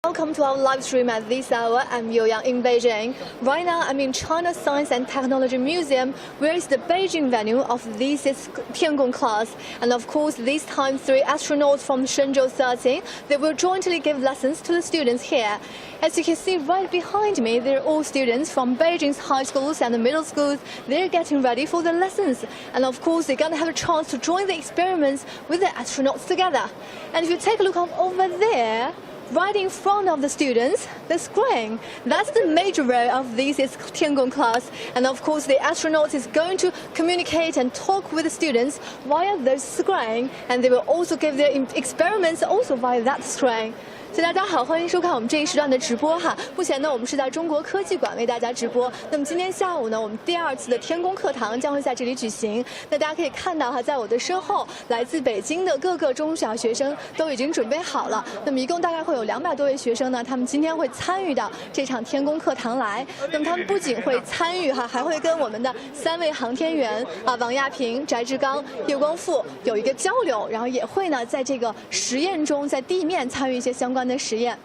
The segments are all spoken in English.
Welcome to our live stream at this hour. I'm Yang in Beijing. Right now, I'm in China Science and Technology Museum, where is the Beijing venue of this is Tiangong Class. And of course, this time 3 astronauts from Shenzhou 13, they will jointly give lessons to the students here. As you can see right behind me, they're all students from Beijing's high schools and the middle schools. They're getting ready for the lessons. And of course, they're going to have a chance to join the experiments with the astronauts together. And if you take a look over there, right in front of the students, the screen. That's the major role of this is Tiangong Class. And of course, the astronaut is going to communicate and talk with the students via the screen. And they will also give their experiments also via that screen. 所以大家好，欢迎收看我们这一时段的直播哈。目前呢，我们是在中国科技馆为大家直播。那么今天下午呢，我们第2次的天宫课堂将会在这里举行。那大家可以看到哈，在我的身后，来自北京的各个中小学生都已经准备好了。那么一共大概会有200多位学生呢，他们今天会参与到这场天宫课堂来。那么他们不仅会参与哈，还会跟我们的3位航天员王亚平、翟志刚、叶光富有一个交流，然后也会呢在这个实验中，在地面参与一些相关的实验。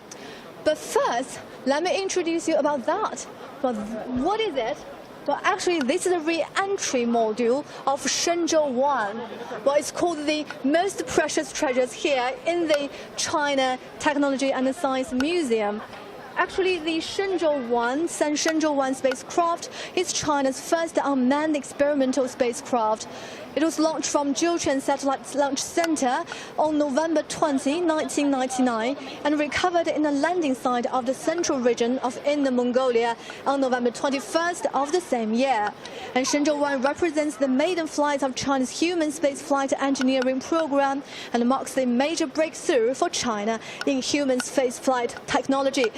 But first, let me introduce you about that. But what is it? Well, actually, this is a re-entry module of Shenzhou 1. Well, it's called the most precious treasures here in the China Technology and Science Museum. Actually, the Shenzhou 1 spacecraft is China's first unmanned experimental spacecraft. It was launched from Jiuquan Satellite Launch Center on November 20, 1999, and recovered in the landing site of the central region of Inner Mongolia on November 21st of the same year. And Shenzhou 1 represents the maiden flight of China's human spaceflight engineering program and marks a major breakthrough for China in human spaceflight technology.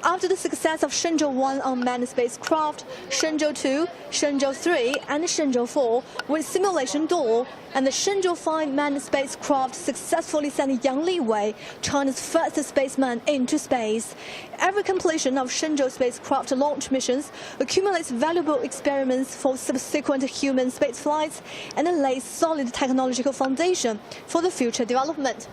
After the success of Shenzhou 1 unmanned spacecraft, Shenzhou 2, Shenzhou 3, and Shenzhou 4 with simulation door, and the Shenzhou 5 manned spacecraft successfully sent Yang Liwei, China's first spaceman, into space. Every completion of Shenzhou spacecraft launch missions accumulates valuable experiments for subsequent human spaceflights and lays solid technological foundation for the future development.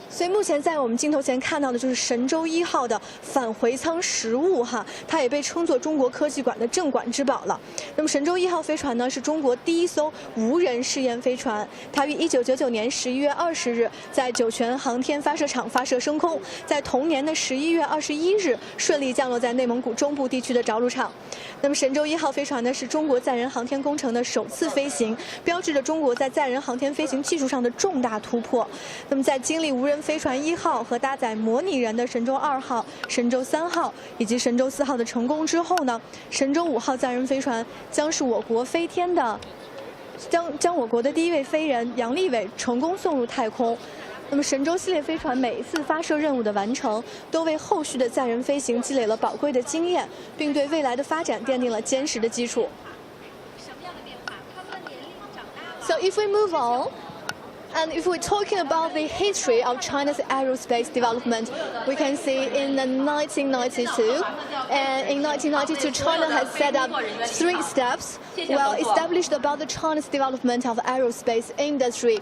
所以目前在我们镜头前看到的就是神舟1号的返回舱实物哈，它也被称作中国科技馆的镇馆之宝了。那么神舟1号飞船呢，是中国第1艘无人试验飞船，它于1999年11月20日在酒泉航天发射场发射升空，在同年的11月21日顺利降落在内蒙古中部地区的着陆场。那么神舟1号飞船呢，是中国载人航天工程的首次飞行，标志着中国在载人航天飞行技术上的重大突破。那么在经历无人飞船1号和搭载模拟人的神舟2号、神舟3号以及神舟4号的成功之后呢，神舟5号载人飞船将是我国飞天的，将我国的第1位飞人杨利伟成功送入太空。那么神舟系列飞船每一次发射任务的完成，都为后续的载人飞行积累了宝贵的经验，并对未来的发展奠定了坚实的基础。So if we move on. And if we're talking about the history of China's aerospace development, we can see in 1992, and in 1992, China has set up 3 steps, well established about the China's development of aerospace industry.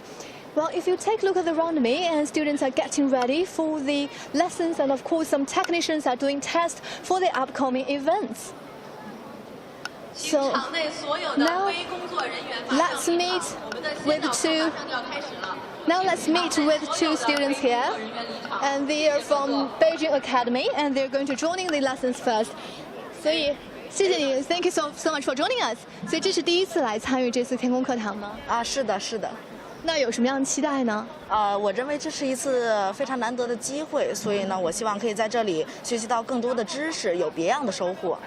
Well, if you take a look around me, and students are getting ready for the lessons, and of course some technicians are doing tests for the upcoming events. So now let's meet with 2 students here, and they are from Beijing Academy, and they're going to joining the lessons first. 所以谢谢你 ，Thank you so much for joining us. 所以这是第1次来参与这次天宫课堂吗？是的，是的。那有什么样的期待呢？我认为这是一次非常难得的机会，所以呢，我希望可以在这里学习到更多的知识，有别样的收获。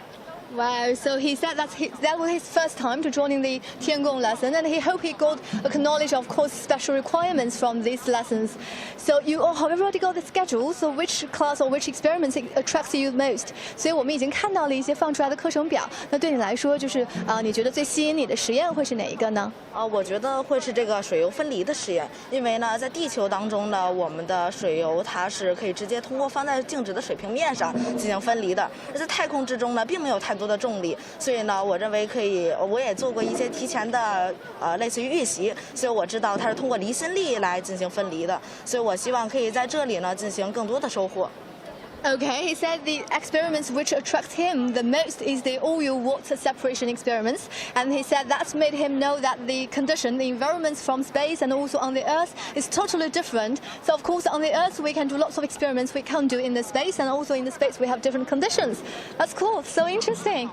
Wow, so he said that was his first time to joining the Tiangong lesson, and he hoped he got a knowledge of course special requirements from these lessons. So you have already got the schedule, so which class or which experiments attracts you most? 所以我们已经看到了一些放出来的课程表，那对你来说就是你觉得最吸引你的实验会是哪一个呢？我觉得会是这个水油分离的实验，因为呢，在地球当中呢，我们的水油它是可以直接通过放在静止的水平面上进行分离的，而在太空之中呢，并没有太多的重力，所以呢，我认为可以，我也做过一些提前的类似于预习，所以我知道它是通过离心力来进行分离的，所以我希望可以在这里呢进行更多的收获。Okay, he said the experiments which attract him the most is the oil water separation experiments, and he said that's made him know that the condition, the environments from space and also on the Earth is totally different. So of course on the Earth we can do lots of experiments we can't do in the space, and also in the space we have different conditions. That's cool, so interesting.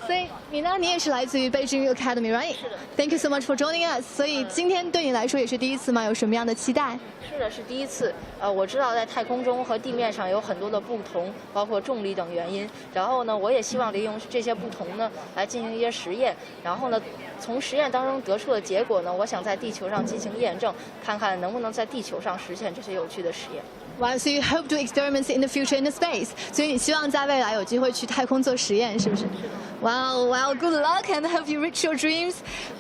所以你呢？你也是来自于 Beijing Academy, right? Thank you so much for joining us. 所以今天对你来说也是第一次吗？有什么样的期待？是的，是第一次。我知道在太空中和地面上有很多的不同，包括重力等原因。然后呢，我也希望利用这些不同呢来进行一些实验。然后呢，从实验当中得出的结果呢，我想在地球上进行验证，看看能不能在地球上实现这些有趣的实验。Wow, so you hope to experiments in the future in the space. 所以你希望在未来有机会去太空做实验，是不是？ Wow, well, good luck and hope you reach your dreams.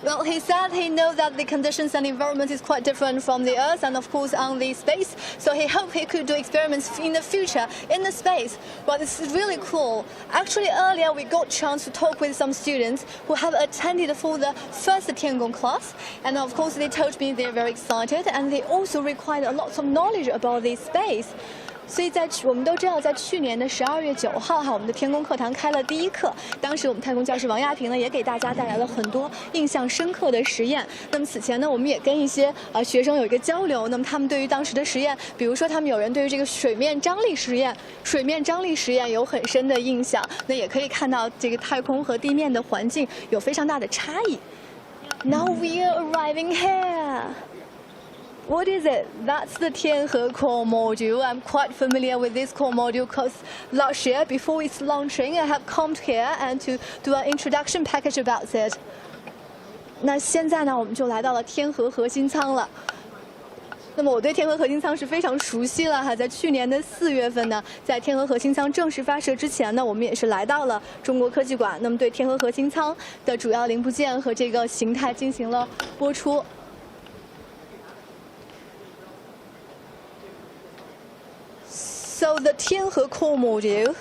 Well, he said he knows that the conditions and environment is quite different from the Earth and of course on the space. So he hoped he could do experiments in the future in the space. Well, this is really cool. Actually, earlier we got a chance to talk with some students who have attended for the first Tiangong class. And of course, they told me they're very excited and they also required a lot of knowledge about the space. 所以我们都知道，在去年的12月9号哈，我们的天宫课堂开了第一课。当时我们太空教师王亚平呢，也给大家带来了很多印象深刻的实验。那么此前呢，我们也跟一些学生有一个交流。那么他们对于当时的实验，比如说他们有人对于这个水面张力实验有很深的印象。那也可以看到这个太空和地面的环境有非常大的差异。Now we are arriving here. What is it? That's the Tianhe core module. I'm quite familiar with this core module because last year, before its launching, I have come here and to do an introduction package about it. 那现在呢，我们就来到了天河核心舱了。那么我对天河核心舱是非常熟悉了哈，在去年的4月份呢，在天河核心舱正式发射之前呢，我们也是来到了中国科技馆，那么对天河核心舱的主要零部件和这个形态进行了播出。So the Tianhe core module,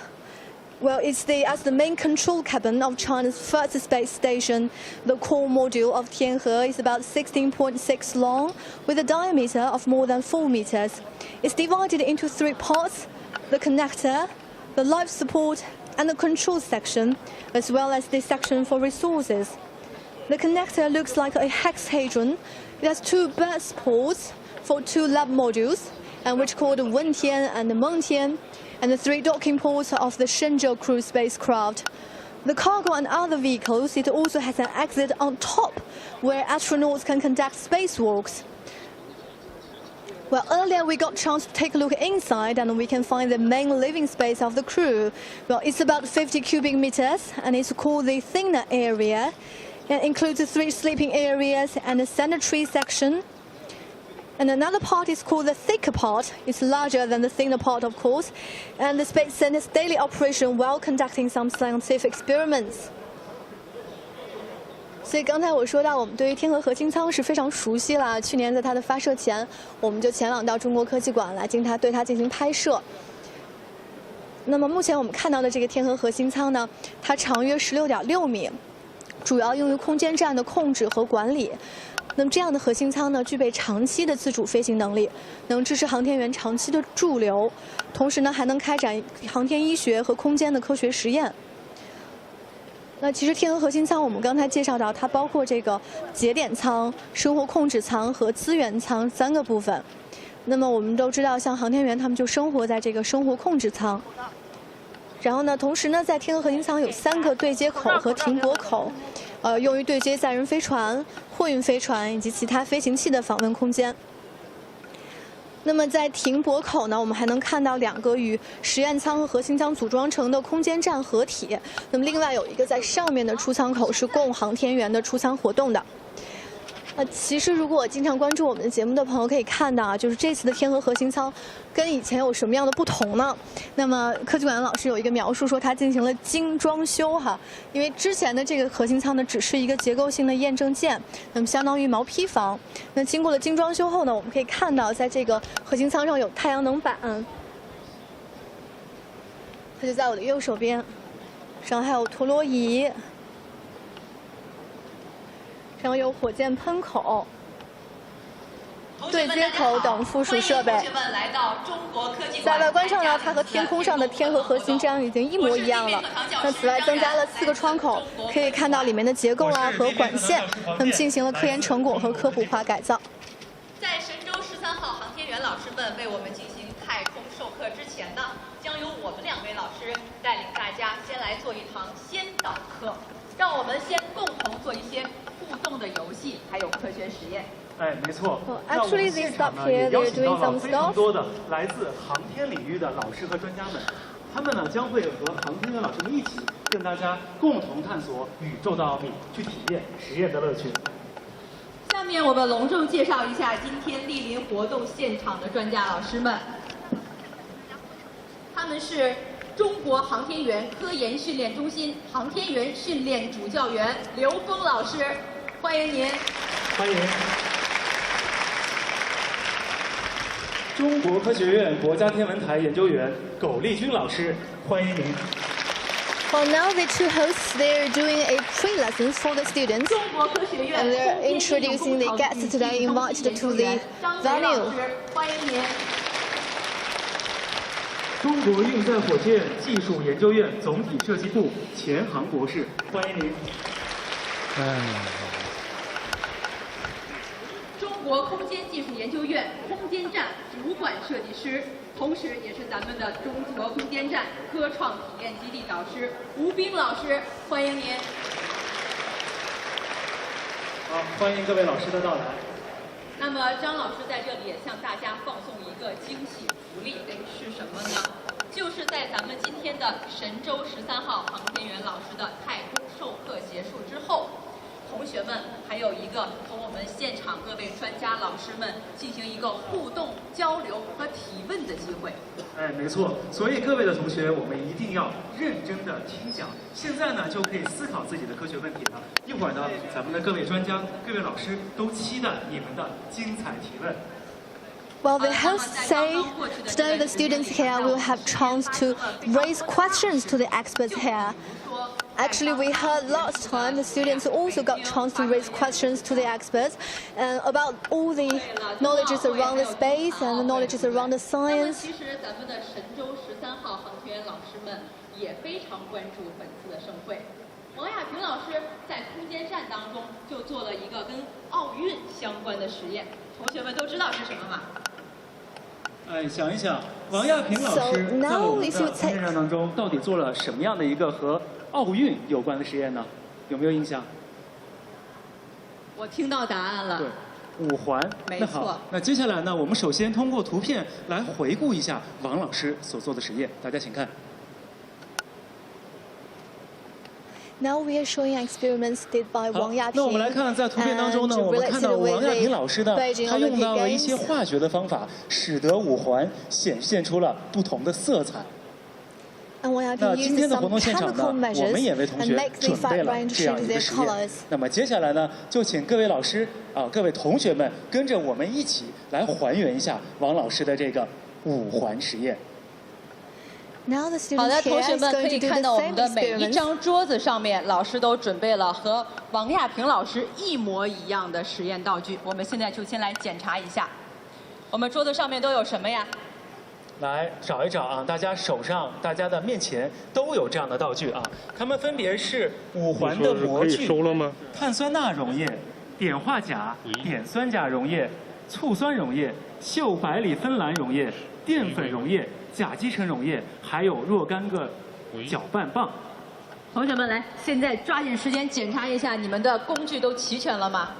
well, it's as the main control cabin of China's first space station. The core module of Tianhe is about 16.6 long, with a diameter of more than 4 meters. It's divided into 3 parts: the connector, the life support, and the control section, as well as the section for resources. The connector looks like a hexagon. It has 2 base ports for 2 lab modules, and which called Wentian and Mengtian, and the 3 docking ports of the Shenzhou crew spacecraft. The cargo and other vehicles, it also has an exit on top, where astronauts can conduct spacewalks. Well, earlier we got a chance to take a look inside, and we can find the main living space of the crew. Well, it's about 50 cubic meters, and it's called the thinner area. It includes 3 sleeping areas and a sanitary section. And another part is called the thicker part. It's larger than the thinner part, of course. And the Space Center's daily operation while conducting some scientific experiments. 所以刚才我说到，我们对于天河核心舱是非常熟悉了。去年在它的发射前，我们就前往到中国科技馆来对它进行拍摄。那么目前我们看到的这个天河核心舱呢，它长约16.6米，主要用于空间站的控制和管理。那么这样的核心舱呢，具备长期的自主飞行能力，能支持航天员长期的驻留，同时呢还能开展航天医学和空间的科学实验。那其实天河核心舱我们刚才介绍到，它包括这个节点舱、生活控制舱和资源舱3个部分。那么我们都知道，像航天员他们就生活在这个生活控制舱。然后呢，同时呢，在天河核心舱有3个对接口和停泊口。用于对接载人飞船、货运飞船以及其他飞行器的访问空间。那么在停泊口呢，我们还能看到2个与实验舱和核心舱组装成的空间站合体。那么另外有一个在上面的出舱口是供航天员的出舱活动的。其实如果经常关注我们的节目的朋友可以看到啊，就是这次的天河核心舱跟以前有什么样的不同呢？那么科技馆老师有一个描述说，它进行了精装修哈，因为之前的这个核心舱呢只是一个结构性的验证件，那么相当于毛坯房。那经过了精装修后呢，我们可以看到在这个核心舱上有太阳能板，它就在我的右手边，上还有陀螺仪。然后有火箭喷口，对接口等附属设备。在外观上呢，它和天空上的天河核心这样已经一模一样了。那此外增加了4个窗口，可以看到里面的结构啊和管线，那么进行了科研成果和科普化改造。在神舟13号航天员老师们为我们进行太空授课之前呢，将由我们2位老师带领大家先来做一堂先导课，让我们先共同做一些互动的游戏，还有科学实验。哎，没错。那我们现场呢也邀请到了非常多的来自航天领域的老师和专家们，他们呢将会和航天员老师们一起，跟大家共同探索宇宙的奥秘，去体验实验的乐趣。下面我们隆重介绍一下今天莅临活动现场的专家老师们，他们是中国航天员科研训练中心航天员训练主教员刘峰老师，欢迎您。欢迎。中国科学院国家天文台研究员苟丽君老师，欢迎您。Well, now the two hosts, they're doing a pre-lessons for the students, and they're introducing the guests today invited to the venue. 欢迎您。中国运载火箭技术研究院总体设计部钱航博士，欢迎您。中国空间技术研究院空间站主管设计师，同时也是咱们的中国空间站科创体验基地导师吴斌老师，欢迎您。好，欢迎各位老师的到来。那么张老师在这里也向大家放送一个惊喜福利，是什么呢？就是在咱们今天的神舟13号航天员老师的太空授课结束之后，同学们还有一个同我们现场各位专家老师们进行一个互动交流和提问的机会。哎，没错，所以各位的同学，我们一定要认真的听讲。现在呢，就可以思考自己的科学问题了。一会儿呢，咱们的各位专家、各位老师都期待你们的精彩提问。Well, the hosts say today the students here will have chance to raise questions to the experts here. Actually, we heard last time the students also got chance to raise questions to the experts about all the knowledges around the space and the knowledges around the science. 其实咱们的神舟13号航天员老师们也非常关注本次的盛会。王亚平老师在空间站当中就做了一个跟奥运相关的实验，同学们都知道是什么吗？哎，想一想，王亚平老师在我们的空间站当中到底做了什么样的一个和奥运有关的实验呢？有没有印象？我听到答案了。对，5环。没错。那好，那接下来呢，我们首先通过图片来回顾一下王老师所做的实验，大家请看。Now we are showing experiments did by Wang Yaping. 那我们来看，在图片当中呢，我们看到王亚平老师呢，他用到了一些化学的方法，使得5环显现出了不同的色彩。那今天的活动现场呢，我们也为同学准备了这样一个实验。那么接下来呢，就请各位老师各位同学们跟着我们一起来还原一下王老师的这个5环实验。好的，同学们可以看到我们的每一张桌子上面，老师都准备了和王亚平老师一模一样的实验道具。我们现在就先来检查一下，我们桌子上面都有什么呀？来找一找啊，大家手上、大家的面前都有这样的道具啊，它们分别是5环的模具、碳酸钠溶液、碘化钾、碘酸钾溶液、醋酸溶液、溴百里芬兰溶液、淀粉溶液、甲基醇溶液，还有若干个搅拌棒。同学们来，现在抓紧时间检查一下，你们的工具都齐全了吗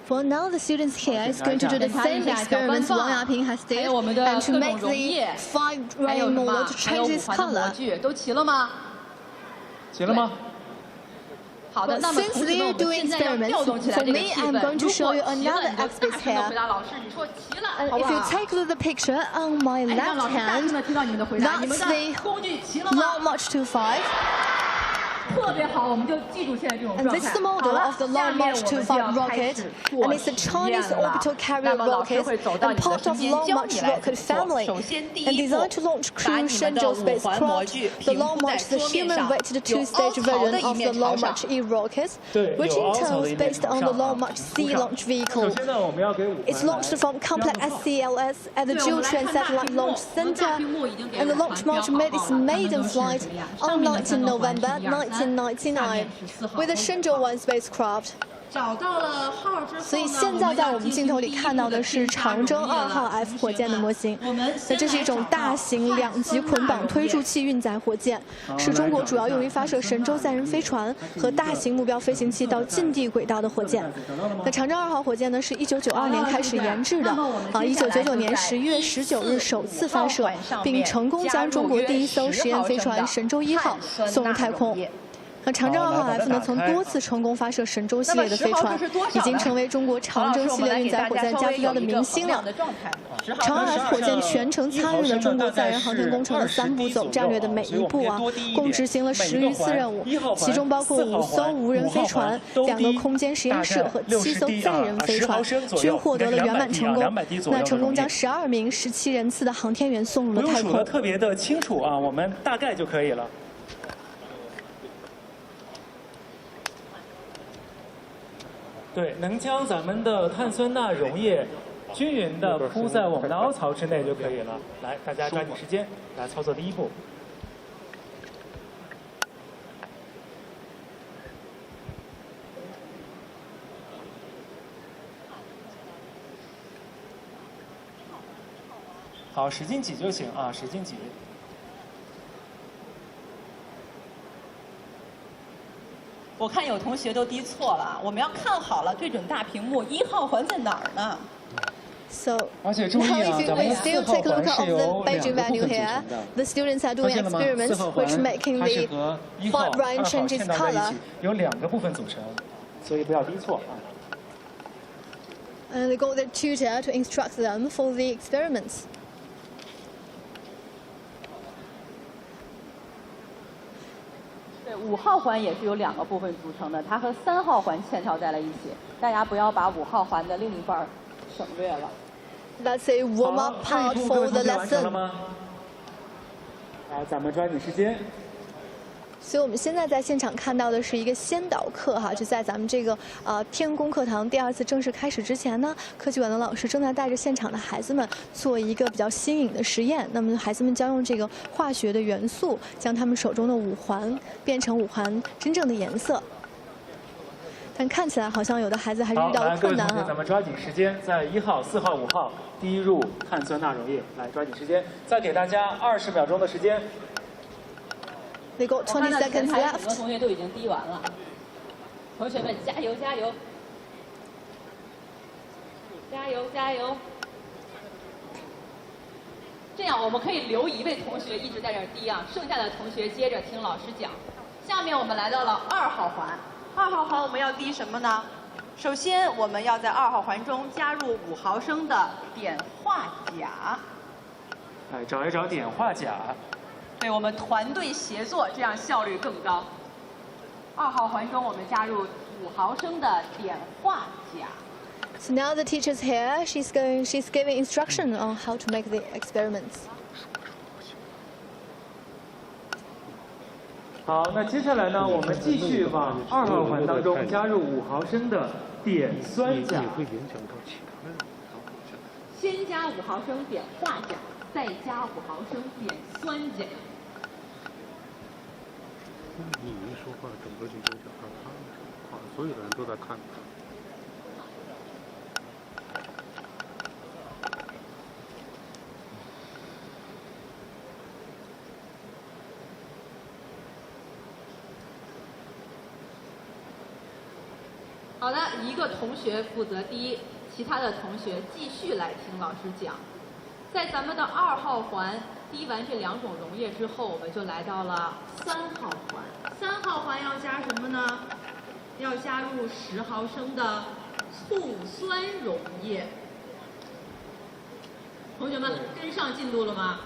？Well, now the students here is going to do the same experiments Wang Yaping has did, and to make the 5 rain mold to change its color. 都齐了吗？齐了吗？好的，那么同学们，我们现在要调动起来这个气氛。如果齐了，你就大声的回答老师，你说齐了，好不好？ If you take a look at the picture on my left hand, that's the not much to 5. 特别好，我们就记住现在这种状 And 态。 this is the model of the Long March 2 rocket, and it's a Chinese orbital carrier rocket and part of Long March rocket family, and designed to launch crew Shenzhou spacecraft. The Long March is a human-weighted two-stage version of the Long March E rocket, which in turn is based on the Long March C launch vehicle. It's launched from complex SCLS at the Jiuquan Satellite Launch Center, and the launch module made its maiden flight on 19 November 1999 with the Shenzhou 1 spacecraft. 找到了号之后呢，所以现在在我们镜头里看到的是长征2号 F 火箭的模型。那这是一种大型2级捆绑推助器运载火箭，是中国主要用于发射神舟载人飞船和大型目标飞行器到近地轨道的火箭。那长征2号火箭呢，是1992年开始研制的，1999年10月19日首次发射，并成功将中国第一艘实验飞船神舟1号送入太空。 那长征2号 F 呢，曾多次成功发射神舟系列的飞船，已经成为中国长征系列运载火箭加速标的明星了。长2 F 火箭全程参与了中国载人航天工程的3步走战略的每一步共执行了10余次任务，其中包括5艘无人飞船、2个空间实验室和7艘载人飞船，均获得了圆满成功。那成功将12名17人次的航天员送入了太空。不用数得特别的清楚啊，我们大概就可以了。 对，能将咱们的碳酸钠溶液均匀地铺在我们的凹槽之内就可以了。来，大家抓紧时间来操作第一步。好，使劲挤就行啊，使劲挤。 我看有同学都滴错了，我们要看好了，对准大屏幕，1号环在哪儿呢？ So now if you still take a look at the Beijing venue here, the students are doing experiments which making the flight line change its color. 由2个部分组成，所以不要滴错啊。 And they got their tutor to instruct them for the experiments. 5号环也是由2个部分组成的，它和3号环嵌套在了一起。大家不要把5号环的另一半省略了。That's a warm-up part for the lesson. 来，咱们抓紧时间。 所以我们现在在现场看到的是一个先导课就在咱们这个天宫课堂第2次正式开始之前呢，科技馆的老师正在带着现场的孩子们做一个比较新颖的实验。那么孩子们将用这个化学的元素，将他们手中的5环变成5环真正的颜色。但看起来好像有的孩子还是遇到了困难好，来，各位同学，咱们抓紧时间，在1号、4号、5号滴入碳酸钠溶液。来，抓紧时间，再给大家20秒钟的时间。 They got 20 seconds left. 很多同学都已经滴完了，同学们加油加油！加油加油！这样我们可以留1位同学一直在这儿滴啊，剩下的同学接着听老师讲。下面我们来到了2号环，2号环我们要滴什么呢？首先我们要在2号环中加入5毫升的碘化钾。来，找一找碘化钾。 对我们团队协作，这样效率更高。2号环中，我们加入5毫升的碘化钾。So now the teacher's here. She's giving instruction on how to make the experiments. 好，那接下来呢，我们继续往2号环当中加入5毫升的碘酸钾。先加5毫升碘化钾，再加5毫升碘酸钾。 你一说话，整个就有点害怕，所有的人都在看。好的，一个同学负责滴，其他的同学继续来听老师讲。在咱们的2号环滴完这2种溶液之后，我们就来到了3号环。3号环要加什么呢？要加入10毫升的醋酸溶液。同学们跟上进度了吗？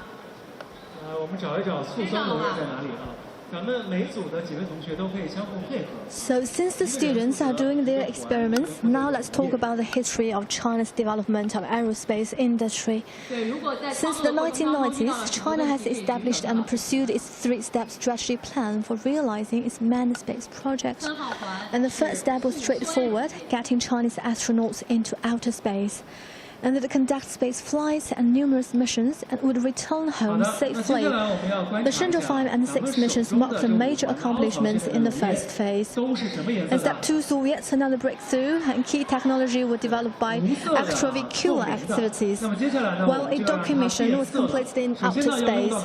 我们找一找醋酸溶液在哪里啊？ So since the students are doing their experiments, now let's talk about the history of China's development of aerospace industry. Since the 1990s, China has established and pursued its three-step strategy plan for realizing its manned space project. And the first step was straightforward, getting Chinese astronauts into outer space. And they conduct space flights and numerous missions and would return home safely. The Shenzhou 5 and 6 missions marked the major accomplishments in the first phase. And step 2 saw yet another breakthrough, and key technology was developed by extravehicular activities, while a docking mission was completed in outer space.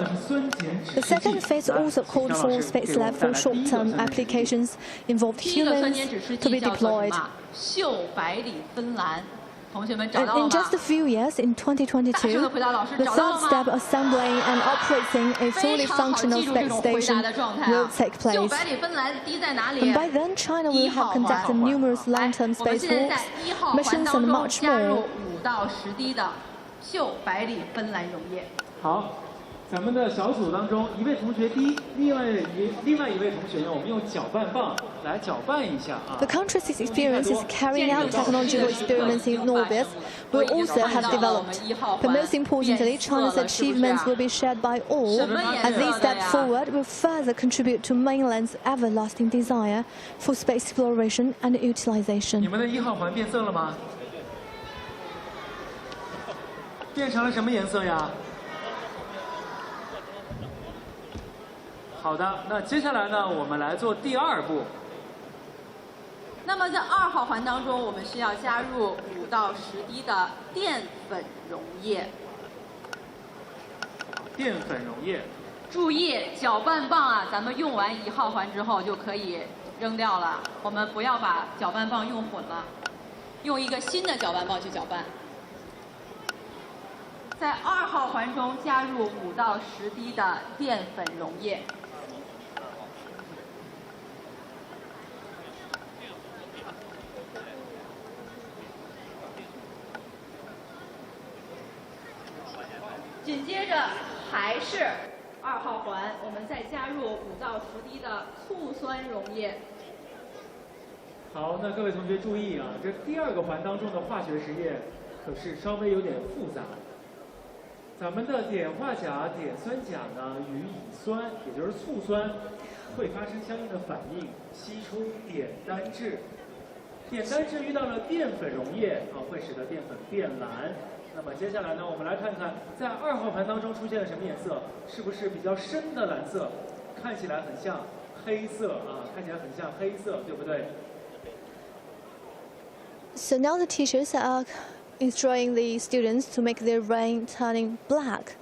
The second phase also called for space lab for short-term applications, involved humans to be deployed. And in just a few years, in 2022, the third step, assembling and operating a fully functional space station, will take place. And by then, China will have conducted numerous long-term space walks, missions, and much more. 好。 咱们的小组当中，一位同学另外一位同学呢，我们用搅拌棒来搅拌一下啊。The country's experience is carrying out technological experiments in orbit will also have developed. But most importantly, China's achievements will be shared by all, as these steps forward will further contribute to mainland's everlasting desire for space exploration and utilization. 你们的1号环变色了吗？变成了什么颜色呀？ 好的，那接下来呢，我们来做第2步。那么在2号环当中，我们需要加入5到10滴的淀粉溶液。淀粉溶液。注意，搅拌棒啊，咱们用完1号环之后就可以扔掉了。我们不要把搅拌棒用混了，用一个新的搅拌棒去搅拌。在2号环中加入5到10滴的淀粉溶液。 紧接着还是2号环，我们再加入5到10滴的醋酸溶液。好，那各位同学注意啊，这第2个环当中的化学实验可是稍微有点复杂。咱们的碘化钾、碘酸钾呢，与乙酸，也就是醋酸，会发生相应的反应，析出碘单质。碘单质遇到了淀粉溶液啊，会使得淀粉变蓝。 那么接下来呢，我们来看看在2号环当中出现了什么颜色？是不是比较深的蓝色？看起来很像黑色啊，看起来很像黑色，对不对？ So now the teachers are instructing the students to make their brain turning black,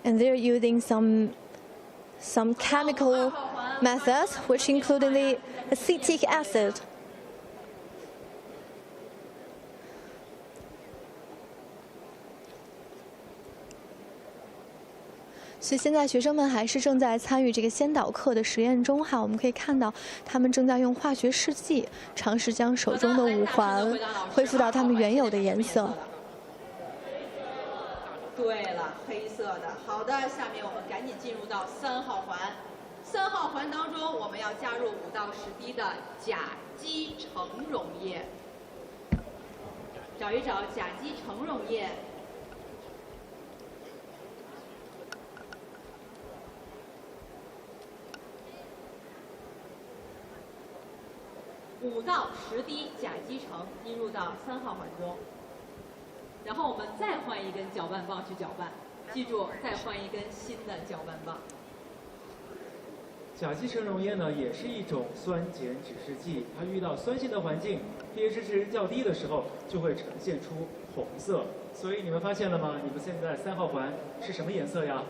and they're using some chemical methods, which including the acetic acid. 所以现在学生们还是正在参与这个先导课的实验中哈，我们可以看到他们正在用化学试剂尝试将手中的5环恢复到它们原有的颜色。对了，黑色的。好的，下面我们赶紧进入到3号环。3号环当中，我们要加入5到10滴的甲基橙溶液。找一找甲基橙溶液。 5到10滴甲基橙滴入到3号环中，然后我们再换一根搅拌棒去搅拌，记住再换一根新的搅拌棒。甲基橙溶液呢，也是一种酸碱指示剂，它遇到酸性的环境 pH 值较低的时候，就会呈现出红色。所以你们发现了吗？你们现在3号环是什么颜色呀？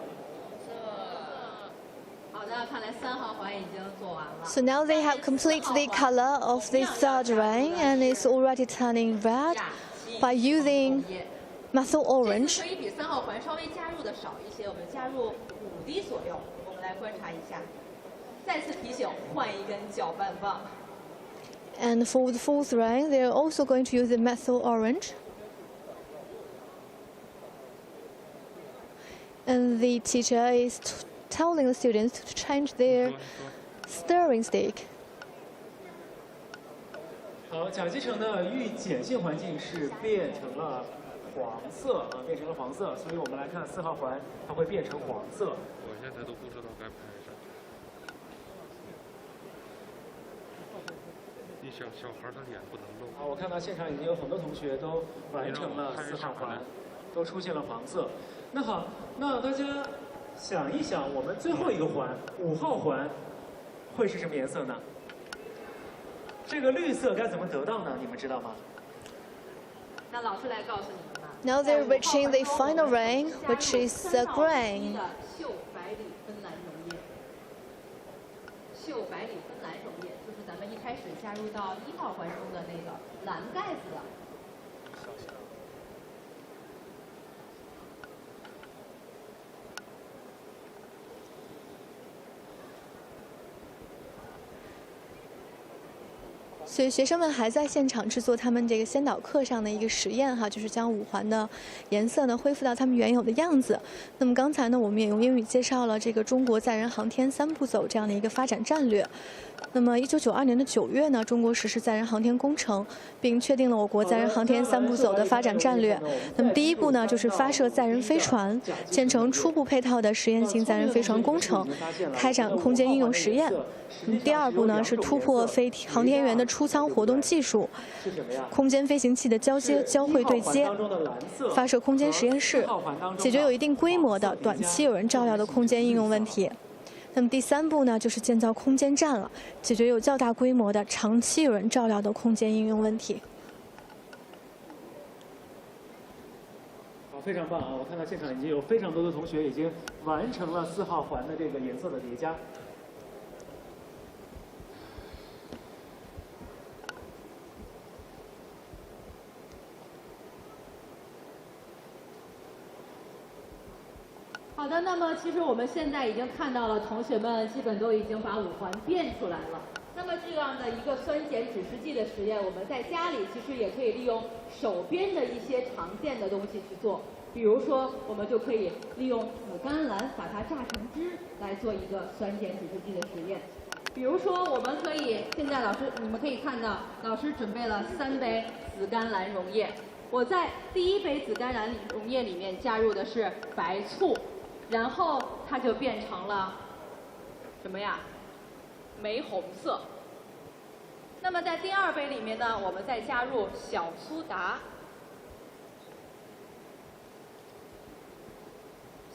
So now they have completed the color of the third ring and it's already turning red by using methyl orange. 可以比3号环稍微加入的少一些，我们加入5滴左右。我们来观察一下。再次提醒，换一根搅拌棒。And for the fourth ring, they're also going to use the methyl orange. And the teacher is telling the students to change their steering stick. 好，甲基层的遇碱性环境是变成了黄色啊，变成了黄色，所以我们来看4号环，它会变成黄色。我现在都不知道该拍啥。你小孩的脸不能露。好，我看到现场已经有很多同学都完成了4号环，都出现了黄色。那好，那大家想一想，我们最后一个环5号环会是什么颜色呢？这个绿色该怎么得到呢？你们知道吗？那老师来告诉你们吧。Now they're reaching the final ring, which is green. 溴白锂芬兰溶液。溴白锂芬兰溶液就是咱们一开始加入到1号环中的那个蓝盖子的。所以学生们还在现场制作他们这个先导课上的一个实验哈，就是将5环的颜色呢恢复到它们原有的样子。那么刚才呢，我们也用英语介绍了这个中国载人航天3步走这样的一个发展战略。那么1992年的9月呢，中国实施载人航天工程，并确定了我国载人航天3步走的发展战略。那么第1步呢，就是发射载人飞船，建成初步配套的实验性载人飞船工程，开展空间应用实验。第2步呢，是突破航天员的出舱活动技术，空间飞行器的交会对接，发射空间实验室，解决有一定规模的短期有人照料的空间应用问题。那么第3步呢，就是建造空间站了，解决有较大规模的长期有人照料的空间应用问题。好，非常棒啊！我看到现场已经有非常多的同学已经完成了4号环的这个颜色的叠加。好的，那么其实我们现在已经看到了，同学们基本都已经把5环变出来了。那么这样的一个酸碱指示剂的实验，我们在家里其实也可以利用手边的一些常见的东西去做。比如说，我们就可以利用紫甘蓝把它榨成汁来做一个酸碱指示剂的实验。比如说，我们可以现在你们可以看到，老师准备了3杯紫甘蓝溶液。我在第1杯紫甘蓝溶液里面加入的是白醋。然后它就变成了什么呀？玫红色。那么在第2杯里面呢，我们再加入小苏打。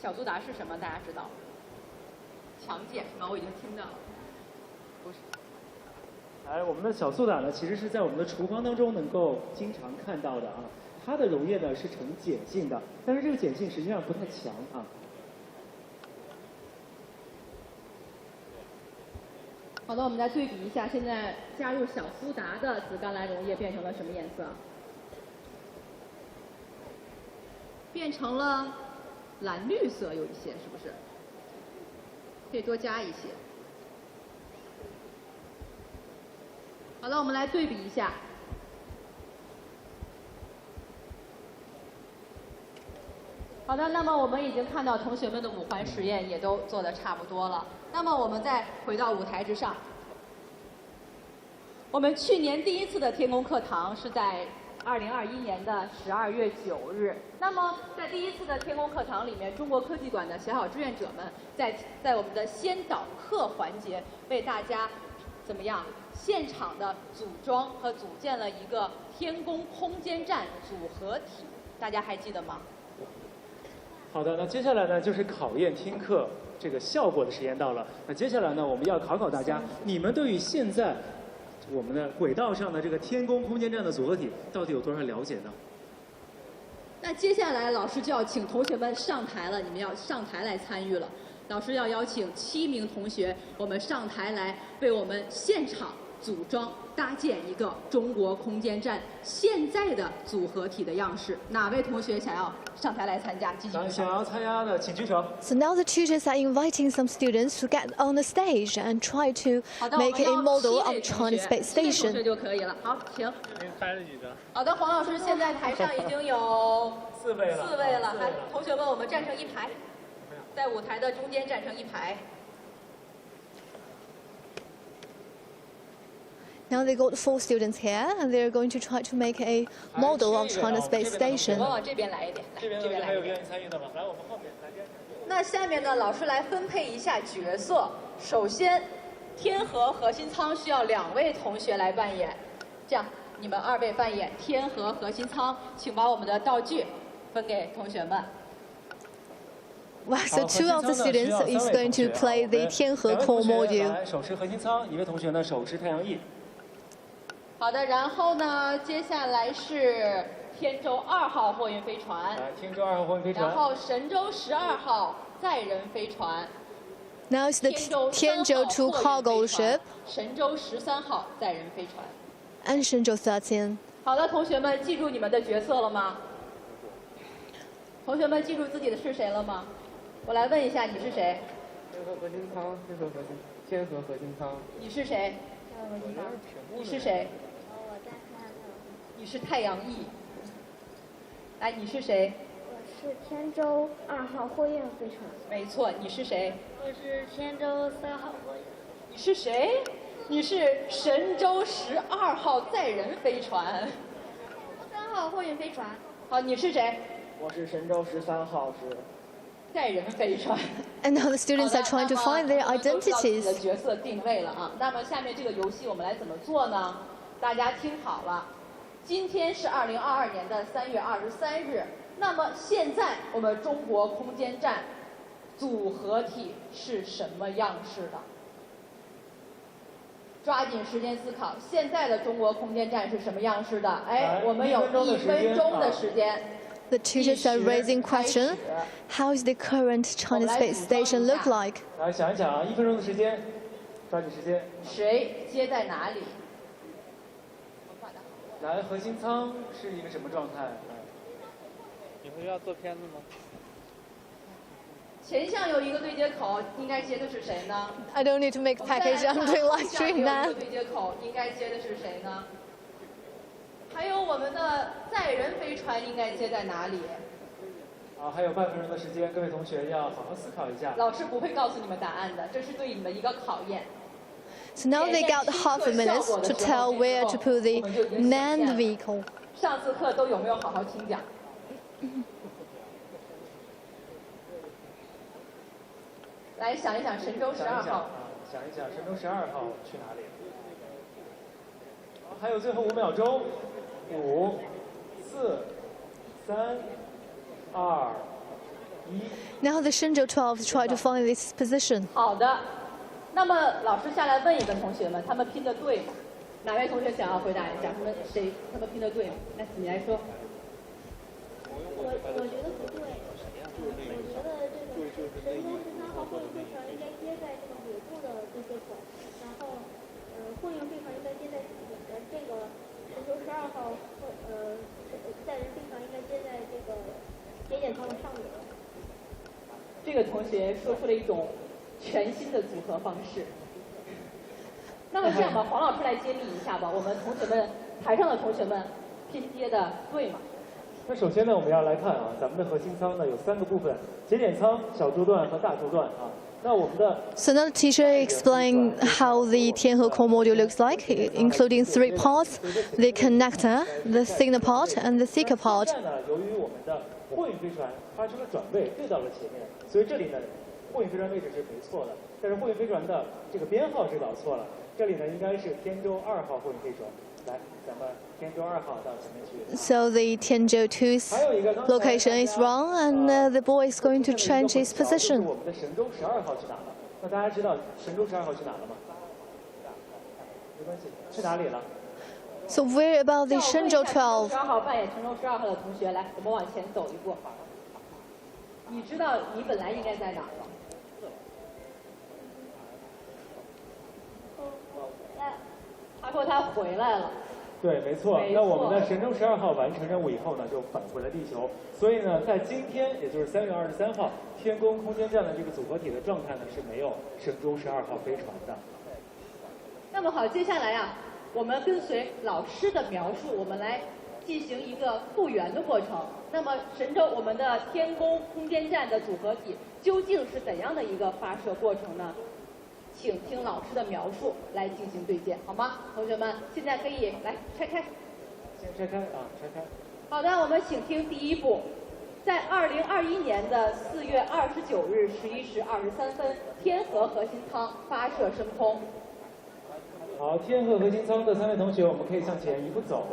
小苏打是什么？大家知道？强碱是吗？我已经听到了。不是。哎，我们的小苏打呢，其实是在我们的厨房当中能够经常看到的啊。它的溶液呢是呈碱性的，但是这个碱性实际上不太强啊。好的，我们再对比一下，现在加入小苏打的紫甘蓝溶液变成了什么颜色？变成了蓝绿色，有一些是不是？可以多加一些。好的，我们来对比一下。好的，那么我们已经看到同学们的5环实验也都做得差不多了。那么我们再回到舞台之上，我们去年第1次的天宫课堂是在2021年的12月9日。那么在第1次的天宫课堂里面，中国科技馆的小志愿者们在我们的先导课环节为大家怎么样现场的组装和组建了一个天宫空间站组合体，大家还记得吗？好的，那接下来呢就是考验听课这个效果的时间到了。那接下来呢，我们要考考大家，你们对于现在我们的轨道上的这个天宫空间站的组合体到底有多少了解呢？那接下来老师就要请同学们上台了，你们要上台来参与了。老师要邀请7名同学，我们上台来为我们现场组装搭建一个中国空间站现在的组合体的样式。哪位同学想要上台来参加？积极举手。想要参加的请举手。 So now the tutors are inviting some students to get on the stage and try to make a model of China's space station. 同学就可以了。好，请。您拍了几张？好的，黄老师，现在台上已经有4位了。来，同学们，我们站成一排。在舞台的中间站成一排。 Now they got 4 students here, and they're going to try to make a model of China's space station. 我往这边来一点，来这边来一点。还有愿意参与的吗？来，我们后面来边。那下面呢，老师来分配一下角色。首先，天河核心舱需要2位同学来扮演，这样你们2位扮演天河核心舱，请把我们的道具分给同学们。 Wow, so 2 of the students is going to play the Tiangong core module. 手持核心舱，1位同学呢手持太阳翼。 好的，然后呢，接下来是天舟2号货运飞船，来，天舟2号货运飞船。然后神舟12号载人飞船， Now it's the 天舟2 cargo ship 神舟13号载人飞船。 and Shenzhou 13. 好的，同学们记住你们的角色了吗？同学们记住自己的是谁了吗？我来问一下，你是谁？天河核心舱，天河核心舱。你是谁？你是谁？你是太阳翼。来，你是谁？我是天舟2号货运飞船。没错，你是谁？我是天舟3号货运。你是谁？你是神舟12号载人飞船。3号货运飞船。好，你是谁？我是神舟13号载人飞船。And now the students are trying to find their 自己的 identities. 角色定位了啊。那么下面这个游戏我们来怎么做呢？大家听好了，今天是2022年的3月23日。那么现在我们中国空间站组合体是什么样式的？抓紧时间思考，现在的中国空间站是什么样式的？哎，我们有1分钟的时间。 The teachers are raising question: how is the current China space station look like? 来想一想啊，1分钟的时间，抓紧时间。谁接在哪里？来，核心舱是一个什么状态？以后要做片子吗？前项有一个对接口，应该接的是谁呢？ I don't need to make package. I'm doing live stream 有一 now. 个对接口，应该接的是谁呢？还有我们的载人飞船应该接在哪里？啊，还有半分钟的时间，各位同学要好好思考一下。老师不会告诉你们答案的，这是对你们的一个考验。 So now they got half a minute to tell where to put the manned vehicle. 上次课都有没有好好听讲？来想一想，神舟12号。想一想，神舟12号去哪里？还有最后5秒钟，5、4、3、2、1。 Now the Shenzhou 12 try to find this position. 好的，那么老师下来问一个同学们，他们拼的对吗？哪位同学想要回答一下？他们拼的对吗？来，你来说。我觉得不对。我觉得这个神舟13号货运飞船应该接在这个尾部的对接口，然后货运飞船应该接在底的，这个神舟12号载人飞船应该接在这个节点舱的上面。这个同学说出了一种全新的组合方式。那么这样吧，黄老师来揭秘一下吧，我们同学们台上的同学们拼接的对吗？那首先呢，我们要来看啊，咱们的核心舱呢有3个部分：节点舱、小柱段和大柱段啊。那我们的 So now the teacher explained how the Tiangong core module looks like, including 3 parts: the connector, the thinner part, and the thicker part. 现在呢，由于我们的货运飞船发生了转位，对到了前面，所以这里呢，货运飞船位置是没错的，但是货运飞船的这个编号是搞错了，这里呢应该是天舟2号货运飞船。来，咱们天舟2号到前面去。 So the Tiangong 2's location is wrong, and the boy is going to change his position. 我们的神舟12号去哪了？那大家知道神舟12号去哪了吗？没关系，去哪里了？ So where about the Shenzhou 12? 12号扮演神舟12号的同学，来，我们往前走一步。你知道你本来应该在哪儿吗？他说他回来了。对，没错。那我们的神舟12号完成任务以后呢，就返回了地球。所以呢，在今天，也就是3月23号，天宫空间站的这个组合体的状态呢是没有神舟12号飞船的。那么好，接下来啊，我们跟随老师的描述，我们来进行一个复原的过程。那么神舟我们的天宫空间站的组合体究竟是怎样的一个发射过程呢？请听老师的描述来进行对接，好吗？同学们，现在可以来拆开。先拆开啊，拆开。好的，我们请听第一步。在2021年的4月29日11时23分，天河核心舱发射升空。好，天河核心舱的3位同学，我们可以向前一步走。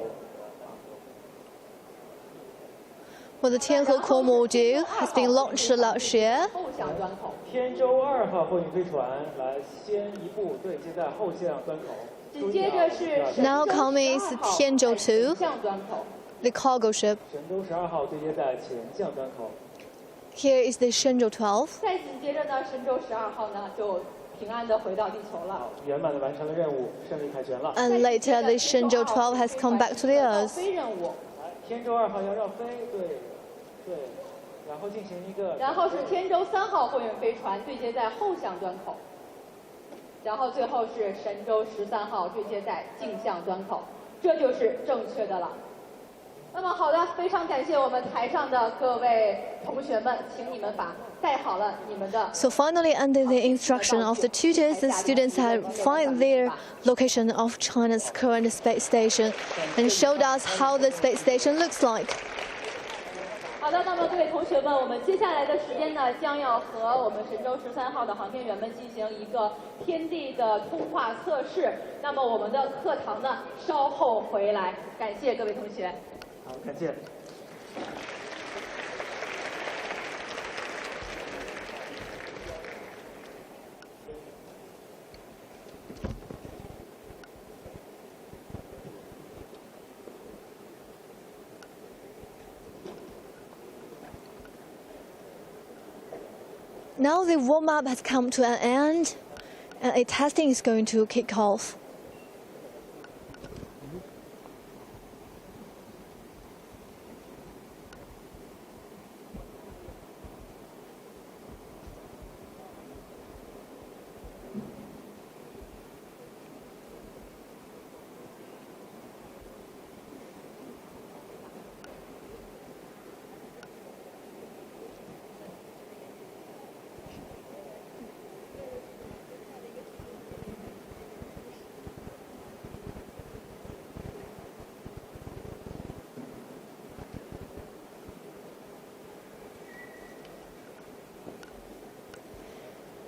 Well, the Tiangong core module has been launched last year. 后向端口。天舟2号货运飞船来先一步对接在后向端口。紧接着是 Now comes Tiangong 2, 向端口。the cargo ship. 神舟12号对接在前向端口。Here is the Shenzhou 12. 再紧接着呢，神舟12号呢就平安的回到地球了。圆满的完成了任务，胜利凯旋了。And later, the Shenzhou 12 has come back to the Earth. 飞任务。天舟2号要绕飞，对，然后进行一个。然后是天舟3号货运飞船对接在后向端口，然后最后是神舟13号对接在径向端口，这就是正确的了。那么好的，非常感谢我们台上的各位同学们，请你们把带好了你们的。So finally, under the instruction of the tutors, the students have found their location of China's current space station and showed us how the space station looks like. 好的，那么各位同学们，我们接下来的时间呢，将要和我们神舟13号的航天员们进行一个天地的通话测试。那么我们的课堂呢，稍后回来。感谢各位同学。好，感谢。Now the warm-up has come to an end, and a testing is going to kick off.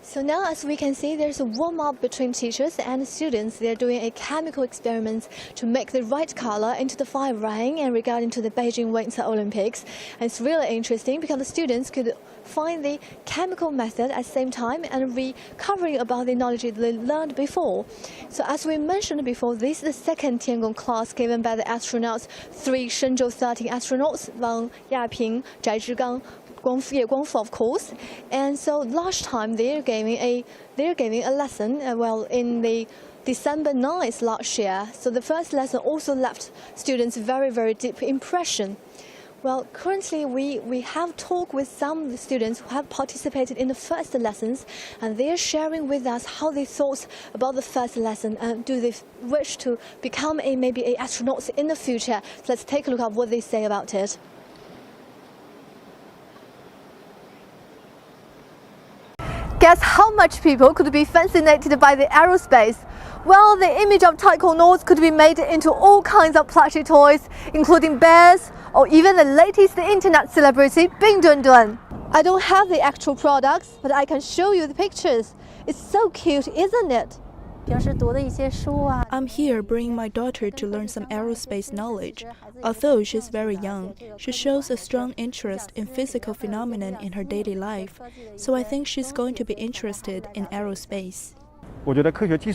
So now, as we can see, there's a warm-up between teachers and students. They're doing a chemical experiment to make the right color into the fire ring and regarding to the Beijing Winter Olympics. And it's really interesting because the students could find the chemical method at the same time and recovering about the knowledge they learned before. So as we mentioned before, this is the second Tiangong class given by the astronauts, 3 Shenzhou 13 astronauts, Wang, Yaping, Zhai Zhigang, Guangfu, of course. And so last time they're giving a lesson, in the December 9th last year. So the first lesson also left students very, very deep impression. Well, currently we have talked with some students who have participated in the first lessons, and they're sharing with us how they thought about the first lesson and do they wish to become maybe a astronaut in the future. So let's take a look at what they say about it. Guess how much people could be fascinated by the aerospace? Well, the image of taikonauts could be made into all kinds of plushy toys, including bears or even the latest internet celebrity Bing Duan. I don't have the actual products, but I can show you the pictures. It's so cute, isn't it? I'm here bringing my daughter to learn some aerospace knowledge. Although she's very young, she shows a strong interest in physical phenomena in her daily life, so I think she's going to be interested in aerospace.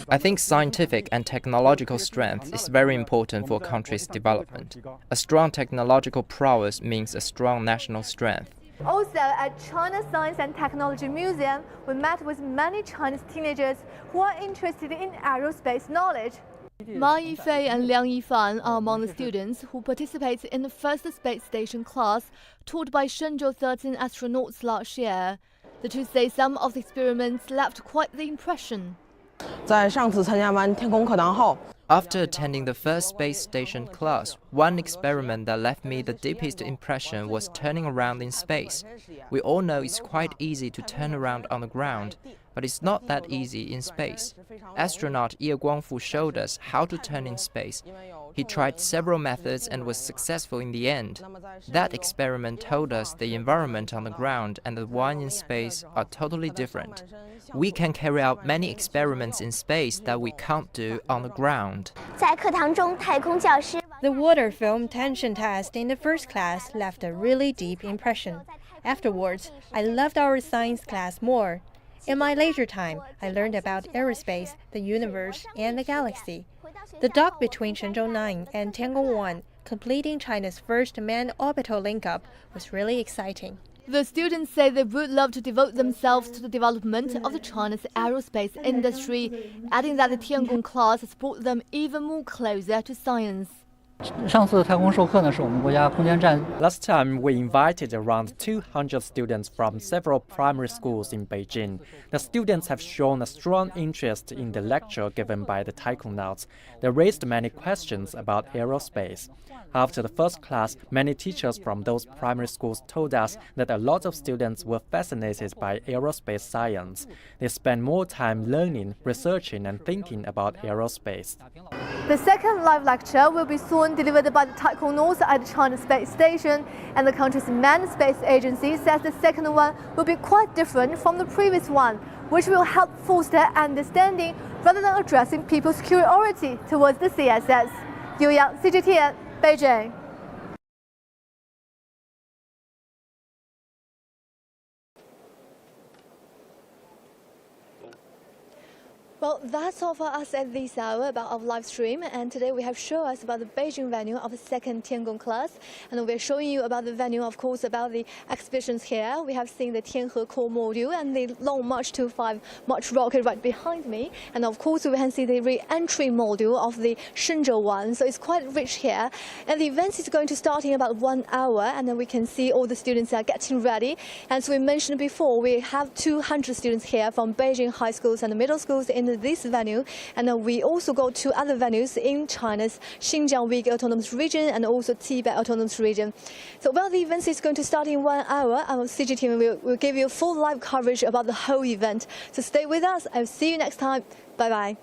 I think scientific and technological strength is very important for a country's development. A strong technological prowess means a strong national strength. Also, at China Science and Technology Museum, we met with many Chinese teenagers who are interested in aerospace knowledge. Ma Yifei and Liang Yifan are among the students who participated in the first space station class taught by Shenzhou 13 astronauts last year. The two say some of the experiments left quite the impression. 在上次参加完天宫课堂后， After attending the first space station class, one experiment that left me the deepest impression was turning around in space. We all know it's quite easy to turn around on the ground, but it's not that easy in space. Astronaut Guangfu showed us how to turn in space. He tried several methods and was successful in the end. That experiment told us the environment on the ground and the one in space are totally different. We can carry out many experiments in space that we can't do on the ground. The water film tension test in the first class left a really deep impression. Afterwards, I loved our science class more. In my leisure time, I learned about aerospace, the universe, and the galaxy. The dock between Shenzhou 9 and Tiangong 1, completing China's first manned orbital link-up, was really exciting. The students say they would love to devote themselves to the development of China's aerospace industry, adding that the Tiangong class has brought them even more closer to science. Last time, we invited around 200 students from several primary schools in Beijing. The students have shown a strong interest in the lecture given by the taikonauts. They raised many questions about aerospace. After the first class, many teachers from those primary schools told us that a lot of students were fascinated by aerospace science. They spent more time learning, researching, and thinking about aerospace. The second live lecture will be soon delivered by the taikonauts at the China Space Station, and the country's manned space agency says the second one will be quite different from the previous one, which will help foster understanding rather than addressing people's curiosity towards the CSS. Yu Yang, CGTN, Beijing. Well, that's all for us at this hour about our live stream, and today we have shown us about the Beijing venue of the second Tiangong class, and we're showing you about the venue, of course, about the exhibitions here. We have seen the Tianhe core module and the Long March 25 March rocket right behind me, and of course we can see the re-entry module of the Shenzhou one, so it's quite rich here. And the event is going to start in about 1 hour, and then we can see all the students are getting ready. As we mentioned before, we have 200 students here from Beijing high schools and middle schools in this venue, and then we also go to other venues in China's Xinjiang Uyghur Autonomous Region and also Tibet Autonomous Region. So while the event is going to start in 1 hour, our CGTN will give you full live coverage about the whole event. So stay with us. I'll see you next time. Bye-bye.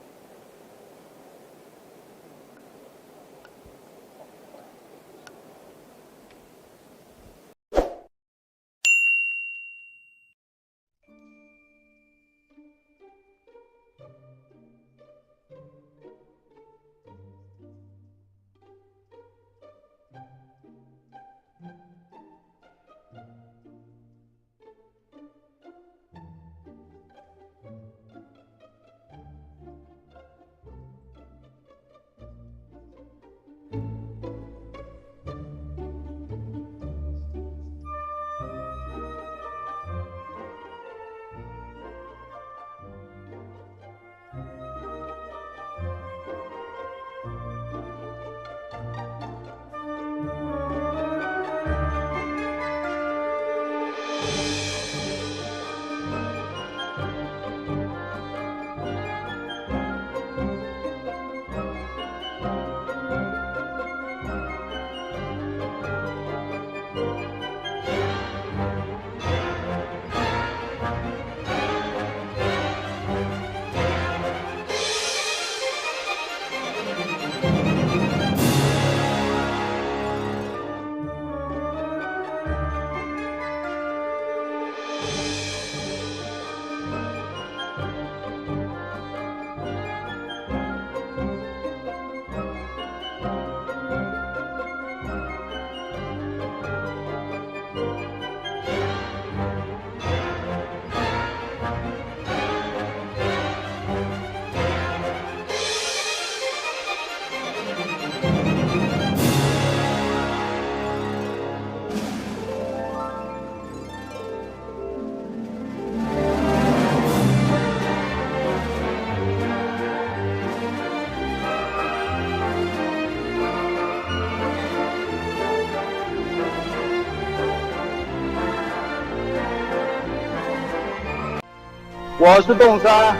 我是洞山，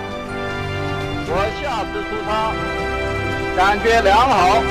我下次出发。感觉良好。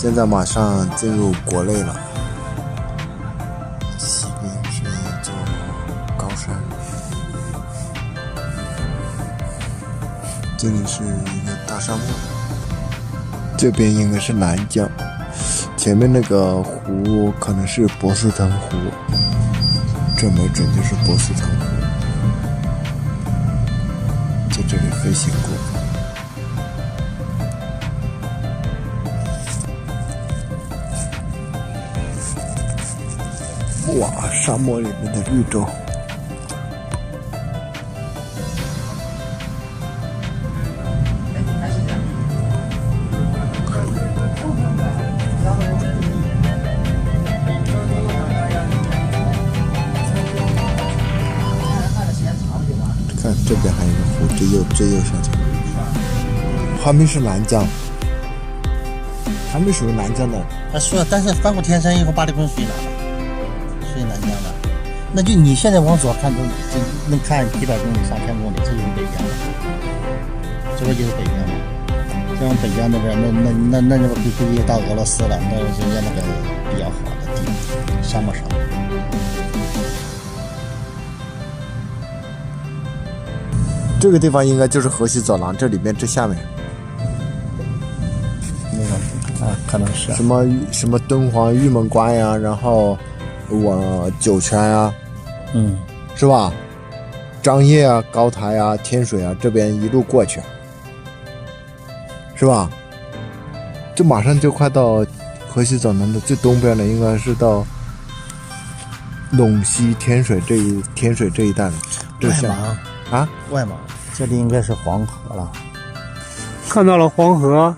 现在马上进入国内了，西边是一座高山，这里是一个大沙漠，这边应该是南疆，前面那个湖可能是博斯腾湖，这没准就是博斯腾湖，在这里飞行过。哇，沙漠里面的绿洲。看这边还有一个湖，最右下角。旁边是南疆，他们属于南疆的。但是翻过天山以后，八里宫属于哪的？属于南疆的。那就你现在往左看，能看几百公里、上千公里，这就是北疆了。这不就是北疆吗？像北疆那边，那估计到俄罗斯了，那人家那个比较好的地方，沙漠上。这个地方应该就是河西走廊，这里边这下面。可能是什么敦煌玉门关呀，然后酒泉呀，是吧？张掖啊、高台啊、天水啊，这边一路过去，是吧？这马上就快到河西走廊的最东边了，应该是到陇西天水这一带了。外蒙啊，外蒙，这里应该是黄河了。看到了黄河。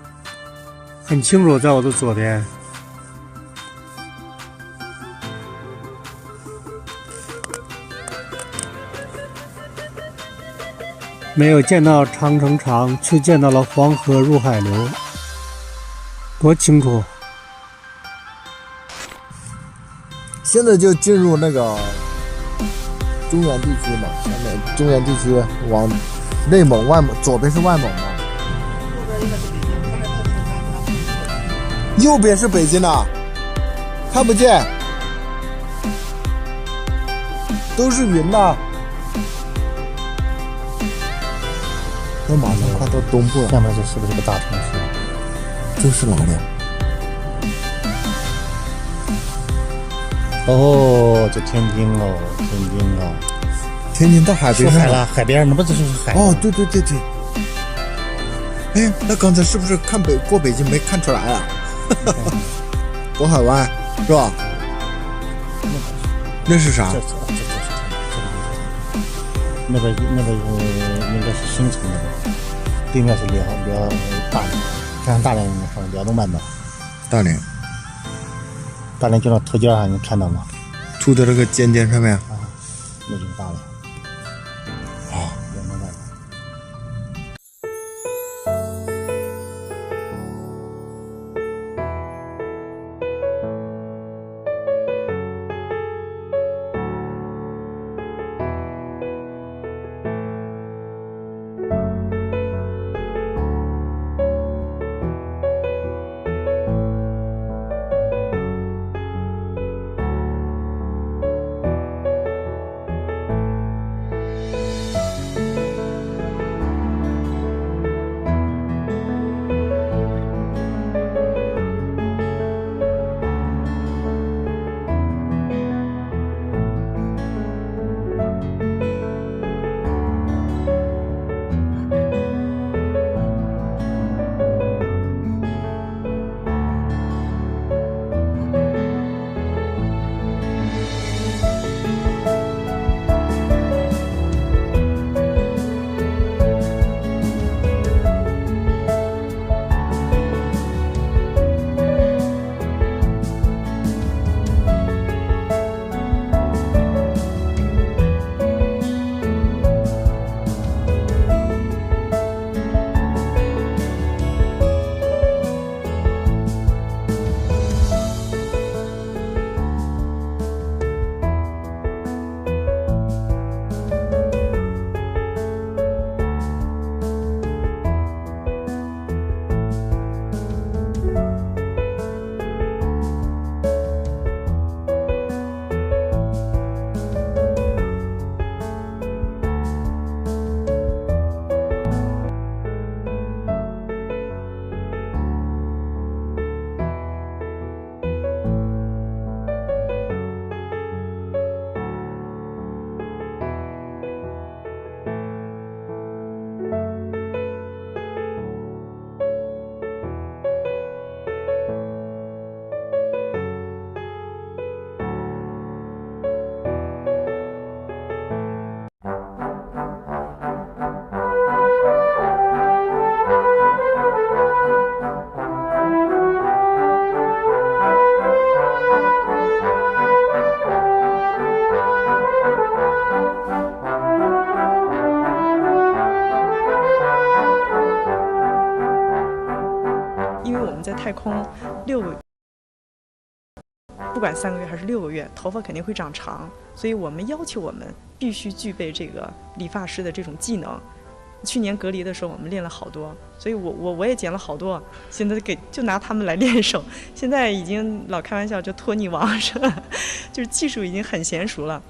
很清楚，在我的左边。没有见到长城长，却见到了黄河入海流，多清楚！现在就进入那个中原地区嘛，下面中原地区往内蒙、外蒙，左边是外蒙嘛。右边是北京的，看不见，都是云呐。那马上快到东部了。下面这是不是个大城市？这是哪里？哦，这天津哦，天津啊，天津到海边上了，海边那不就是海？哦，对对对对。哎，那刚才是不是过北京没看出来啊？渤海湾是吧？那是啥？那边应该是新城那边，对面是辽大连，看大连上辽东半岛。大连就那头尖上你看到吗？凸的这个尖尖上面啊，那就是大连。啊，辽东半岛。太空不管3个月还是6个月，头发肯定会长长，所以我们要求我们必须具备这个理发师的这种技能。去年隔离的时候，我们练了好多，所以我也剪了好多，现在就拿他们来练手。现在已经老开玩笑，就托尼王是吧？就是技术已经很娴熟了。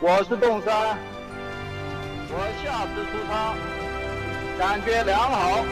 我是洞山，我下次出舱，感觉良好。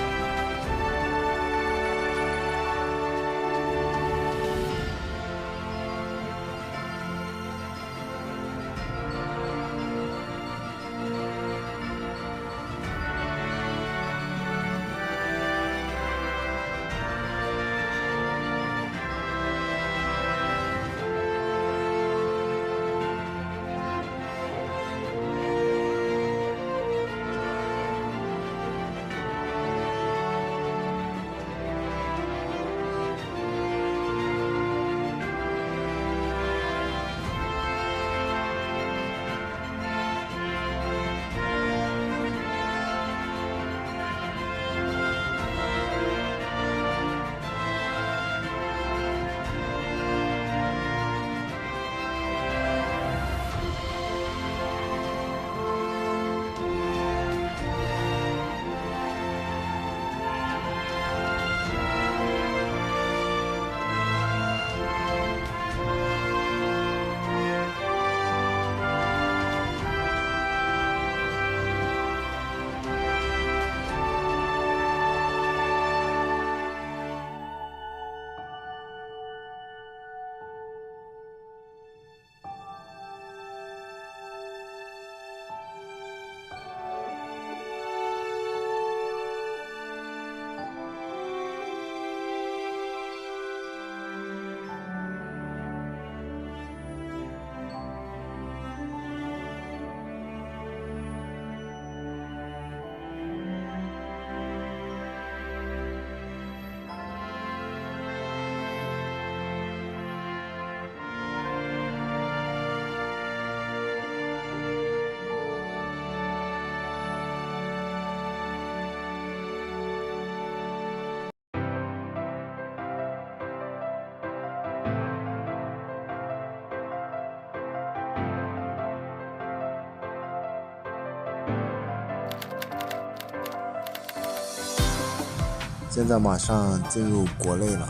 现在马上进入国内了，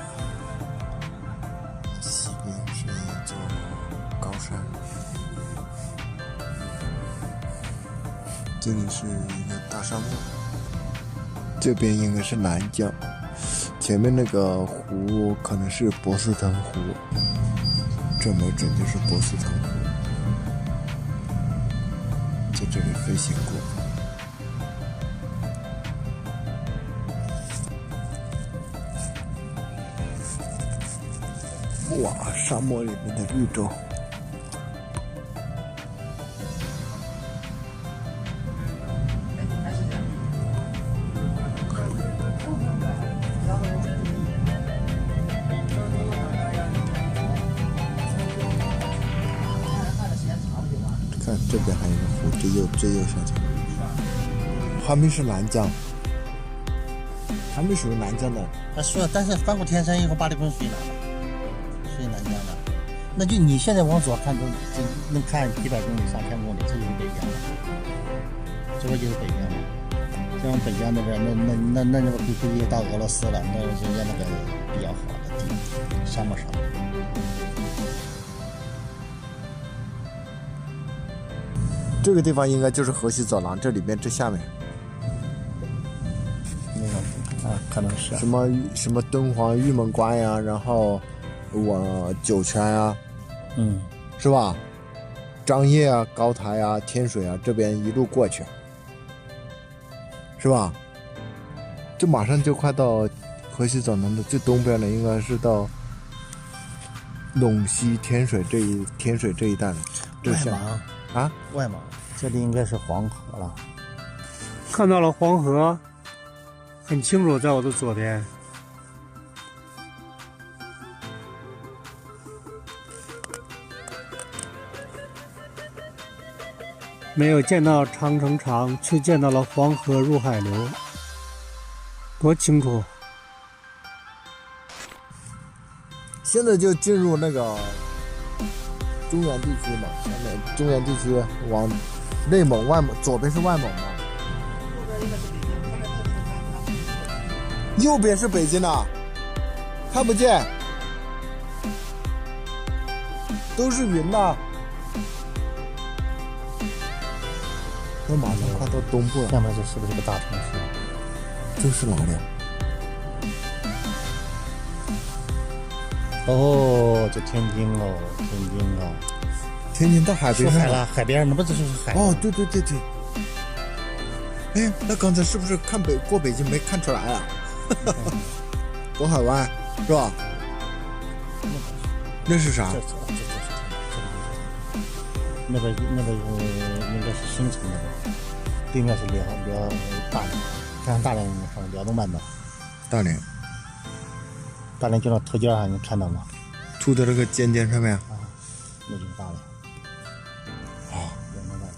西边是一座高山，这里是一个大沙漠，这边应该是南疆，前面那个湖可能是博斯腾湖，这没准就是博斯腾湖，在这里飞行过。哇，沙漠里面的绿洲。看这边还有一个湖，最右下角，还没是南疆，还没属于南疆的。他说，但是翻过天山以后，8里公属于哪了？属于南疆的。那就你现在往左看，就能看几百公里、上千公里，这就是北疆了。这不就是北疆了？像北疆那边，那不估计到俄罗斯了，那人家那个比较好的地方，沙漠上。这个地方应该就是河西走廊，这里面这下面。可能是什么敦煌玉门关呀，然后酒泉呀，是吧？张掖啊、高台啊、天水啊，这边一路过去，是吧？这马上就快到河西走廊的最东边了，应该是到陇西天水这一带了。外蒙啊，外蒙，这里应该是黄河了。看到了黄河。很清楚，在我的左边。没有见到长城长，却见到了黄河入海流，多清楚！现在就进入那个中原地区嘛，下面中原地区往内蒙、外蒙，左边是外蒙嘛。右边是北京的，看不见，都是云呐。那马上快到东部了。下面这是不是个大城市？这是哪里？哦，这天津哦，天津哦，天津到海边海了，海边那不就是海？哦，对对对对。哎，那刚才是不是过北京没看出来啊？渤海湾是吧？那是啥？那个应该是新城那个，对面是辽大连，看大连上辽东半岛。大连就那头尖上能看到吗？凸的这个尖尖上面啊，那就是大连。啊，辽东半岛。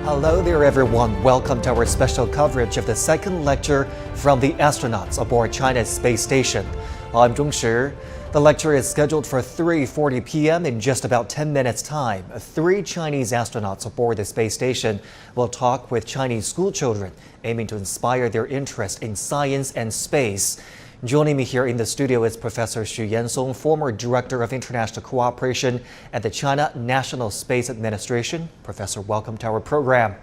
Hello there everyone, welcome to our special coverage of the second lecture from the astronauts aboard China's space station. I'm Zhong Shi. The lecture is scheduled for 3:40 p.m. in just about 10 minutes time. 3 Chinese astronauts aboard the space station will talk with Chinese school children, aiming to inspire their interest in science and space. Joining me here in the studio is Professor Xu Yansong, former Director of International Cooperation at the China National Space Administration. Professor, welcome to our program.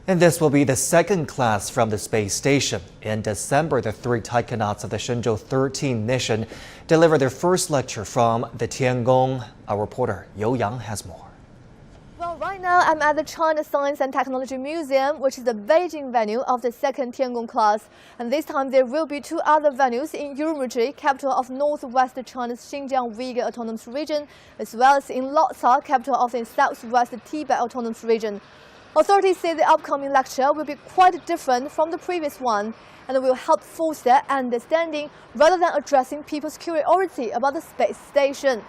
And this will be the second class from the space station. In December, the 3 taikonauts of the Shenzhou 13 mission delivered their first lecture from the Tiangong. Our reporter Yang has more. Well, right now I'm at the China Science and Technology Museum, which is the Beijing venue of the second Tiangong class. And this time there will be 2 other venues in Urumqi, capital of northwest China's Xinjiang Uyghur Autonomous Region, as well as in Lhasa, capital of the southwest Tibet Autonomous Region. Authorities say the upcoming lecture will be quite different from the previous one and will help foster understanding rather than addressing people's curiosity about the space station.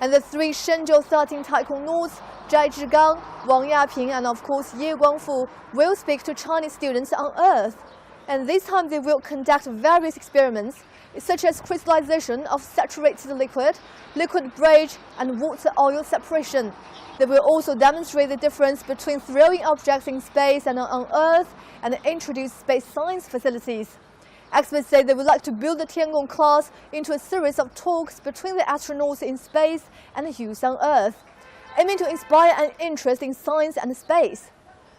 And the 3 Shenzhou 13 taikonauts, Zhai Zhigang, Wang Yaping, and of course Guangfu, will speak to Chinese students on Earth. And this time they will conduct various experiments, such as crystallization of saturated liquid, liquid bridge, and water-oil separation. They will also demonstrate the difference between throwing objects in space and on Earth, and introduce space science facilities. Experts say they would like to build the Tiangong class into a series of talks between the astronauts in space and the youth on Earth, aiming to inspire an interest in science and space.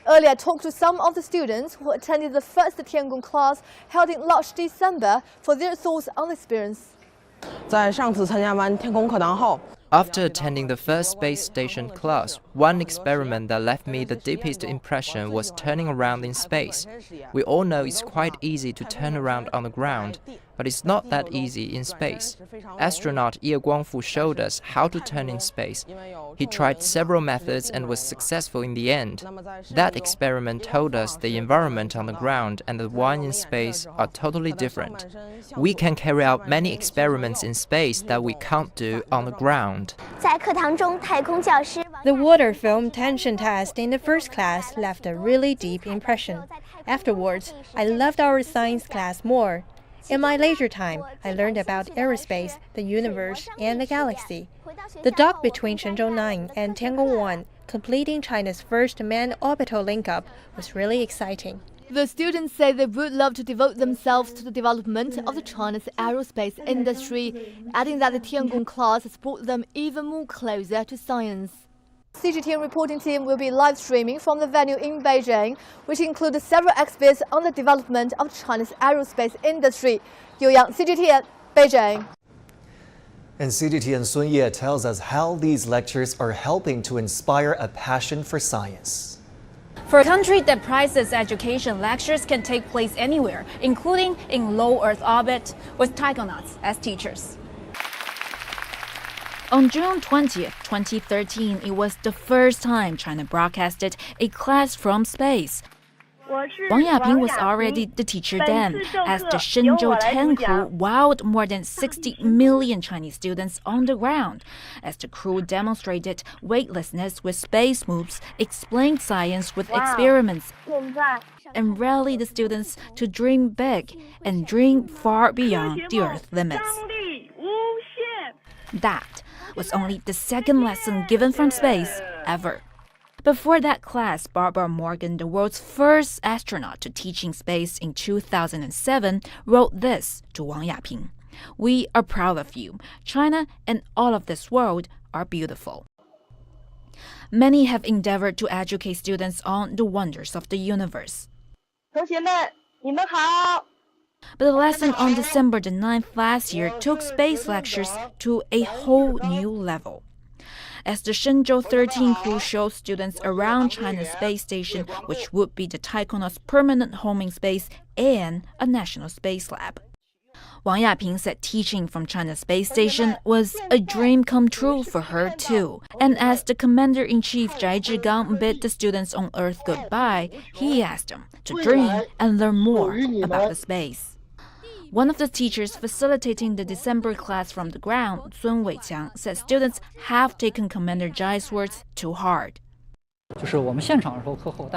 Earlier, I talked to some of the students who attended the first Tiangong class held in last December for their thoughts on the experience. 在上次参加完天宫课堂后， After attending the first space station class, one experiment that left me the deepest impression was turning around in space. We all know it's quite easy to turn around on the ground, but it's not that easy in space. Astronaut Guangfu showed us how to turn in space. He tried several methods and was successful in the end. That experiment told us the environment on the ground and the one in space are totally different. We can carry out many experiments in space that we can't do on the ground. The water film tension test in the first class left a really deep impression. Afterwards, I loved our science class more. In my leisure time, I learned about aerospace, the universe, and the galaxy. The dock between Shenzhou 9 and Tiangong 1, completing China's first manned orbital link-up, was really exciting. The students say they would love to devote themselves to the development of the China's aerospace industry, adding that the Tiangong class has brought them even more closer to science. CGTN reporting team will be live streaming from the venue in Beijing, which includes several exhibits on the development of China's aerospace industry. Yu Yang, CGTN, Beijing. And CGTN Sun Ye tells us how these lectures are helping to inspire a passion for science. For a country that prizes education, lectures can take place anywhere, including in low Earth orbit, with taikonauts as teachers. On June 20th, 2013, it was the first time China broadcasted a class from space. Wang Yaping was already the teacher then, as the Shenzhou 10 crew wowed more than 60 million Chinese students on the ground, as the crew demonstrated weightlessness with space moves, explained science with experiments, and rallied the students to dream big and dream far beyond the Earth limits. That was only the second lesson given from space ever. Before that class, Barbara Morgan, the world's first astronaut to teach in space in 2007, wrote this to Wang Yaping. "We are proud of you. China and all of this world are beautiful." Many have endeavored to educate students on the wonders of the universe. But the lesson on December the 9th last year took space lectures to a whole new level. As the Shenzhou 13 crew showed students around China's space station, which would be the taikonauts' permanent home in space and a national space lab. Wang Yaping said teaching from China's space station was a dream come true for her too. And as the Commander-in-Chief Zhai Zhigang bid the students on Earth goodbye, he asked them to dream and learn more about the space. One of the teachers facilitating the December class from the ground, Sun Weiqiang, said students have taken Commander Zhai's words too hard.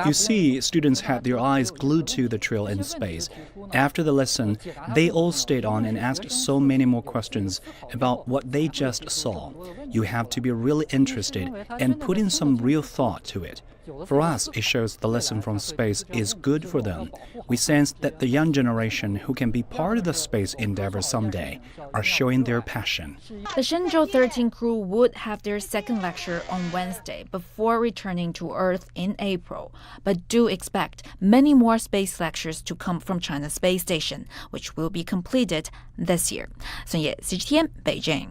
You see, students had their eyes glued to the trail in space. After the lesson, they all stayed on and asked so many more questions about what they just saw. You have to be really interested and put in some real thought to it. For us, it shows the lesson from space is good for them. We sense that the young generation who can be part of the space endeavor someday are showing their passion. The Shenzhou 13 crew would have their second lecture on Wednesday before returning to Earth in April. But do expect many more space lectures to come from China's space station, which will be completed this year. Sun Ye, CGTN, Beijing.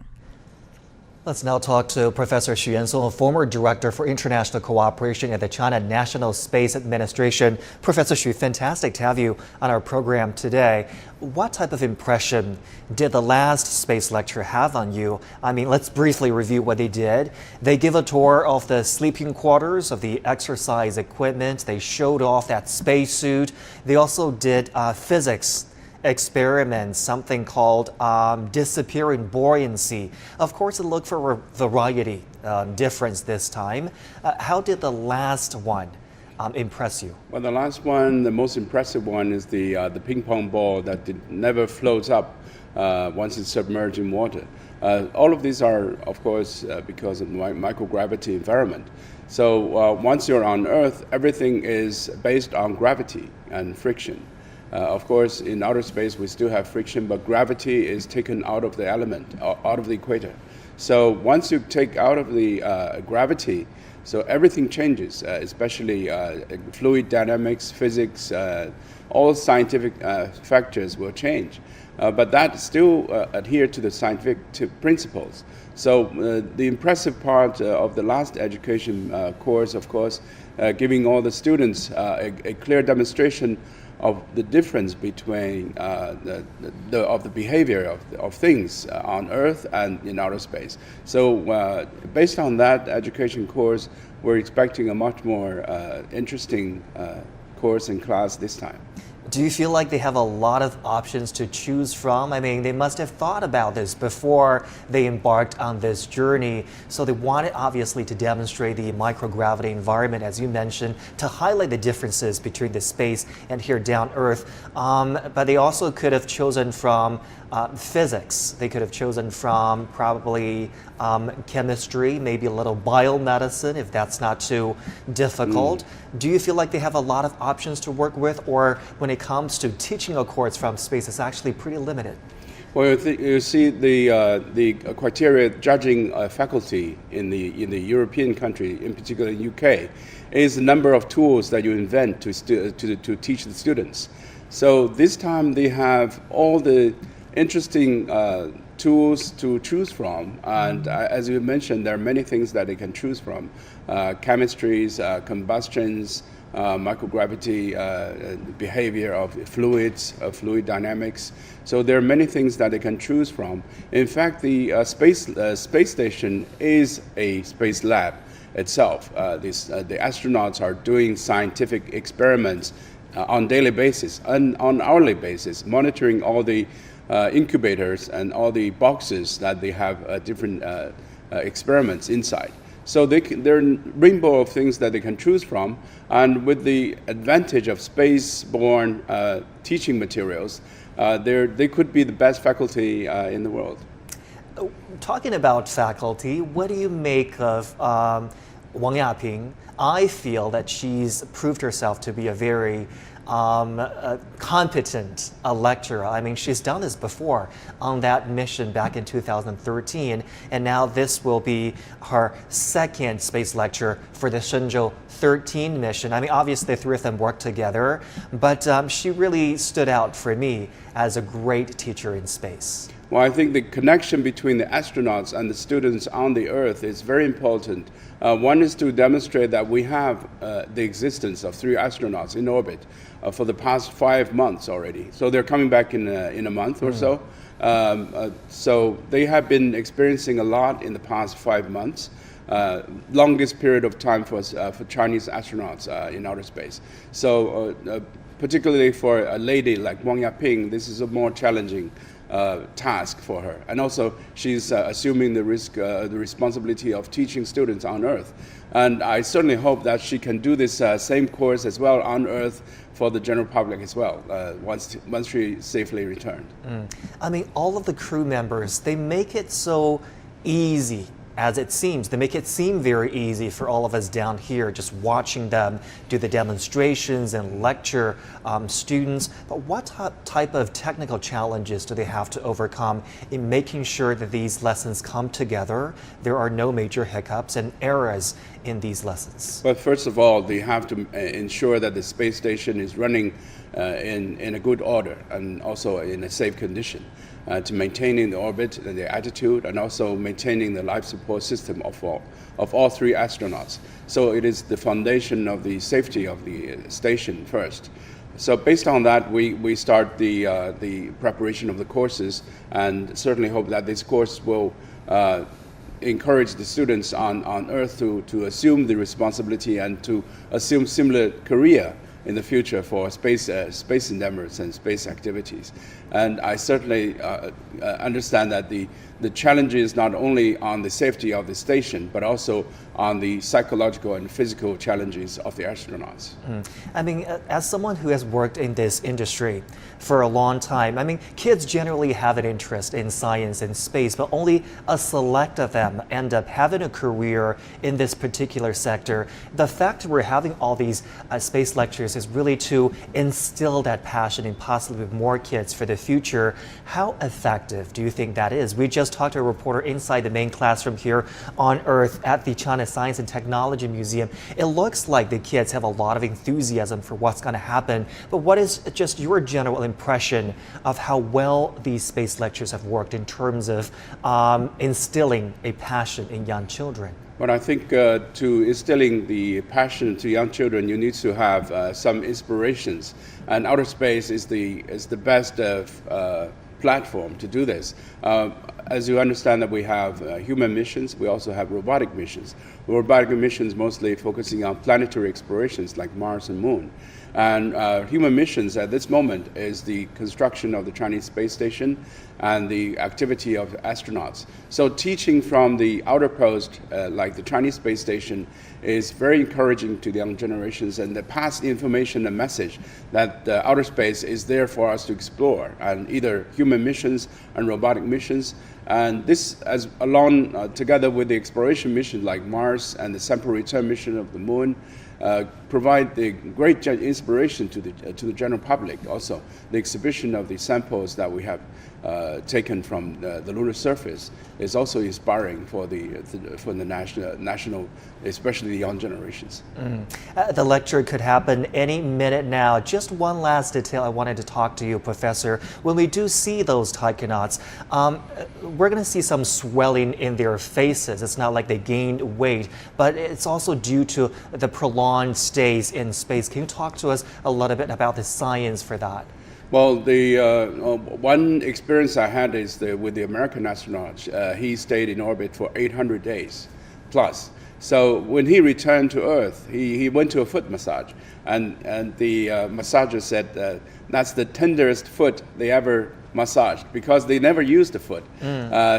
Let's now talk to Professor Xu Yansong, a former Director for International Cooperation at the China National Space Administration. Professor Xu, fantastic to have you on our program today. What type of impression did the last space lecture have on you? I mean, let's briefly review what they did. They give a tour of the sleeping quarters, of the exercise equipment. They showed off that spacesuit. They also did physics experiment, something called disappearing buoyancy. Of course, it looked for a variety difference this time. How did the last one impress you? Well, the last one, the most impressive one, is the ping pong ball that never floats up once it's submerged in water. All of these are, of course, because of microgravity environment. So once you're on Earth, everything is based on gravity and friction. Of course, in outer space, we still have friction, but gravity is taken out of the element, out of the equator. So once you take out of the gravity, so everything changes, especially fluid dynamics, physics, all scientific factors will change. But that still adhere to the scientific principles. So the impressive part of the last education course, of course, giving all the students a clear demonstration of the difference between the behavior of things on Earth and in outer space. So based on that education course, we're expecting a much more interesting course and class this time. Do you feel like they have a lot of options to choose from? I mean, they must have thought about this before they embarked on this journey. So they wanted, obviously, to demonstrate the microgravity environment, as you mentioned, to highlight the differences between the space and here down Earth. But they also could have chosen from physics. They could have chosen from probably chemistry, maybe a little biomedicine, if that's not too difficult. Do you feel like they have a lot of options to work with, or when it comes to teaching a course from space, it's actually pretty limited? Well, you see the criteria judging faculty in the European country, in particular UK, is the number of tools that you invent to teach the students. So this time they have all the interesting tools to choose from, and as you mentioned, there are many things that they can choose from: chemistries, combustions, microgravity, behavior of fluids, fluid dynamics. So there are many things that they can choose from. In fact, the space station is a space lab itself. The astronauts are doing scientific experiments on daily basis and on hourly basis, monitoring all the incubators and all the boxes that they have different experiments inside. So there are a rainbow of things that they can choose from, and with the advantage of space-borne teaching materials, they could be the best faculty in the world. Talking about faculty, what do you make of Wang Yaping? I feel that she's proved herself to be a very competent lecturer. I mean, she's done this before on that mission back in 2013, and now this will be her second space lecture for the Shenzhou 13 mission. I mean, obviously the three of them worked together, but she really stood out for me as a great teacher in space. Well, I think the connection between the astronauts and the students on the Earth is very important. One is to demonstrate that we have the existence of 3 astronauts in orbit for the past 5 months already. So they're coming back in a month or so. So they have been experiencing a lot in the past 5 months. Longest period of time for Chinese astronauts in outer space. So particularly for a lady like Wang Yaping, this is a more challenging task for her, and also she's assuming the responsibility of teaching students on Earth, and I certainly hope that she can do this same course as well on Earth for the general public as well once she safely returned. I mean, all of the crew members, they make it so easy as it seems. They make it seem very easy for all of us down here just watching them do the demonstrations and lecture students. But what type of technical challenges do they have to overcome in making sure that these lessons come together? There are no major hiccups and errors in these lessons. But first of all, they have to ensure that the space station is running in a good order and also in a safe condition. To maintaining the orbit and the attitude, and also maintaining the life support system of all 3 astronauts. So it is the foundation of the safety of the station first. So based on that, we start the preparation of the courses, and certainly hope that this course will encourage the students on Earth to assume the responsibility and to assume similar career in the future for space endeavors and space activities. And I certainly understand that the challenge is not only on the safety of the station, but also on the psychological and physical challenges of the astronauts. I mean, as someone who has worked in this industry for a long time, I mean, kids generally have an interest in science and space, but only a select of them end up having a career in this particular sector. The fact that we're having all these space lectures is really to instill that passion in possibly more kids for the future. How effective do you think that is? We just talked to a reporter inside the main classroom here on Earth at the China Science and Technology Museum. It looks like the kids have a lot of enthusiasm for what's going to happen, but what is just your general impression of how well these space lectures have worked in terms of instilling a passion in young children? But I think to instilling the passion to young children, you need to have some inspirations, and outer space is the best platform to do this. As you understand that we have human missions, we also have robotic missions. robotic missions mostly focusing on planetary explorations like Mars and Moon. And human missions at this moment is the construction of the Chinese space station and the activity of astronauts. So teaching from the outer post, like the Chinese space station, is very encouraging to the young generations, and they pass the information and message that outer space is there for us to explore, and either human missions and robotic missions. And this, as along together with the exploration mission like Mars and the sample return mission of the Moon, provide the great inspiration to the general public. Also, the exhibition of the samples that we have taken from the lunar surface is also inspiring for the national, especially the young generations. The lecture could happen any minute now. Just one last detail I wanted to talk to you, Professor. When we do see those taikonauts, we're going to see some swelling in their faces. It's not like they gained weight, but it's also due to the prolonged stays in space. Can you talk to us a little bit about the science for that? Well, the one experience I had is with the American astronaut. He stayed in orbit for 800 days plus. So when he returned to Earth, he went to a foot massage, and the massager said that's the tenderest foot they ever massaged, because they never used the foot.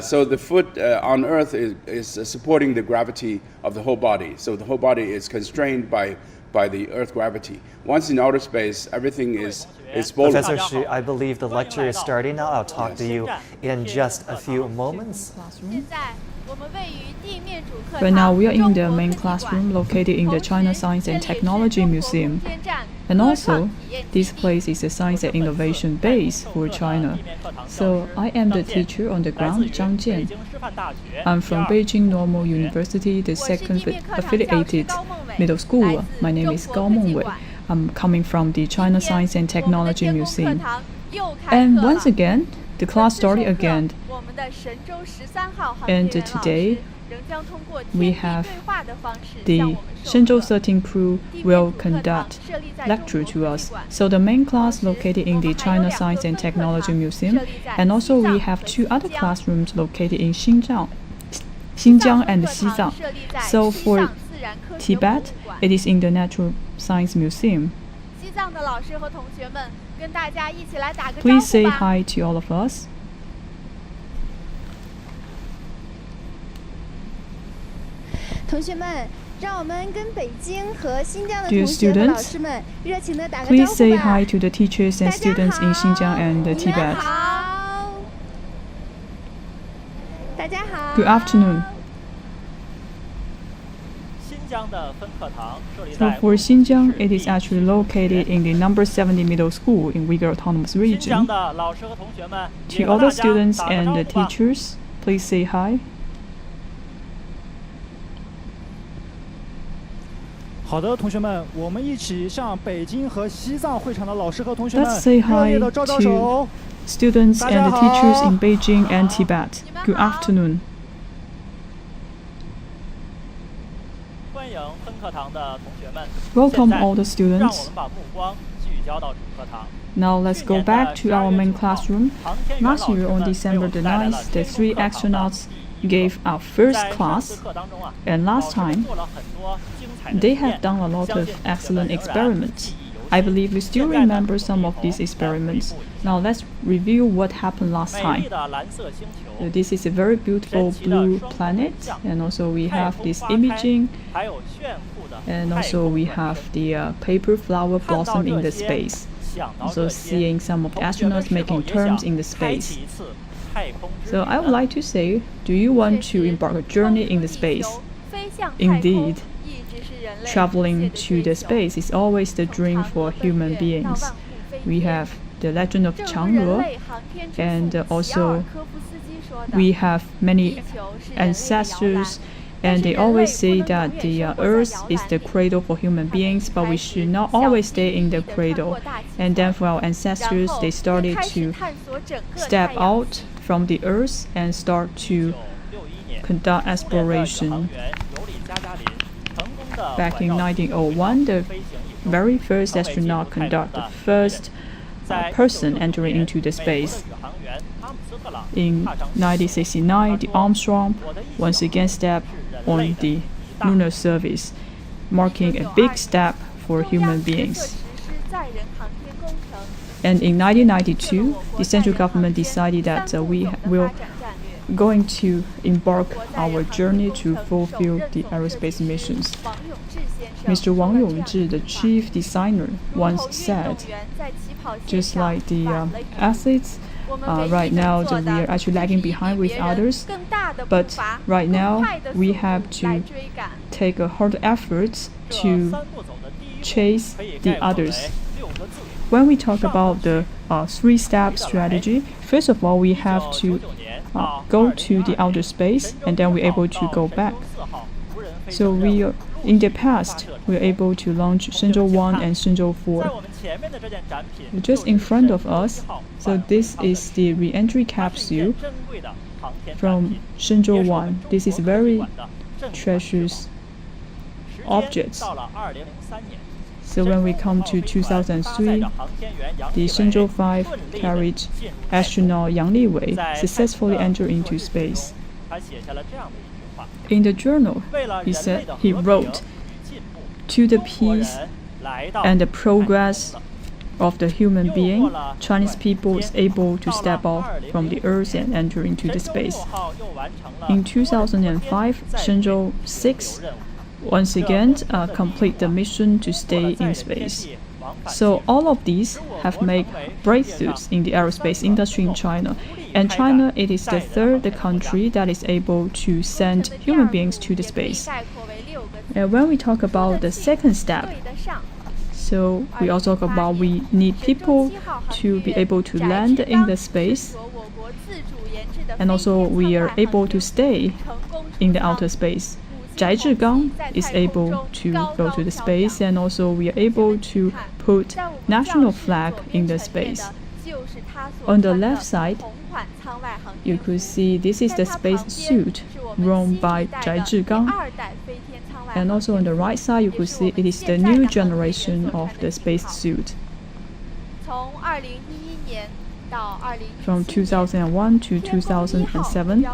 So the foot on Earth is supporting the gravity of the whole body. So the whole body is constrained by the Earth gravity. Once in outer space, everything is swollen. Professor Xu, I believe the lecture is starting now. I'll talk to you in just a few moments. Right now we are in the main classroom located in the China Science and Technology Museum. And also, this place is a science and innovation base for China. So I am the teacher on the ground, Zhang Jian. I'm from Beijing Normal University, the second affiliated middle school. My name is Gao Mengwei. I'm coming from the China Science and Technology Museum. And once again, the class started again. And today, we have the Shenzhou 13 crew will conduct lecture to us. So the main class located in the China Science and Technology Museum, and also we have two other classrooms located in Xinjiang and Xizang. So for Tibet, it is in the Natural Science Museum. Please say hi to all of us. Dear students, please say hi to the teachers and students in Xinjiang and Tibet. Good afternoon. So for Xinjiang, it is actually located in the number 70 middle school in Uyghur Autonomous Region. To all the students and the teachers, please say hi. Let's say hi to students and the teachers in Beijing and Tibet. Good afternoon. Welcome all the students. Now let's go back to our main classroom. Last year on December the 9th, the 3 astronauts gave our first class, and last time they have done a lot of excellent experiments. I believe we still remember some of these experiments. Now let's review what happened last time. So this is a very beautiful blue planet, and also we have this imaging, and also we have the paper flower blossom in the space. Also seeing some of the astronauts making turns in the space. So I would like to say, do you want to embark a journey in the space? Indeed. Traveling to the space is always the dream for human beings. We have the legend of Chang'e, and also we have many ancestors, and they always say that the earth is the cradle for human beings, but we should not always stay in the cradle. And then for our ancestors, they started to step out from the earth and start to conduct exploration. Back in 1901, the very first astronaut conducted the first person entering into the space. In 1969, the Armstrong once again stepped on the lunar surface, marking a big step for human beings. And in 1992, the central government decided that we will going to embark our journey to fulfill the aerospace missions. Mr. Wang Yongzhi, the chief designer, once said, just like the athletes, right now we are actually lagging behind with others, but right now we have to take a hard effort to chase the others. When we talk about the three-step strategy, first of all, we have to go to the outer space, and then we're able to go back. So in the past, we were able to launch Shenzhou 1 and Shenzhou 4. Just in front of us, so this is the re-entry capsule from Shenzhou 1. This is very precious objects. So when we come to 2003, the Shenzhou 5 carried astronaut Yang Liwei successfully entered into space. In the journal, he wrote, "To the peace and the progress of the human being, Chinese people is able to step off from the Earth and enter into the space." In 2005, Shenzhou 6 once again complete the mission to stay in space. So all of these have made breakthroughs in the aerospace industry in China. And China, it is the third country that is able to send human beings to the space. And when we talk about the second step, so we also talk about we need people to be able to land in the space, and also we are able to stay in the outer space. Zhai Zhigang is able to go to the space, and also we are able to put national flag in the space. On the left side, you could see this is the space suit worn by Zhai Zhigang. And also on the right side, you could see it is the new generation of the space suit. From 2001 to 2007,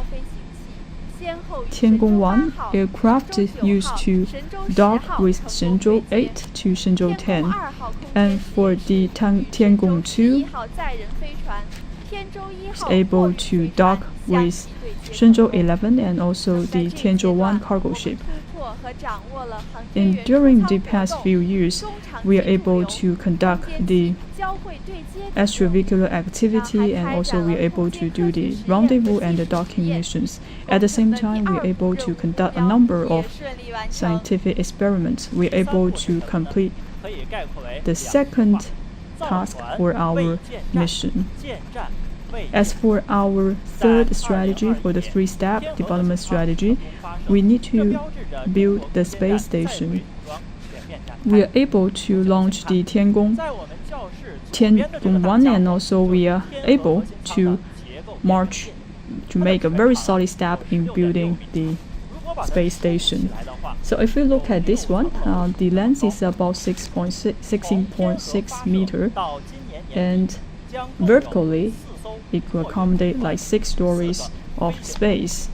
Tiangong 1 aircraft used to dock with Shenzhou 8 to Shenzhou 10, and for the Tiangong 2 is able to dock with Shenzhou 11 and also the Tianzhou 1 cargo ship. And during the past few years, we are able to conduct the extravehicular activity, and also we are able to do the rendezvous and the docking missions. At the same time, we are able to conduct a number of scientific experiments. We are able to complete the second task for our mission. As for our third strategy, for the three-step development strategy, we need to build the space station. We are able to launch the Tiangong 1, and also we are able to make a very solid step in building the space station. So if we look at this one, the length is about 16.6 meters, and vertically it could accommodate like 6 stories of space.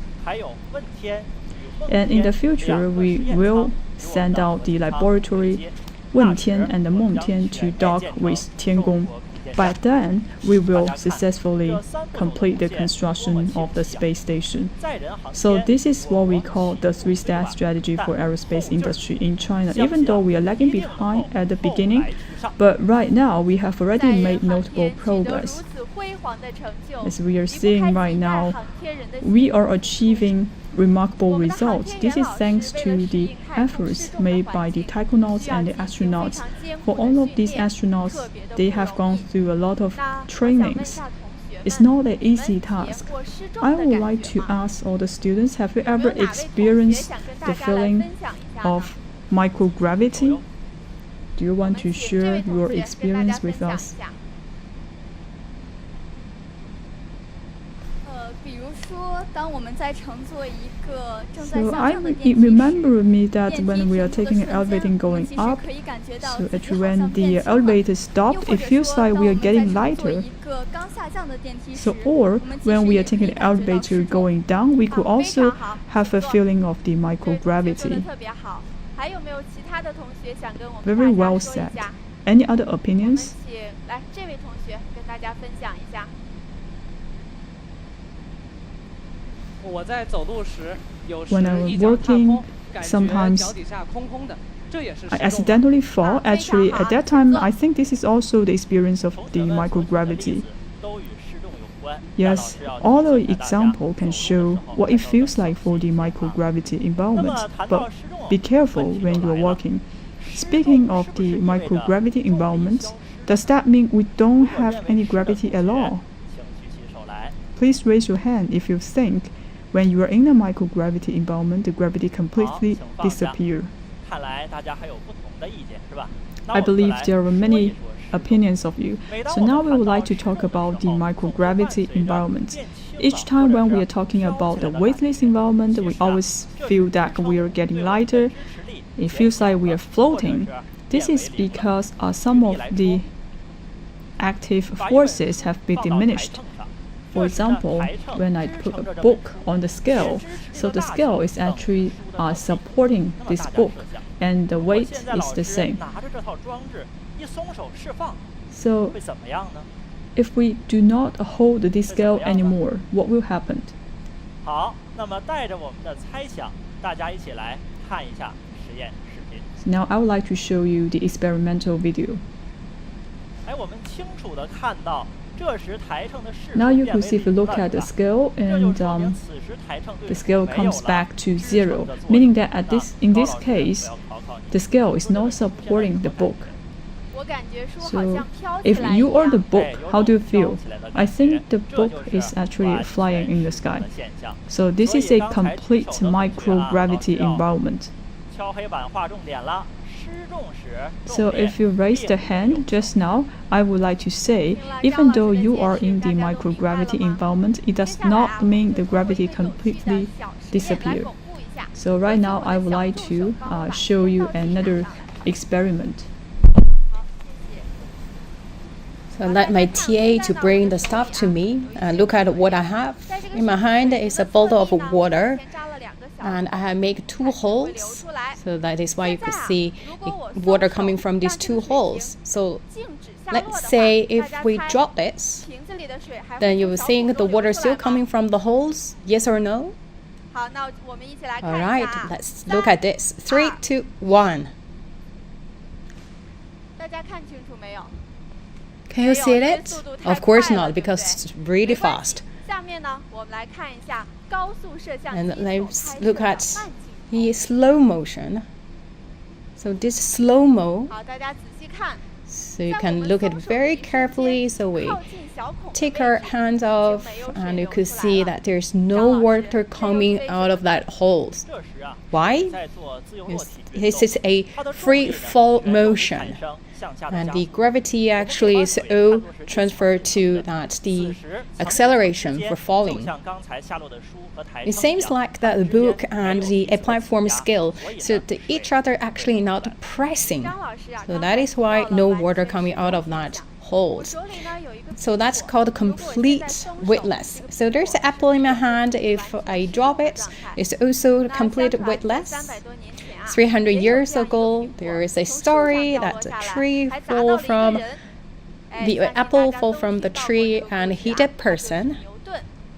And in the future, we will send out the laboratory Wentian and the Mengtian to dock with Tiangong. By then, we will successfully complete the construction of the space station. So this is what we call the three-step strategy for aerospace industry in China. Even though we are lagging behind at the beginning, but right now we have already made notable progress. As we are seeing right now, we are achieving remarkable results. This is thanks to the efforts made by the taikonauts and the astronauts. For all of these astronauts, they have gone through a lot of trainings. It's not an easy task. I would like to ask all the students, have you ever experienced the feeling of microgravity? Do you want to share your experience with us? it remember me that when we are taking an elevator going up, so actually when the elevator stopped, it feels like we are getting lighter. So or when we are taking an elevator going down, we could also have a feeling of the microgravity. Very well said. Any other opinions? When I was working, sometimes I accidentally fall. Actually, at that time, I think this is also the experience of the microgravity. Yes, all the example can show what it feels like for the microgravity environment, but be careful when you are walking. Speaking of the microgravity environment, does that mean we don't have any gravity at all? Please raise your hand if you think when you are in a microgravity environment, the gravity completely disappears. I believe there are many opinions of you. So now we would like to talk about the microgravity environment. Each time when we are talking about the weightless environment, we always feel that we are getting lighter. It feels like we are floating. This is because some of the active forces have been diminished. For example, when I put a book on the scale, so the scale is actually supporting this book, and the weight is the same. So, if we do not hold this scale anymore, what will happen? Now I would like to show you the experimental video. Now you can see if you look at the scale, and the scale comes back to 0, meaning that in this case, the scale is not supporting the book. So, if you are the book, how do you feel? I think the book is actually flying in the sky. So this is a complete microgravity environment. So if you raised the hand just now, I would like to say, even though you are in the microgravity environment, it does not mean the gravity completely disappears. So right now, I would like to show you another experiment. So I let my TA to bring the stuff to me. Look at what I have. In my hand is a bottle of water, and I have made 2 holes. So that is why you could see the water coming from these 2 holes. So let's say if we drop this, then you will think the water still coming from the holes. Yes or no? All right, let's look at this. 3, 2, 1. Can you see it? Of course not, because it's really fast. And let's look at the slow motion. So this slow-mo, so you can look at it very carefully. So we take our hands off, and you could see that there's no water coming out of that hole. Why? This is a free fall motion. And the gravity actually is all transferred to the acceleration for falling. It seems like that the book and the platform scale, so each other actually not pressing. So that is why no water coming out of that hole. So that's called complete weightless. So there's an apple in my hand. If I drop it, it's also complete weightless. 300 years ago, there is a story that a tree fall from the apple fall from the tree and hit a person.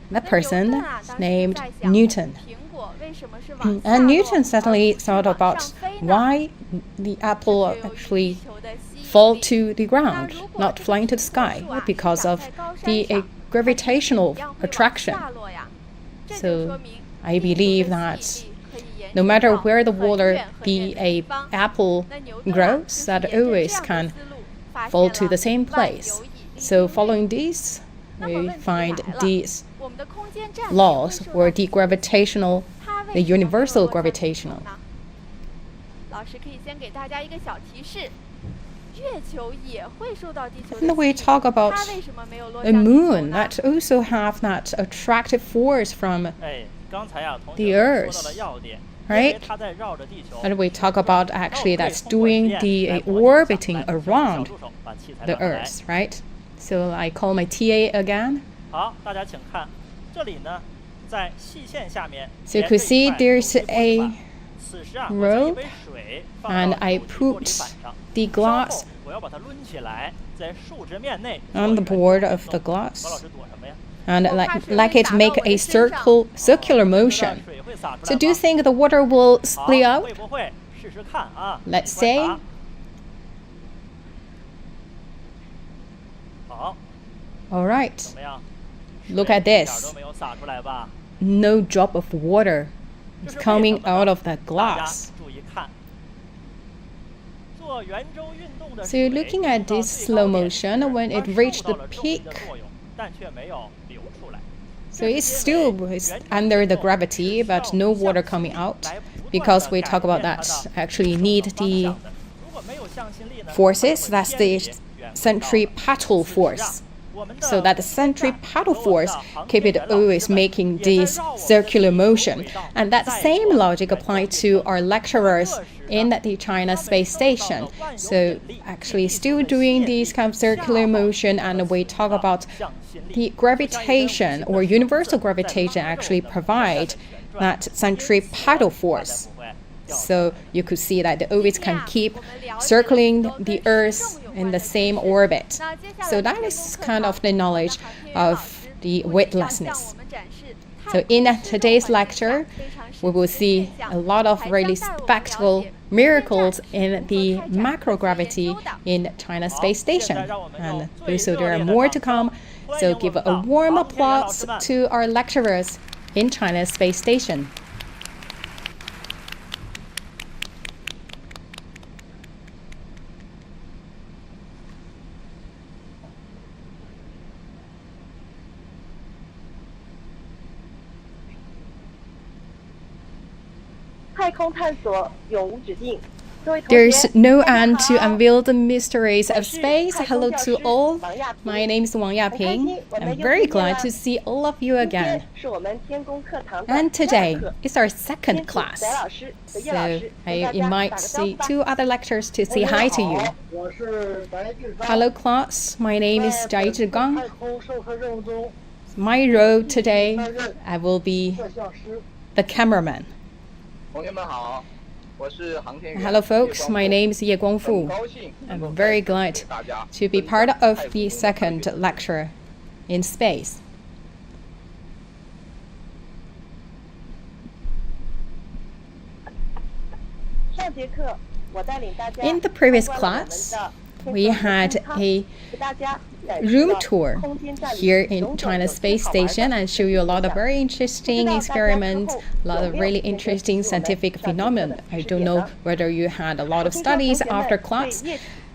That person is named Newton. And Newton suddenly thought about why the apple actually fall to the ground, not flying to the sky, because of the gravitational attraction. So I believe that no matter where the water the apple grows, that always can fall to the same place. So following this, we find these laws, or the gravitational, the universal gravitational. And we talk about a moon that also have that attractive force from the Earth, right? And we talk about actually that's doing the orbiting around the Earth, right? So I call my TA again. So you could see there's a rope, and I put the glass on the board of the glass, and like it make a circular motion. So do you think the water will split out? Let's say. All right. Look at this. No drop of water is coming out of that glass. So you're looking at this slow motion when it reached the peak. So it's still under the gravity, but no water coming out, because we talk about that actually need the forces. That's the centripetal force. So that the centripetal force keep it always making this circular motion. And that same logic applied to our lecturers in the China space station. So actually still doing this kind of circular motion, and we talk about the gravitation or universal gravitation actually provide that centripetal force. So you could see that the orbits can keep circling the Earth in the same orbit. So that is kind of the knowledge of the weightlessness. So in today's lecture, we will see a lot of really spectacular miracles in the macrogravity in China space station. And also there are more to come. So give a warm applause to our lecturers in China space station. There's no end to unveil the mysteries of space. Hello to all. My name is Wang Yaping. I'm very glad to see all of you again. And today is our second class. So I invite the two other lecturers to say hi to you. Hello class, my name is Zhai Zhigang. My role today, I will be the cameraman. Hello folks, my name is Guangfu. I'm very glad to be part of the second lecture in space. In the previous class, we had a room tour here in China space station and show you a lot of very interesting experiments, a lot of really interesting scientific phenomena. I don't know whether you had a lot of studies after class,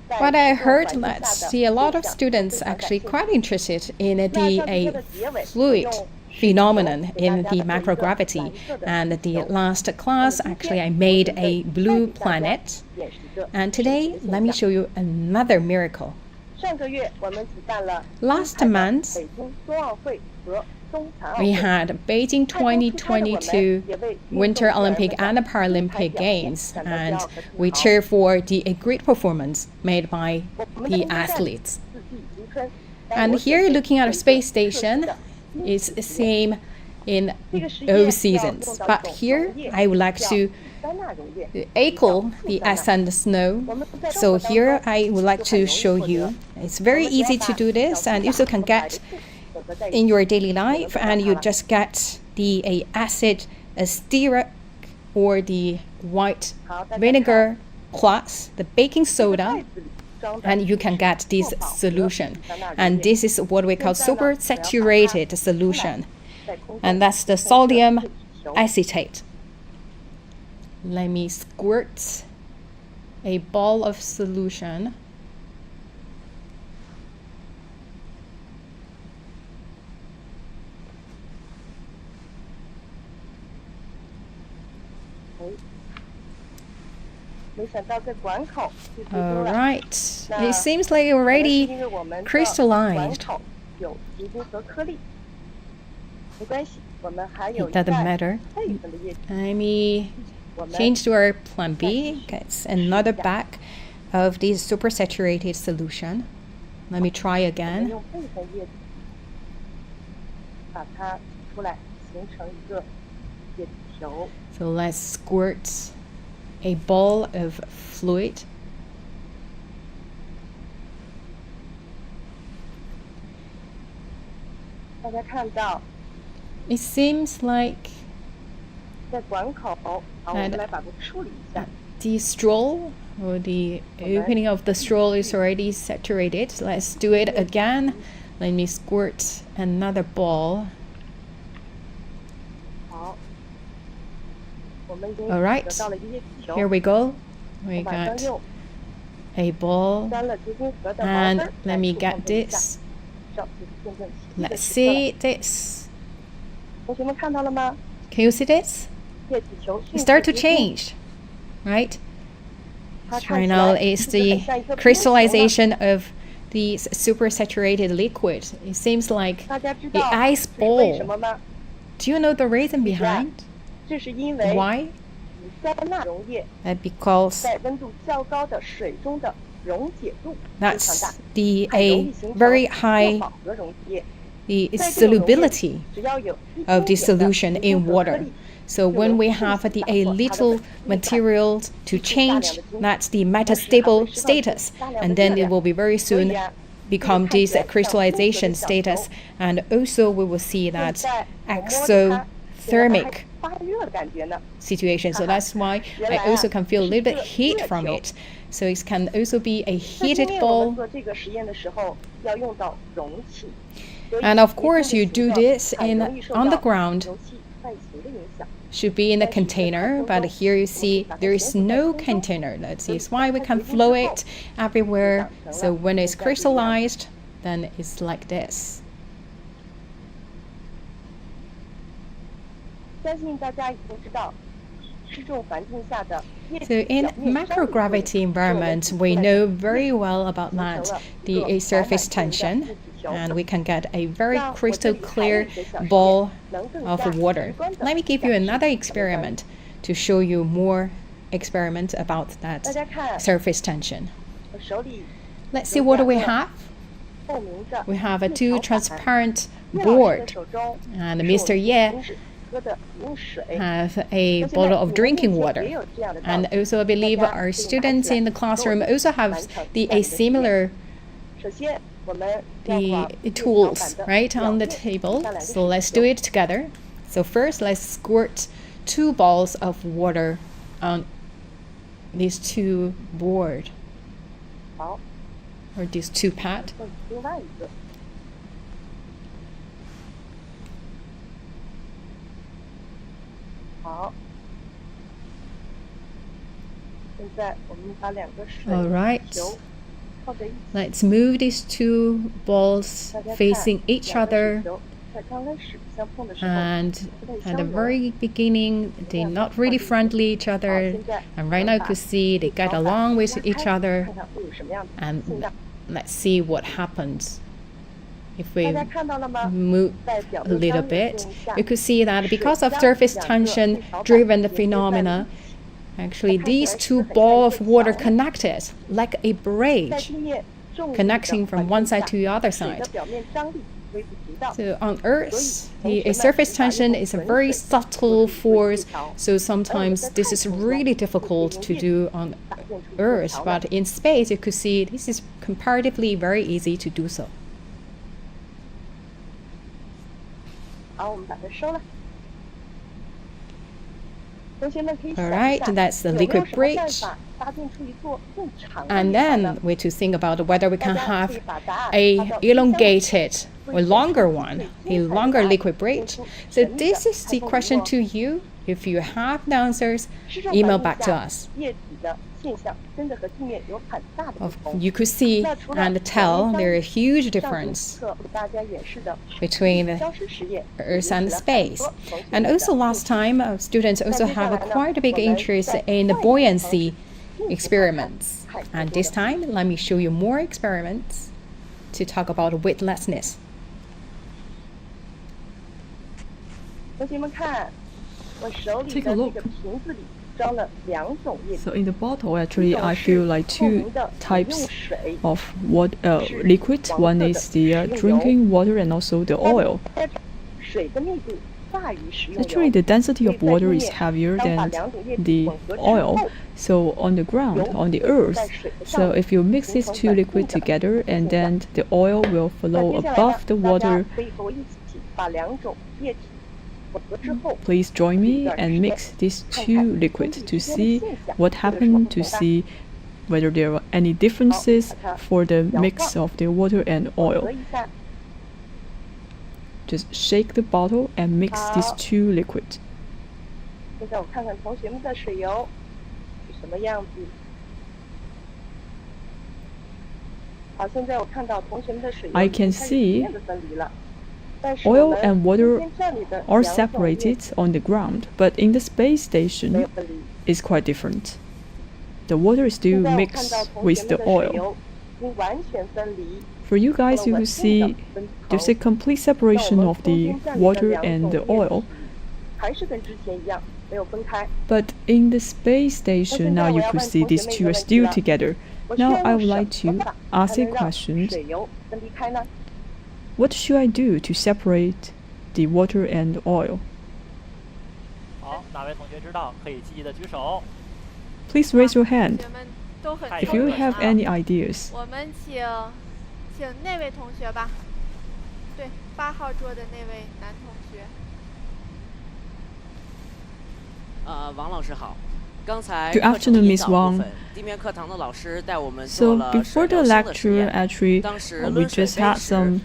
but I heard that a lot of students actually quite interested in the fluid phenomenon in the macrogravity. And the last class, actually, I made a blue planet. And today, let me show you another miracle. Last month, we had Beijing 2022 Winter Olympic and Paralympic Games, and we cheer for the great performance made by the athletes. And here, looking at a space station, it's the same in all seasons. But here, I would like to echo the ice and the snow. So here, I would like to show you. It's very easy to do this, and you also can get in your daily life, and you just get the acid stearic or the white vinegar plus the baking soda, and you can get this solution. And this is what we call super saturated solution, and that's the sodium acetate. Let me squirt a ball of solution. Alright, it seems like already crystallized. It doesn't matter. Let me change to our plan B. It's another bag of this supersaturated solution. Let me try again. So let's squirt a ball of fluid. It seems like that the straw or the opening of the straw is already saturated. Let's do it again. Let me squirt another ball. All right, here we go. We got a ball, and let me get this. Let's see this. Can you see this? It starts to change, right? Right now it's the crystallization of the supersaturated liquid. It seems like the ice ball. Do you know the reason behind? Why? Because that's a very high the solubility of the solution in water. So when we have a little material to change, that's the metastable status, and then it will be very soon become this crystallization status, and also we will see that exothermic situation. So that's why I also can feel a little bit heat from it. So it can also be a heated ball. And of course you do this on the ground. Should be in a container, but here you see there is no container. That's why we can flow it everywhere. So when it's crystallized, then it's like this. So in microgravity environment, we know very well about that, the surface tension, and we can get a very crystal clear ball of water. Let me give you another experiment to show you more experiment about that surface tension. Let's see what we have. We have a two transparent board, and Mr. Ye have a bottle of drinking water, and also I believe our students in the classroom also have a similar tools right on the table. So let's do it together. So first let's squirt 2 balls of water on these 2 board or these 2 pad. All right, let's move these 2 balls facing each other, and at the very beginning they're not really friendly each other, and right now you could see they get along with each other. And let's see what happens if we move a little bit. You could see that because of surface tension driven phenomena, actually these 2 balls of water connected like a bridge connecting from one side to the other side. So on Earth, the surface tension is a very subtle force, so sometimes this is really difficult to do on Earth, but in space you could see this is comparatively very easy to do so. Alright, that's the liquid bridge. And then we to think about whether we can have a elongated or longer one, a longer liquid bridge. So this is the question to you. If you have the answers, email back to us. You could see and tell there is a huge difference between Earth and space. And also last time, students also have a quite a big interest in the buoyancy experiments. And this time, let me show you more experiments to talk about weightlessness. Take a look. So in the bottle, actually, I feel like two types of liquid. One is the drinking water and also the oil. Actually, the density of water is heavier than the oil. So on the ground, on the earth, so if you mix these two liquids together and then the oil will flow above the water. Please join me and mix these two liquids to see what happened, to see whether there are any differences for the mix of the water and oil. Just shake the bottle and mix these two liquids. I can see oil and water are separated on the ground, but in the space station, it's quite different. The water is still mixed with the oil. For you guys, you will see there's a complete separation of the water and the oil. But in the space station, now you could see these two are still together. Now I would like to ask a question. What should I do to separate the water and oil? Please raise your hand if you have any ideas. Good afternoon, Ms. Wang. So before the lecture, actually, we just had some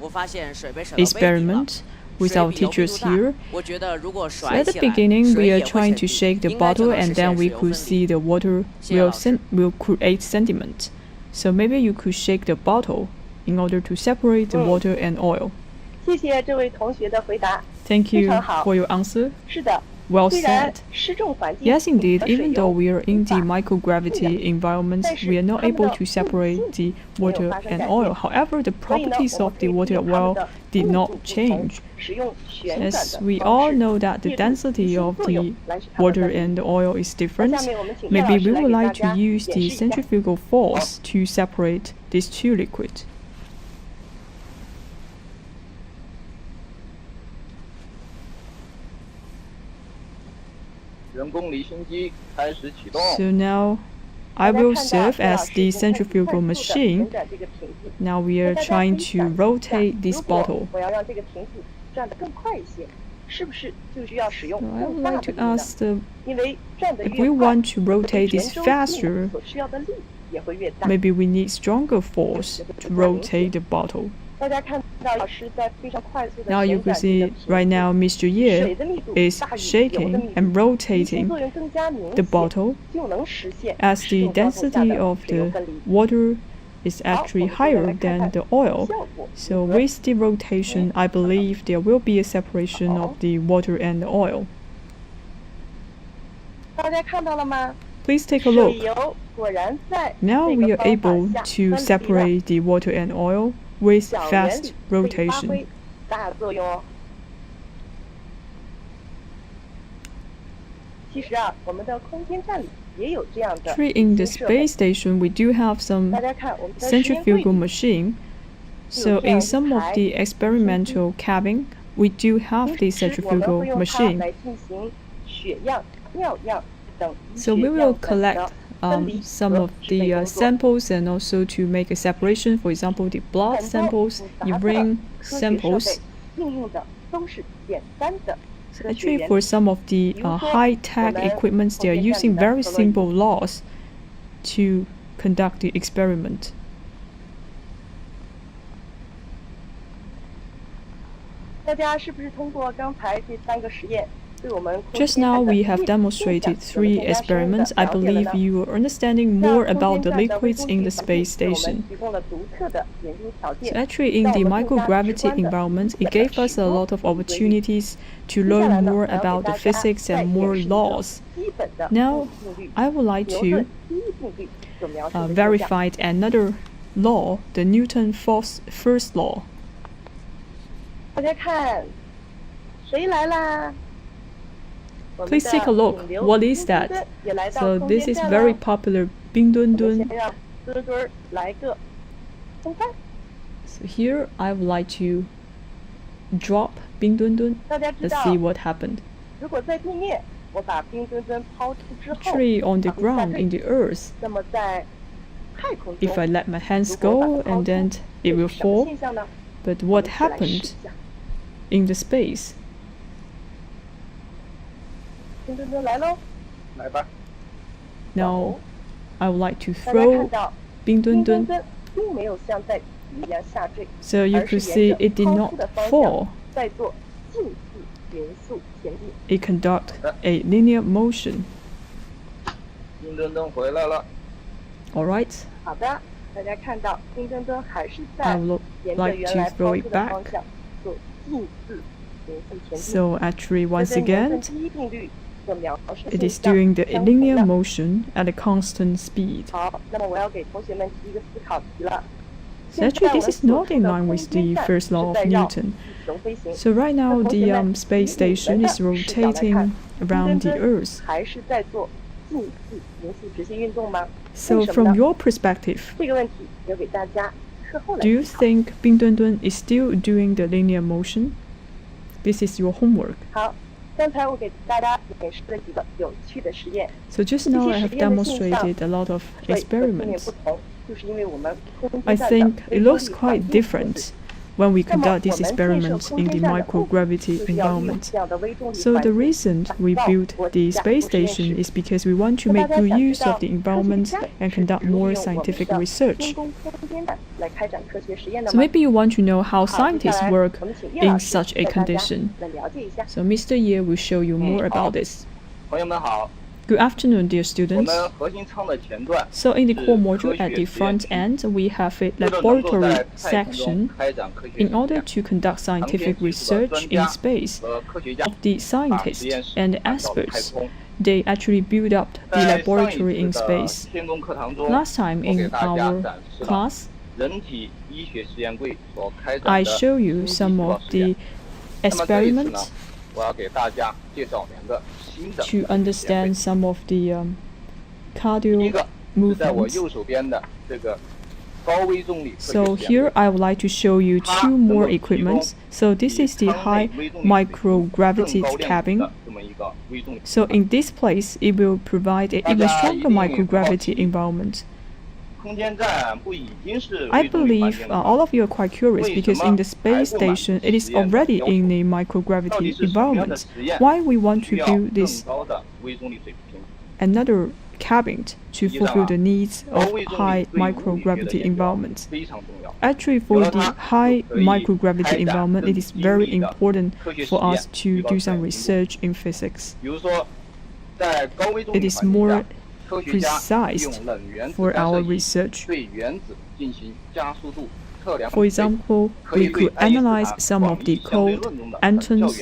experiment with our teachers here. So at the beginning, we are trying to shake the bottle, and then we could see the water will create sediment. So maybe you could shake the bottle in order to separate the water and oil. Thank you for your answer. Well said. Yes, indeed, even though we are in the microgravity environment, we are not able to separate the water and oil. However, the properties of the water and oil did not change. As we all know that the density of the water and the oil is different, maybe we would like to use the centrifugal force to separate these two liquids. So now I will serve as the centrifugal machine. Now we are trying to rotate this bottle. So I would like to ask if we want to rotate this faster, maybe we need stronger force to rotate the bottle. Now you can see right now Mr. Ye is shaking and rotating the bottle as the density of the water is actually higher than the oil. So with the rotation, I believe there will be a separation of the water and the oil. Please take a look. Now we are able to separate the water and oil with fast rotation. Actually, in the space station, we do have some centrifugal machine. So in some of the experimental cabin, we do have the centrifugal machine. So we will collect some of the samples and also to make a separation, for example, the blood samples, urine samples. So actually, for some of the high-tech equipments, they are using very simple laws to conduct the experiment. Just now we have demonstrated 3 experiments. I believe you are understanding more about the liquids in the space station. So actually in the microgravity environment, it gave us a lot of opportunities to learn more about the physics and more laws. Now I would like to verify another law, the Newton's first law. Please take a look. What is that? So this is very popular Bing Dun Dun. So here I would like to drop Bing Dun Dun. Let's see what happened. Actually on the ground, in the earth, if I let my hands go and then it will fall. But what happened in the space? Now I would like to throw Bing Dun Dun. So you could see it did not fall. It conducts a linear motion. Alright. I would like to throw it back. So actually once again, it is doing the linear motion at a constant speed. So actually this is not in line with the first law of Newton. So right now the space station is rotating around the Earth. So from your perspective, do you think Bing Dun Dun is still doing the linear motion? This is your homework. So just now I have demonstrated a lot of experiments. I think it looks quite different when we conduct these experiments in the microgravity environment. So the reason we built the space station is because we want to make good use of the environment and conduct more scientific research. So maybe you want to know how scientists work in such a condition. So Mr. Ye will show you more about this. Good afternoon, dear students. So in the core module at the front end, we have a laboratory section. In order to conduct scientific research in space, the scientists and the experts, they actually build up the laboratory in space. Last time in our class, I show you some of the experiments to understand some of the cardio movements. So here I would like to show you 2 more equipments. So this is the high microgravity cabin. So in this place, it will provide an even stronger microgravity environment. I believe all of you are quite curious because in the space station, it is already in a microgravity environment. Why we want to build this another cabin to fulfill the needs of high microgravity environment? Actually, for the high microgravity environment, it is very important for us to do some research in physics. It is more precise for our research. For example, we could analyze some of the cold atoms,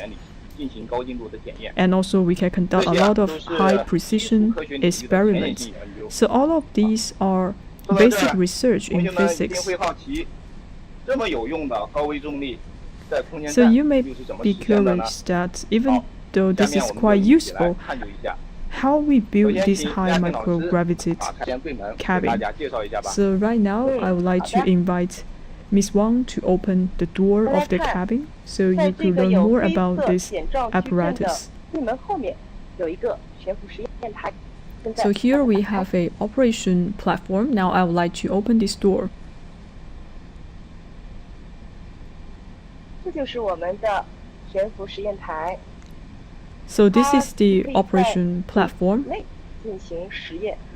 and also we can conduct a lot of high precision experiments. So all of these are basic research in physics. So you may be curious that even though this is quite useful, how we build this high microgravity cabin. So right now I would like to invite Ms. Wang to open the door of the cabin so you could learn more about this apparatus. So here we have an operation platform. Now I would like to open this door. So this is the operation platform.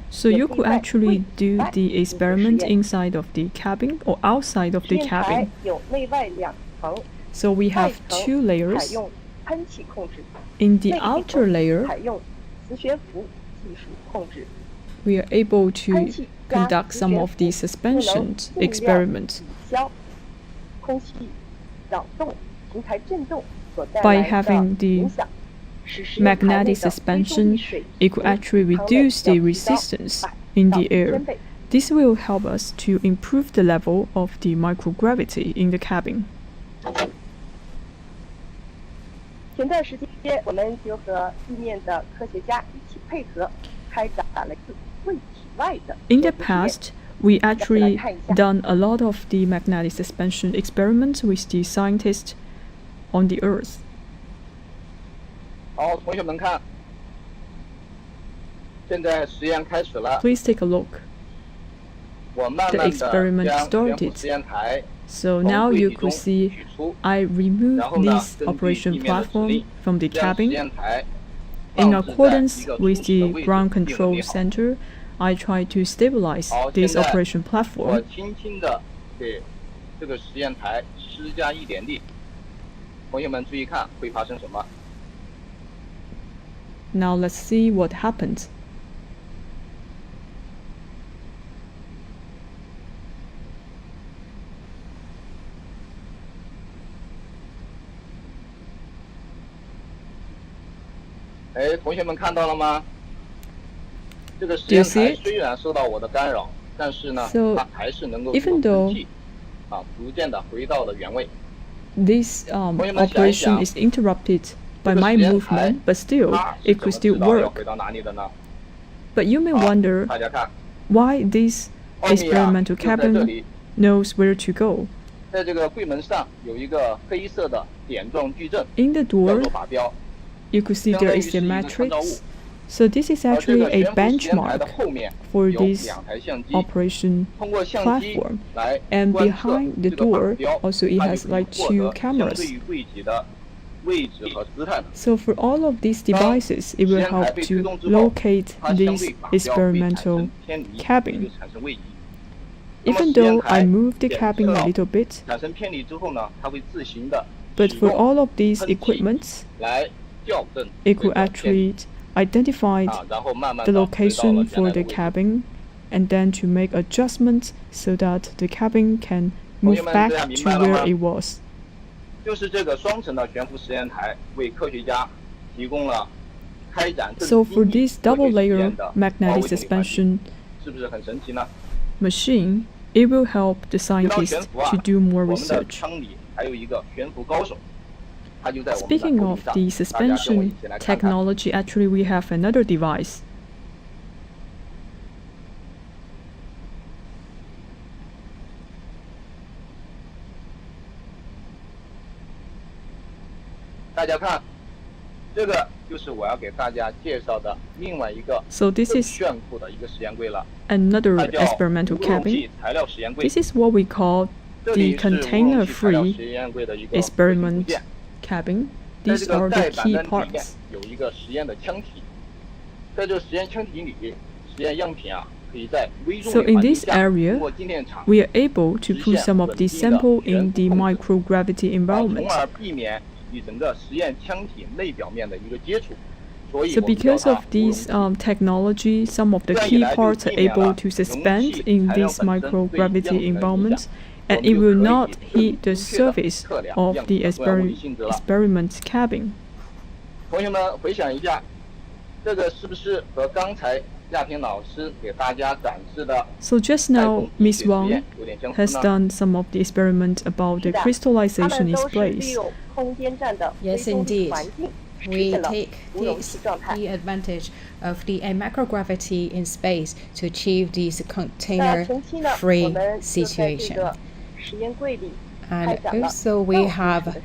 So you could actually do the experiment inside of the cabin or outside of the cabin. So we have 2 layers. In the outer layer, we are able to conduct some of the suspension experiments. By having the magnetic suspension, it could actually reduce the resistance in the air. This will help us to improve the level of the microgravity in the cabin. In the past, we actually done a lot of the magnetic suspension experiments with the scientists on the Earth. 好，同学们看，现在实验开始了。 Please take a look. 我慢 The 慢地 experiment 将悬浮 started. 实验台 So now you could see I removed this operation platform from the 将实 cabin. 验台 In 放置在 accordance 一个 with 舒适的 the 位置 ground 并稳 control 定好。 center, I try to stabilize 好， this 现在 operation 我 platform. 轻轻地给这个实验台施加一点力。同学们注意看会发生什么？ Now let's see what happened. 哎，同学们看到了吗？这个实 Do you 验 see 台 it? 虽然受到我的干扰，但是呢， So, 它还是能够 even 自 though 气逐渐的回到了原位。 This 同学们想一 operation 想， is interrupted by 这个 my 实验台 movement, but still 它是 it 怎么 could still 知道要 work. 回到哪里的呢？ But you may 好， wonder 大家看， why this 奥秘啊， experimental 就在这 cabin 里， knows where to go. 在这个柜门上有一个黑色的点状矩阵， In the 叫 door, 做法标。 you could see 相 there 当于 is 是 a 一个参照物。 matrix. So this is 而这 actually 个 a 悬浮实验台的 benchmark 后面 for 有 this 2台相机， operation 通过相机 platform. 来 And 观测 behind the 这个法 door, 标， also it 它 has 就可以 like 获 two 得相 cameras. 对于柜体的位置和姿态的。 So for all of these devices, it will help to locate 它相 this 对法标会产 experimental 生偏离，也 cabin. 就产生位移。那么 Even 实验 though I 台 moved the 检 cabin 测 a 到 little bit, 产生偏离之后呢，它会自行的 but 启 for 动 all of these 喷气 equipments, 来校正 it 这 could 个偏 actually 离 identify 然后慢慢 the 地回到 location 了原 for 来 the 的位置。 cabin and then to make adjustments so that the cabin can 同 move 学们 back 这样明 to 白了 where 吗？ it was. 就是这个双层的悬浮实验台为科学家提供了开展更 So 精 for 密 this 科 double 学实 layer 验的高 magnetic 维动力环境， suspension 是不是很神奇呢？ machine, it will help the 提到 scientists 悬浮啊， to do 我 more 们的 research. 舱里还有一个悬浮高手，他就在我们的 Speaking 头 of 顶上。 the 大家跟我 suspension 一起来看看。 technology, actually we have another device. 大家看，这个就是我要给大家介绍的另外一个 So this 更 is 炫酷的一个实验柜了。 another 它叫 experimental 无容 cabin. 器材料实验柜。 This is what we call 这 the 里是无容器材料 container-free 实验柜的一个核心部 experiment 件。 cabin. 在 These 这 are 个 the 盖板 key 的里面 parts. 有一个实验的腔体，在这个实验腔体里，实验样品啊可以在微重 So 力 in 环境 this 下 area, 通过静电场 we are able to put some of the sample in the microgravity 从 environment. 而避免与整个实验腔体内表面的一个接触。所以 So 我们叫 because 它 of this technology, some of the key parts are able to suspend in this microgravity environment, and it will not hit the surface of the experiment cabin. 同学们回想一下，这个是不是和刚才亚平老师给大家展示的 So just now, Ms. Wang has done some of the experiment about the crystallization in space. Yes, indeed. We take the advantage of the microgravity in space to achieve this container-free situation. And also we have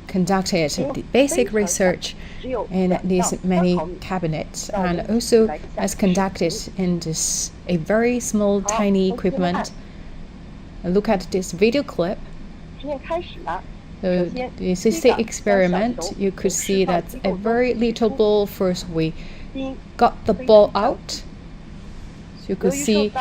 conducted the basic research in these many cabinets, and also as conducted in this a very small tiny equipment. Look at this video clip. So this is the experiment. You could see that a very little ball. First we got the ball out. So you could see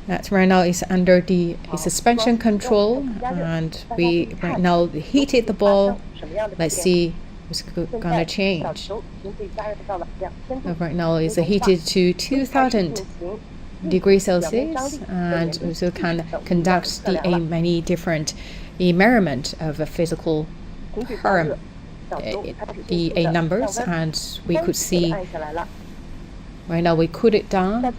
That right now is under the suspension control, and we right now heated the ball. Let's see what's gonna change. Right now it's heated to 2000 degrees Celsius, and also can conduct the many different measurement of a physical the numbers, and we could see right now we cool it down.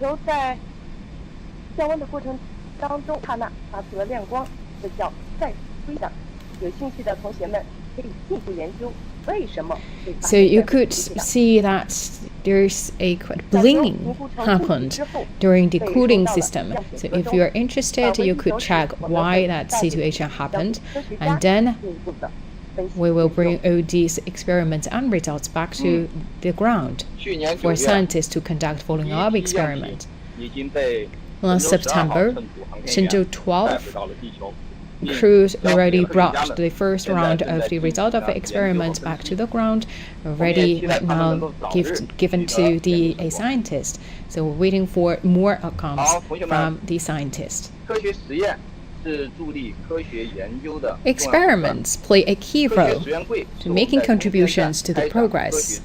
So you could see that there's a quite blinking happened during the cooling system. So if you're interested, you could check why that situation happened, and then we will bring all these experiments and results back to the ground for scientists to conduct follow-up experiments. Last September, Shenzhou 12 crews already brought the first round of the result of the experiments back to the ground, already right now given to the scientist. So we're waiting for more outcomes from the scientists. Experiments play a key role to making contributions to the progress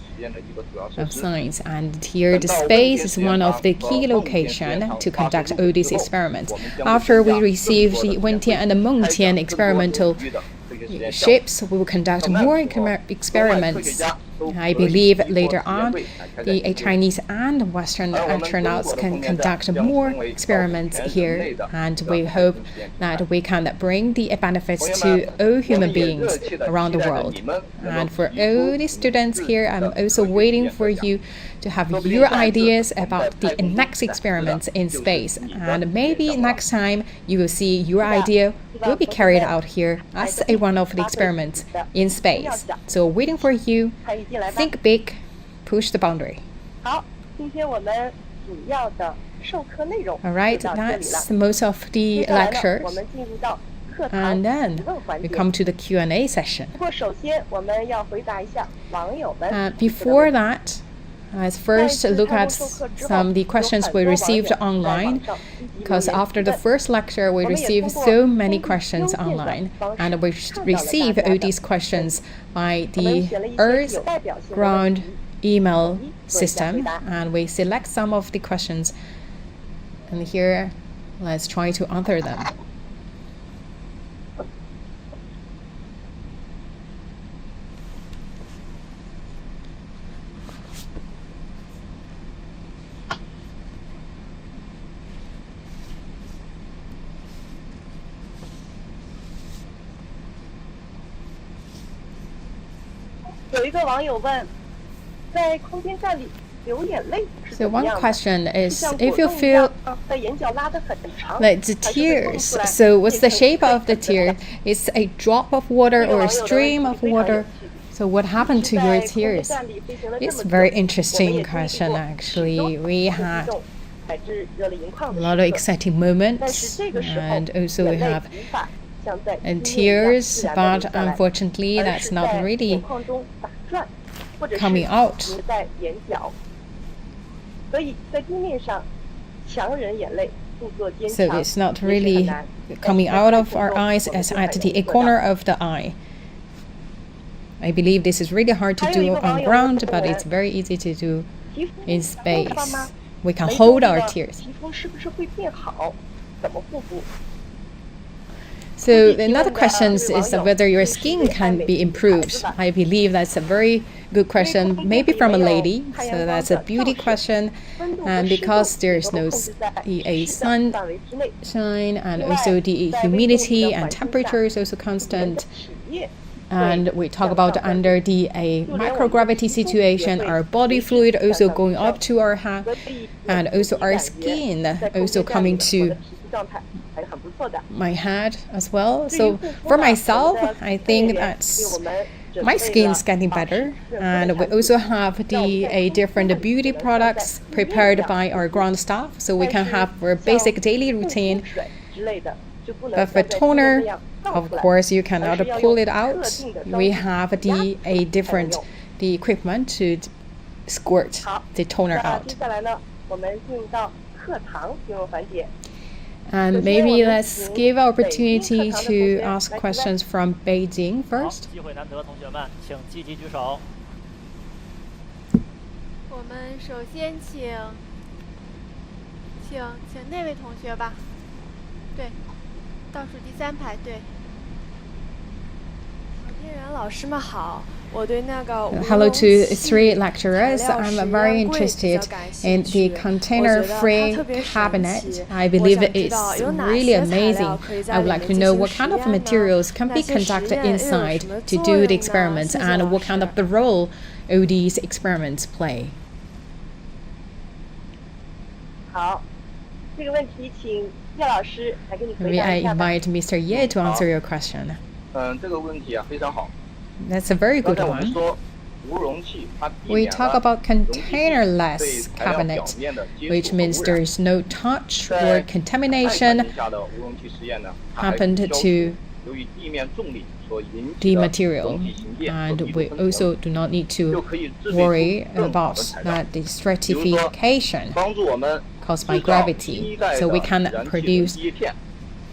of science, and here the space is one of the key locations to conduct all these experiments. After we receive the Wentian and the Mengtian experimental ships, we will conduct more experiments. I believe later on, the Chinese and Western astronauts can conduct more experiments here, and we hope that we can bring the benefits to all human beings around the world. And for all the students here, I'm also waiting for you to have your ideas about the next experiments in space, and maybe next time you will see your idea will be carried out here as one of the experiments in space. So waiting for you. Think big, push the boundary. Alright, that's most of the lectures. And then we come to the Q&A session. Before that, let's first look at some of the questions we received online, because after the first lecture we received so many questions online, and we received all these questions by the Earth ground email system, and we select some of the questions, and here let's try to answer them. So one question is, if you feel like the tears, so what's the shape of the tear? It's a drop of water or a stream of water? So what happened to your tears? It's a very interesting question, actually. We had a lot of exciting moments, and also we have tears, but unfortunately that's not really coming out. So it's not really coming out of our eyes as at the corner of the eye. I believe this is really hard to do on ground, but it's very easy to do in space. We can hold our tears. So another question is whether your skin can be improved. I believe that's a very good question, maybe from a lady. So that's a beauty question, and because there's no sunshine, and also the humidity and temperature is also constant. And we talk about under the microgravity situation, our body fluid also going up to our head, and also our skin also coming to my head as well. So for myself, I think that's my skin's getting better, and we also have the different beauty products prepared by our ground staff, so we can have our basic daily routine. But for toner, of course, you cannot pull it out. We have the equipment to squirt the toner out. And maybe let's give opportunity to ask questions from Beijing first. 机会难得，同学们请积极举手。我们首先请那位同学吧，对，倒数第3排，对。天然老师们好。 Hello to 3 lecturers. I'm very interested in the container-free cabinet. I believe it's really amazing. I would like to know what kind of materials can be conducted inside to do the experiments and what kind of the role all these experiments play. 好，这个问题请叶老师来给你回 Maybe 答 I 一下吧。 invite Mr. Ye to answer your question. 这个问题啊非常好。 That's a very good 刚才我们 one. 说无容器，它避 We 免 talk 了 about 容器 containerless 对材料表 cabinet, 面的接 which 触和 means 污 there 染。 is no touch 在 or 碳 contamination 环境下的无容器实验呢，它还 happened 消除 to 由于地面重力所引 the 起的 material, 容器形变和 and 密度 we 分层， also do not need 就 to 可以制备出 worry 更好 about 的材料。 that the 比如说 stratification 帮助我们 caused by 制造新 gravity, 一代 so we 的 can 燃气和 produce 机片。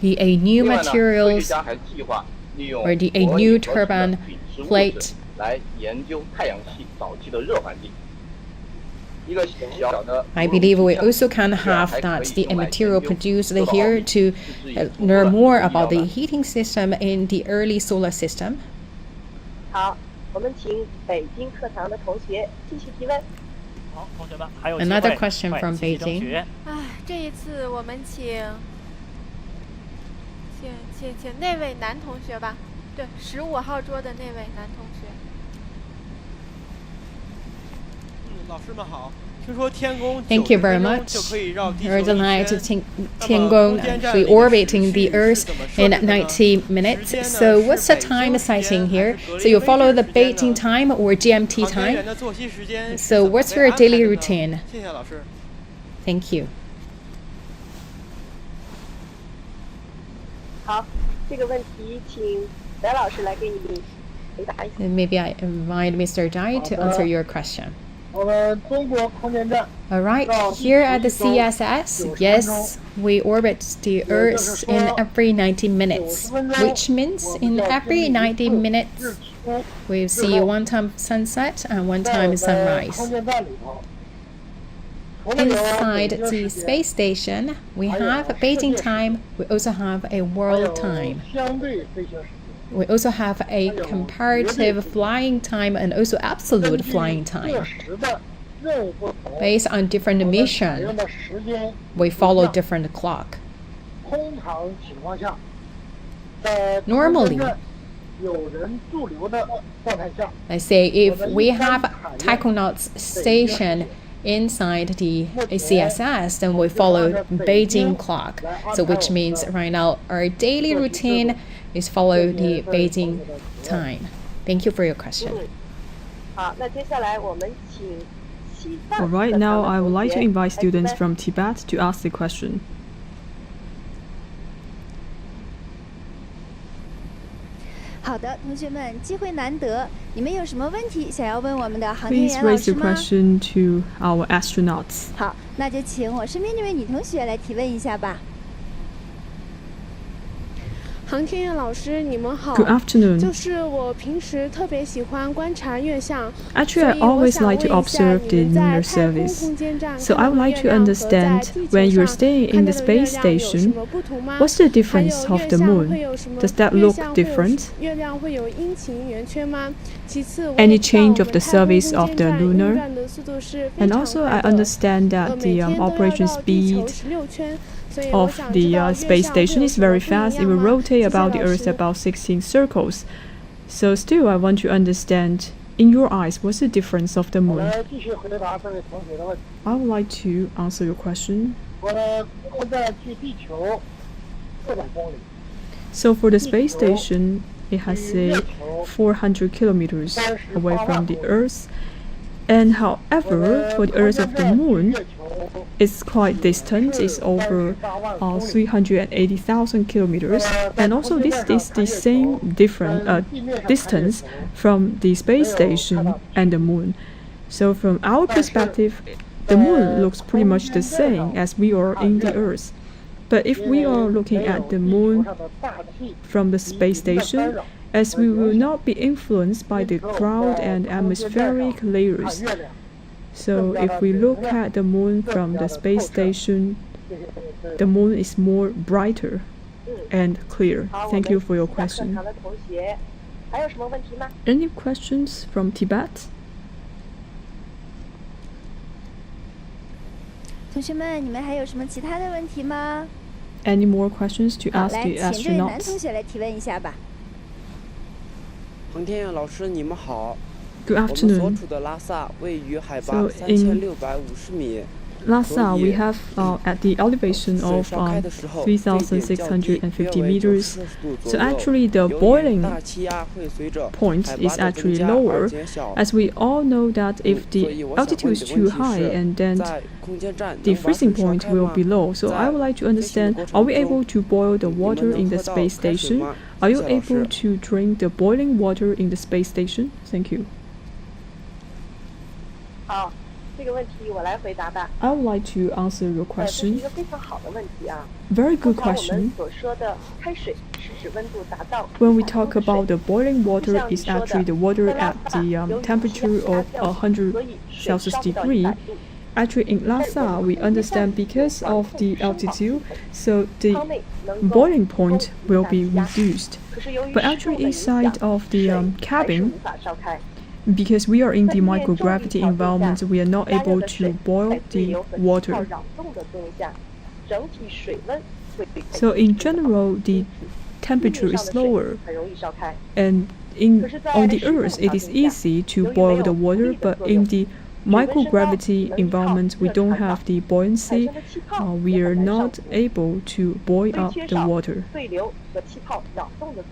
a new 另外呢，科学 materials 家还计划利用 or a 活 new 力合成的 turbine 品质物 plate 质来研究太阳系早期的热环境。一个小的 I believe we also can have that the material produced here to learn more about the heating system in the early solar system. 好，我们请北京课堂的同学继续提问。好，同学们还有机会 Another question from 积极争 Beijing. 取。哎，这一次我们请那位男同学吧，对，15号桌的那位男同学。老师们好。 听说天宫 Thank you very much. Heard the night of Tiangong actually orbiting the Earth in 90 minutes. So what's the time citing here? So you follow the Beijing time or GMT time? So what's your daily routine? Thank you. 好，这个问题请白老师来给你回答一下。 Maybe I invite Mr. Zhai to answer your question. 我们中国空间站 Alright, here at the CSS, yes, we orbit the Earth in every 90 minutes, which means in every 90 minutes we see one time sunset and one time sunrise. Inside the space station, we have Beijing time, we also have a world time. We also have a comparative flying time and also absolute flying time. Based on different mission, we follow different clock. Normally, let's say if we have taikonauts station inside the CSS, then we follow Beijing clock. So which means right now our daily routine is follow the Beijing time. Thank you for your question. 好，那接下来我们请西藏 Alright, now 课堂的 I would 同 like to 学 invite 来提 students 问。 from Tibet to ask the question. 好的，同学们，机会难得，你们有什么问题想要问我们的航天 Please 员老 raise 师 your 吗？ question to our astronauts. 好，那就请我身边这位女同学来提问一下吧。航天员老师，你们好。 Good afternoon. 就是我平时特别喜欢观察月相。 Actually, I always like to observe the lunar service. So I would like to understand when you're staying in the space station, what's the difference of the moon? Does that look different? 月亮会有阴晴圆缺吗？其次， Any change of the service of the 运 lunar? 转的速度是非 And 常 also, 快 I 的。 understand that 每 the 天都要 operation 绕地球 speed 16圈。所以我 of 想知 the 道月 space 相会 station 有 is 什么 very 不一 fast. It 样 will 吗？ rotate 谢谢 about the 老 Earth 师。 about 16 circles. So still, I want to understand, in your eyes, what's the difference of the moon? 继续回答这位同学的问题。 I would like to answer your question. 我的空间站距地球400公里。 So for the space station, it has a 400 kilometers away from the Earth. And however, for the Earth of the Moon, it's quite distant. It's over 380,000 kilometers. And also this is the same different distance from the space station and the Moon. So from our perspective, the Moon looks pretty much the same as we are in the Earth. But if we are looking at the moon from the space station, as we will not be influenced by the cloud and atmospheric layers. So if we look at the moon from the space station, the moon is more brighter and clear. Thank you for your question. Any questions from Tibet? 同学们，你们还有什么其他的问题吗？ Any more questions to 好， ask 来， the 请这位男 astronauts? 同学来提问一下吧。航天员老师，你们好。 Good 我们所 afternoon. 处的拉萨位于海拔 So 3650米。 Lhasa, we have at the elevation of 3,650 meters. So actually, the boiling point is actually lower, as we all know that if the altitude is too high, and then the freezing point will be low. So I would like to understand: are we able to boil the water in the space station? Are you able to drink the boiling water in the space station? Thank you. 好，这个问题我来回答吧。 I would like to answer your 这是一 question. 个非常好的问题啊。 Very good 刚才我 question. 们所说的开水是指温度达到 When we talk about the boiling water, is actually the water at the temperature of 100 Celsius degree. Actually, in Lhasa, we understand because of the altitude, so the boiling point will be reduced. But actually, inside of the cabin, because we are in the microgravity environment, we are not able to boil the water. So in general, the temperature is lower, and on the Earth, it is easy to boil the water, but in the microgravity environment, we don't have the buoyancy. We are not able to boil up the water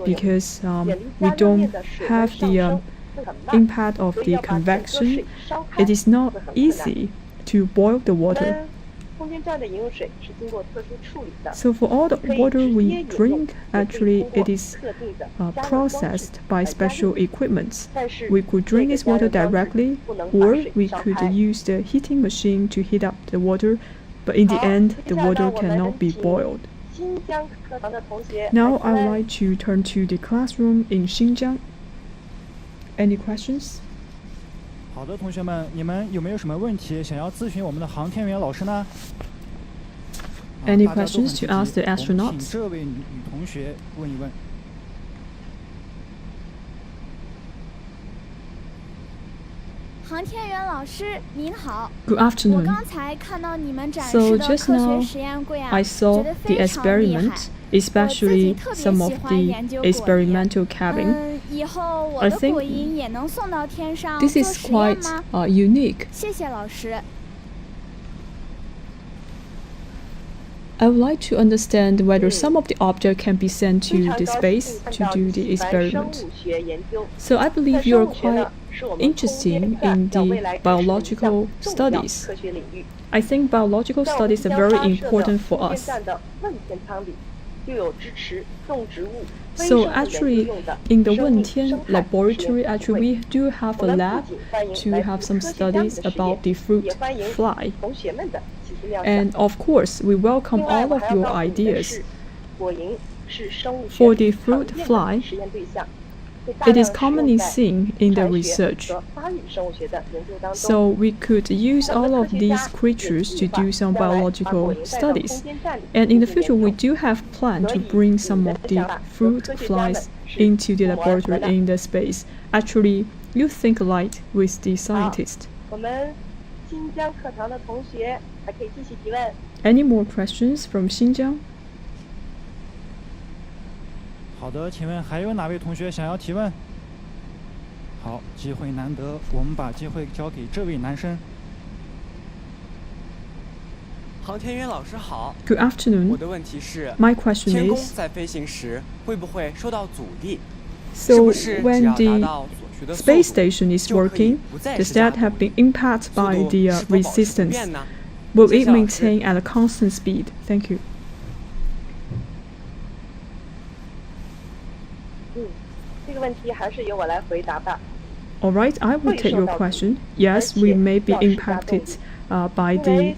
because we don't have the impact of the convection. It is not easy to boil the water. So for all the water we drink, actually it is processed by special equipment. We could drink this water directly, or we could use the heating machine to heat up the water, but in the end, the water cannot be boiled. Now I would like to turn to the classroom in Xinjiang. Any questions? 好的，同学们，你们有没有什么问题想要咨询我们的航天员老师呢？ Any questions to ask the 请 astronauts? 这位女同学问一问。航天员老师您好。 Good afternoon. 我刚才看到你们展 So 示的 just 科 now, 学实验柜啊， I saw 觉得 the 非常厉害。 experiment, especially 我自己特别 some of 喜欢 the 研究果蝇。 experimental cabin. 以后我 I 的 think 果蝇也能送到天上 This 做 is 实验 quite 吗？ unique. 谢谢老师。 I would like to understand whether some of the object can be sent to the space to do the experiment. So I believe you are quite interested in the biological studies. I think biological studies are very important for us. So actually, in the Wentian laboratory, actually we do have a lab to have some studies about the fruit fly. And of course, we welcome all of your ideas. For the fruit fly, it is commonly seen in the research. So we could use all of these creatures to do some biological studies. And in the future, we do have plan to bring some of the fruit flies into the laboratory in the space. Actually, you think alike with the scientist. Any more questions from Xinjiang? 好的，请问还有哪位同学想要提问？好，机会难得，我们把机会交给这位男生。航天员老师好。 Good afternoon. 我的问题是 My question 天宫 is, 在飞行时会不会受到阻力？ so 是不是只 when 要达 the 到所需的速 space 度 station is 就可以 working, 不再 does 施加 that have been impacted by 速度 the 是否保持不 resistance? 变呢？ Will 谢 it 谢老师。 maintain at a constant speed? Thank you. 这个问题还是由我来回答吧。 All right, I will take your question. Yes, we may be impacted by the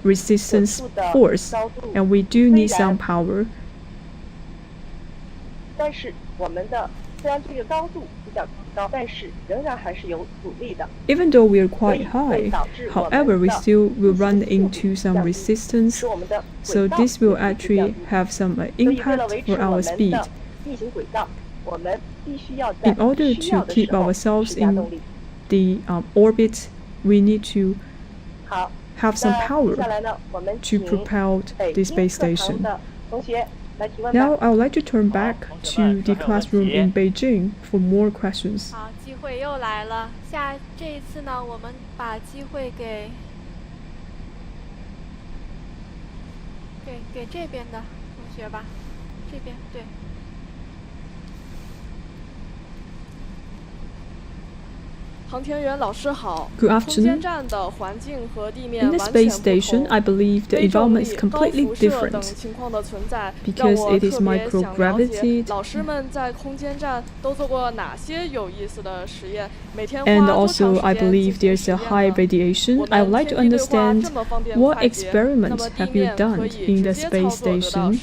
resistance force, and we do need some power. 但是我们的虽然这个高度比较高，但是仍然还是有阻力的。 Even though we are quite high, however, we still will run into some resistance, so this will actually have some impact for our speed. In order to keep ourselves in the orbit, we need to have some power to propel the space station. Now, I would like to turn back to the classroom in Beijing for more questions. 好，机会又来了。这一次呢，我们把机会给这边的同学吧，这边对。 Good afternoon. In the space station, I believe the environment is completely different because it is microgravity. And also, I believe there's a high radiation. I would like to understand what experiments have you done in the space station.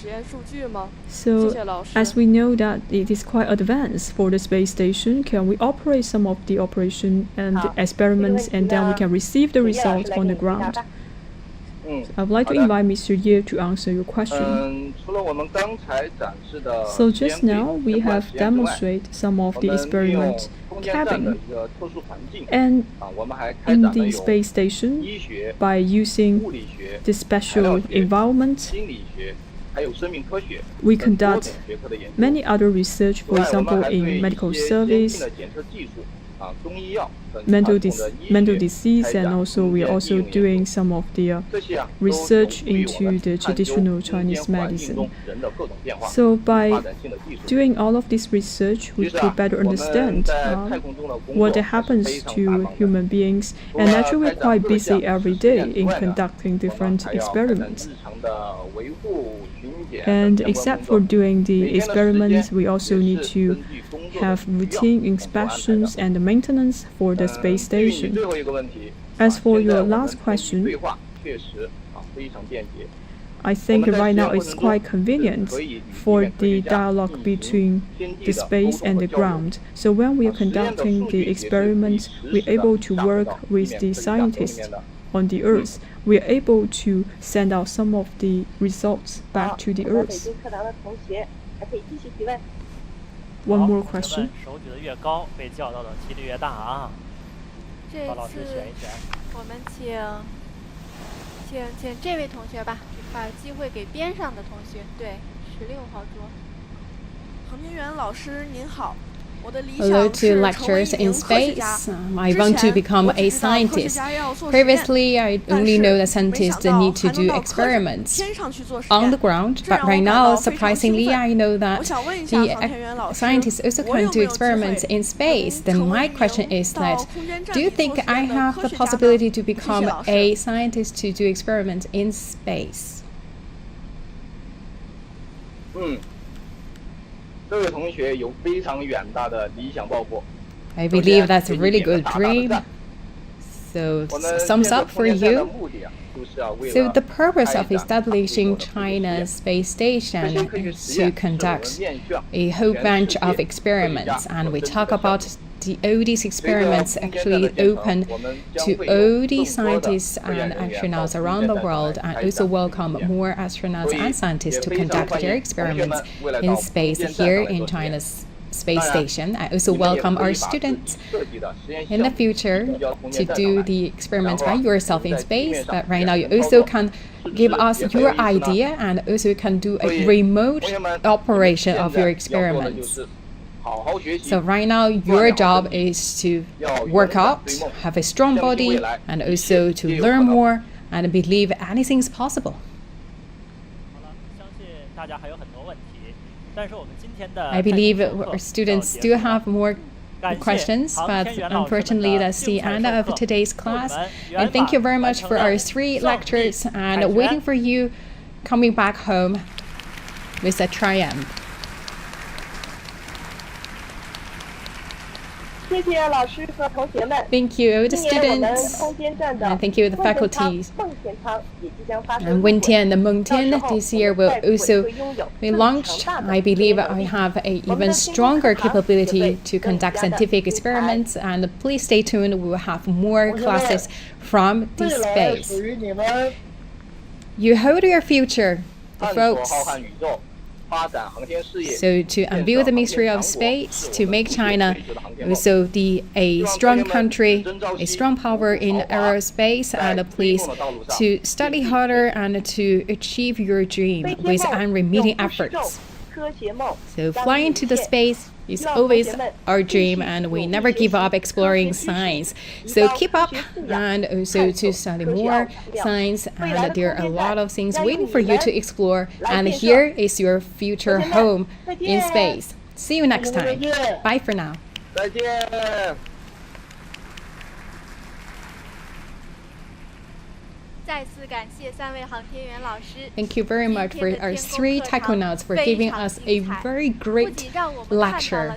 So, as we know that it is quite advanced for the space station, can we operate some of the operation and the experiments, and then we can receive the results on the ground? I would like to invite Mr. Ye to answer your question. So just now we have demonstrated some of the experiment cabin, and in the space station, by using the special environment, we conduct many other research, for example, in medical service, mental disease, and also we are also doing some of the research into the traditional Chinese medicine. So by doing all of this research, we could better understand what happens to human beings, and actually we're quite busy every day in conducting different experiments. And except for doing the experiments, we also need to have routine inspections and maintenance for the space station. As for your last question, I think right now it's quite convenient for the dialogue between the space and the ground. So when we are conducting the experiments, we're able to work with the scientists on the Earth. We are able to send out some of the results back to the Earth. One more question. 手举得越高，被叫到的几率越大啊！把老师选一选。我们请这位同学吧，把机会给边上的同学。对，16号桌。航天员老师您好。 Hello to lecturers in space. I want to become a scientist. Previously, I only know that scientists need to do experiments on the ground, but right now, surprisingly, I know that the scientists also can do experiments in space. Then my question is that, do you think I have the possibility to become a scientist to do experiments in space? I believe that's a really good dream. So, thumbs up for you. So, the purpose of establishing China's space station is to conduct a whole bunch of experiments, and we talk about all these experiments actually open to all the scientists and astronauts around the world, and also welcome more astronauts and scientists to conduct their experiments in space here in China's space station. I also welcome our students in the future to do the experiments by yourself in space, but right now you also can give us your idea and also can do a remote operation of your experiments. So right now your job is to work out, have a strong body, and also to learn more and believe anything is possible. I believe our students still have more questions, but unfortunately that's the end of today's class. And thank you very much for our 3 lectures, and waiting for you coming back home with a triumph. 谢谢老师和同学们。 Thank you, all the 今年我们 students. 空间站的 And thank you, the 梦田仓 faculties. 梦田仓也即将发射 And 入轨 Wentian and Mengtian this year will also be 更 launched. 强大的 I 科研 believe 能 I 力。 have a 我们 even 的天空 stronger 课堂也 capability 会 to 更 conduct 加的 scientific 精彩。 experiments. And please stay tuned. We will have more classes from 未 this 来 space. 属于你们 You hold your future, 探索 folks. 浩瀚宇宙，发展航天事业。 So to unveil the mystery of space, to make China also a strong country, a strong power in aerospace, and please to study harder and to achieve your dream with unremitting efforts. 科学梦 So flying to the space is always our dream, and we never give up exploring science. So keep up and also to study more science, and there are a lot of things waiting for you to explore, and here is your future home in space. See you next time. Bye for now. 再见。再次感谢3位航天员老师。 Thank you very much for our 3 tachonauts for giving us a very great lecture.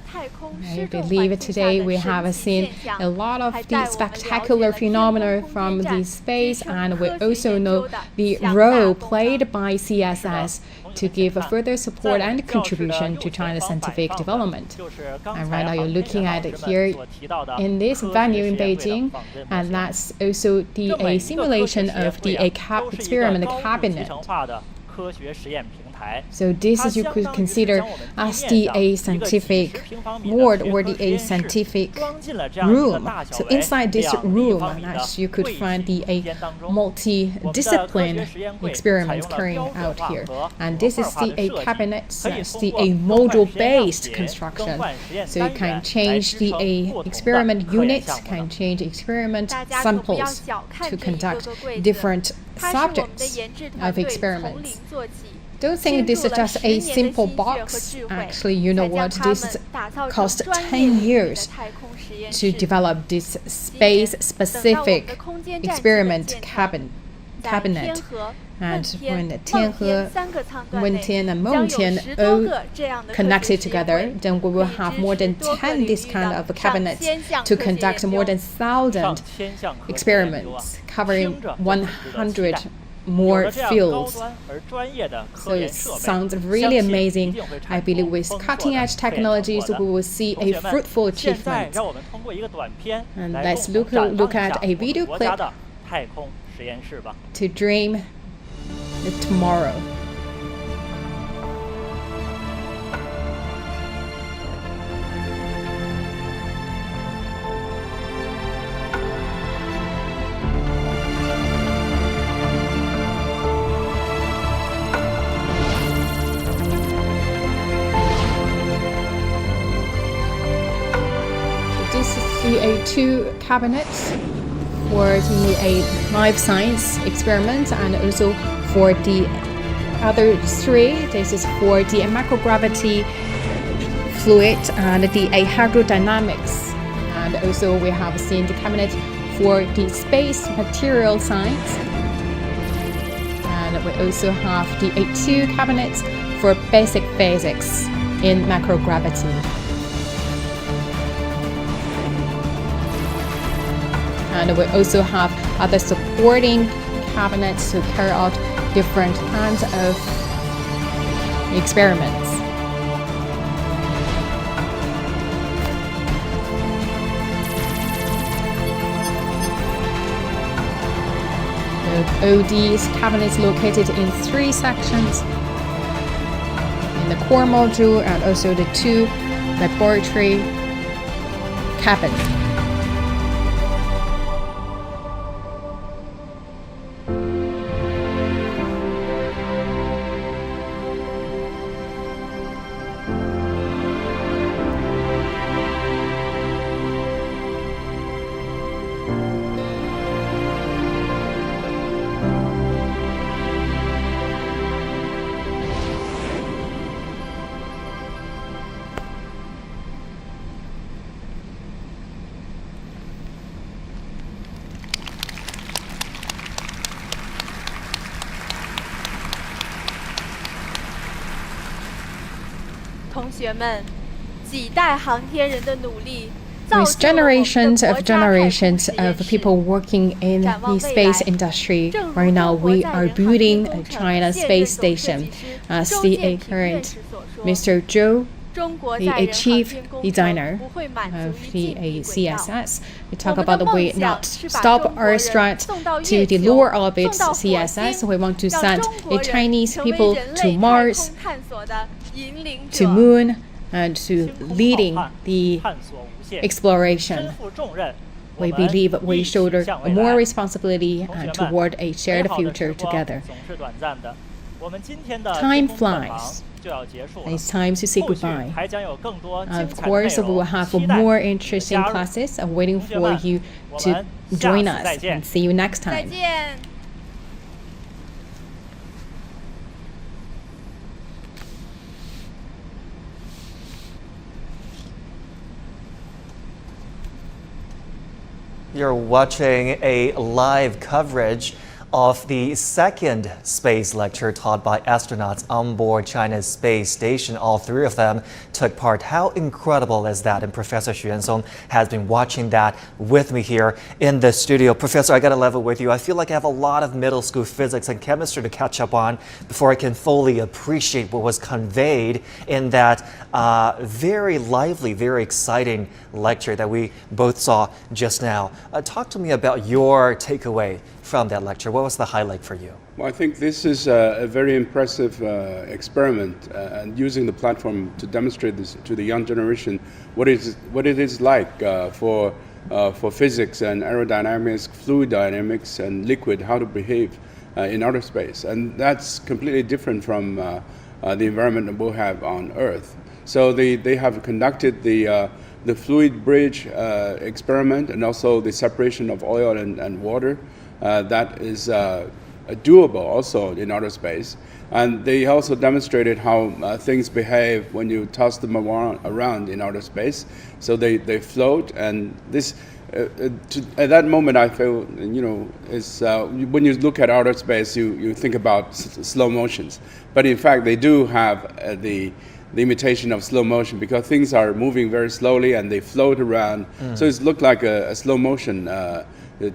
I believe today we have seen a lot of the spectacular phenomena from the space, and we also know the role played by CSS to give a further support and contribution to China's scientific development. And right now you're looking at it here in this venue in Beijing, and that's also a simulation of the experiment cabinet. So this is you could consider as the scientific ward or the scientific room. So inside this room, as you could find the multi-discipline experiments carrying out here. And this is the cabinet, that's the module-based construction. So you can change the experiment unit, can change experiment samples to conduct different subjects of experiments. Don't think this is just a simple box. Actually, you know what? This cost 10 years to develop this space-specific experiment cabinet. And when Tianhe, Wentian, and Mengtian all connected together, then we will have more than 10 this kind of cabinets to conduct more than 1,000 experiments covering 100 more fields. So it sounds really amazing. I believe with cutting-edge technologies, we will see a fruitful achievement. And let's look at a video clip to dream the tomorrow. The 2 cabinets for the life science experiment, and also for the other 3, this is for the microgravity fluid and the hydrodynamics. And also we have seen the cabinet for the space material science. And we also have the 2 cabinets for basic physics in microgravity. And we also have other supporting cabinets to carry out different kinds of experiments. All these cabinets located in 3 sections, in the core module and also the 2 laboratory cabins.同学们，几代航天人的努力， with generations of people working in the space industry. Right now, we are building a China space station. As the current Mr. Zhou, the chief designer of the CSS, we talk about the way not stop our strut to the lower orbit CSS. We want to send the Chinese people to Mars, to Moon, and to leading the exploration. We believe we shoulder more responsibility toward a shared future together. Time flies. It's time to say goodbye. Of course, we will have more interesting classes waiting for you to join us. And see you next time. You're watching a live coverage of the second space lecture taught by astronauts on board China's space station. All three of them took part. How incredible is that? And Professor Xu Yansong has been watching that with me here in the studio. Professor, I got to level with you. I feel like I have a lot of middle school physics and chemistry to catch up on before I can fully appreciate what was conveyed in that very lively, very exciting lecture that we both saw just now. Talk to me about your takeaway from that lecture. What was the highlight for you? Well, I think this is a very impressive experiment and using the platform to demonstrate this to the young generation what it is like for physics and aerodynamics, fluid dynamics, and liquid, how to behave in outer space. And that's completely different from the environment that we'll have on Earth. So they have conducted the fluid bridge experiment and also the separation of oil and water. That is doable also in outer space. And they also demonstrated how things behave when you toss them around in outer space. So they float, and this at that moment I feel, is when you look at outer space, you think about slow motions. But in fact, they do have the imitation of slow motion because things are moving very slowly and they float around. So it looked like a slow motion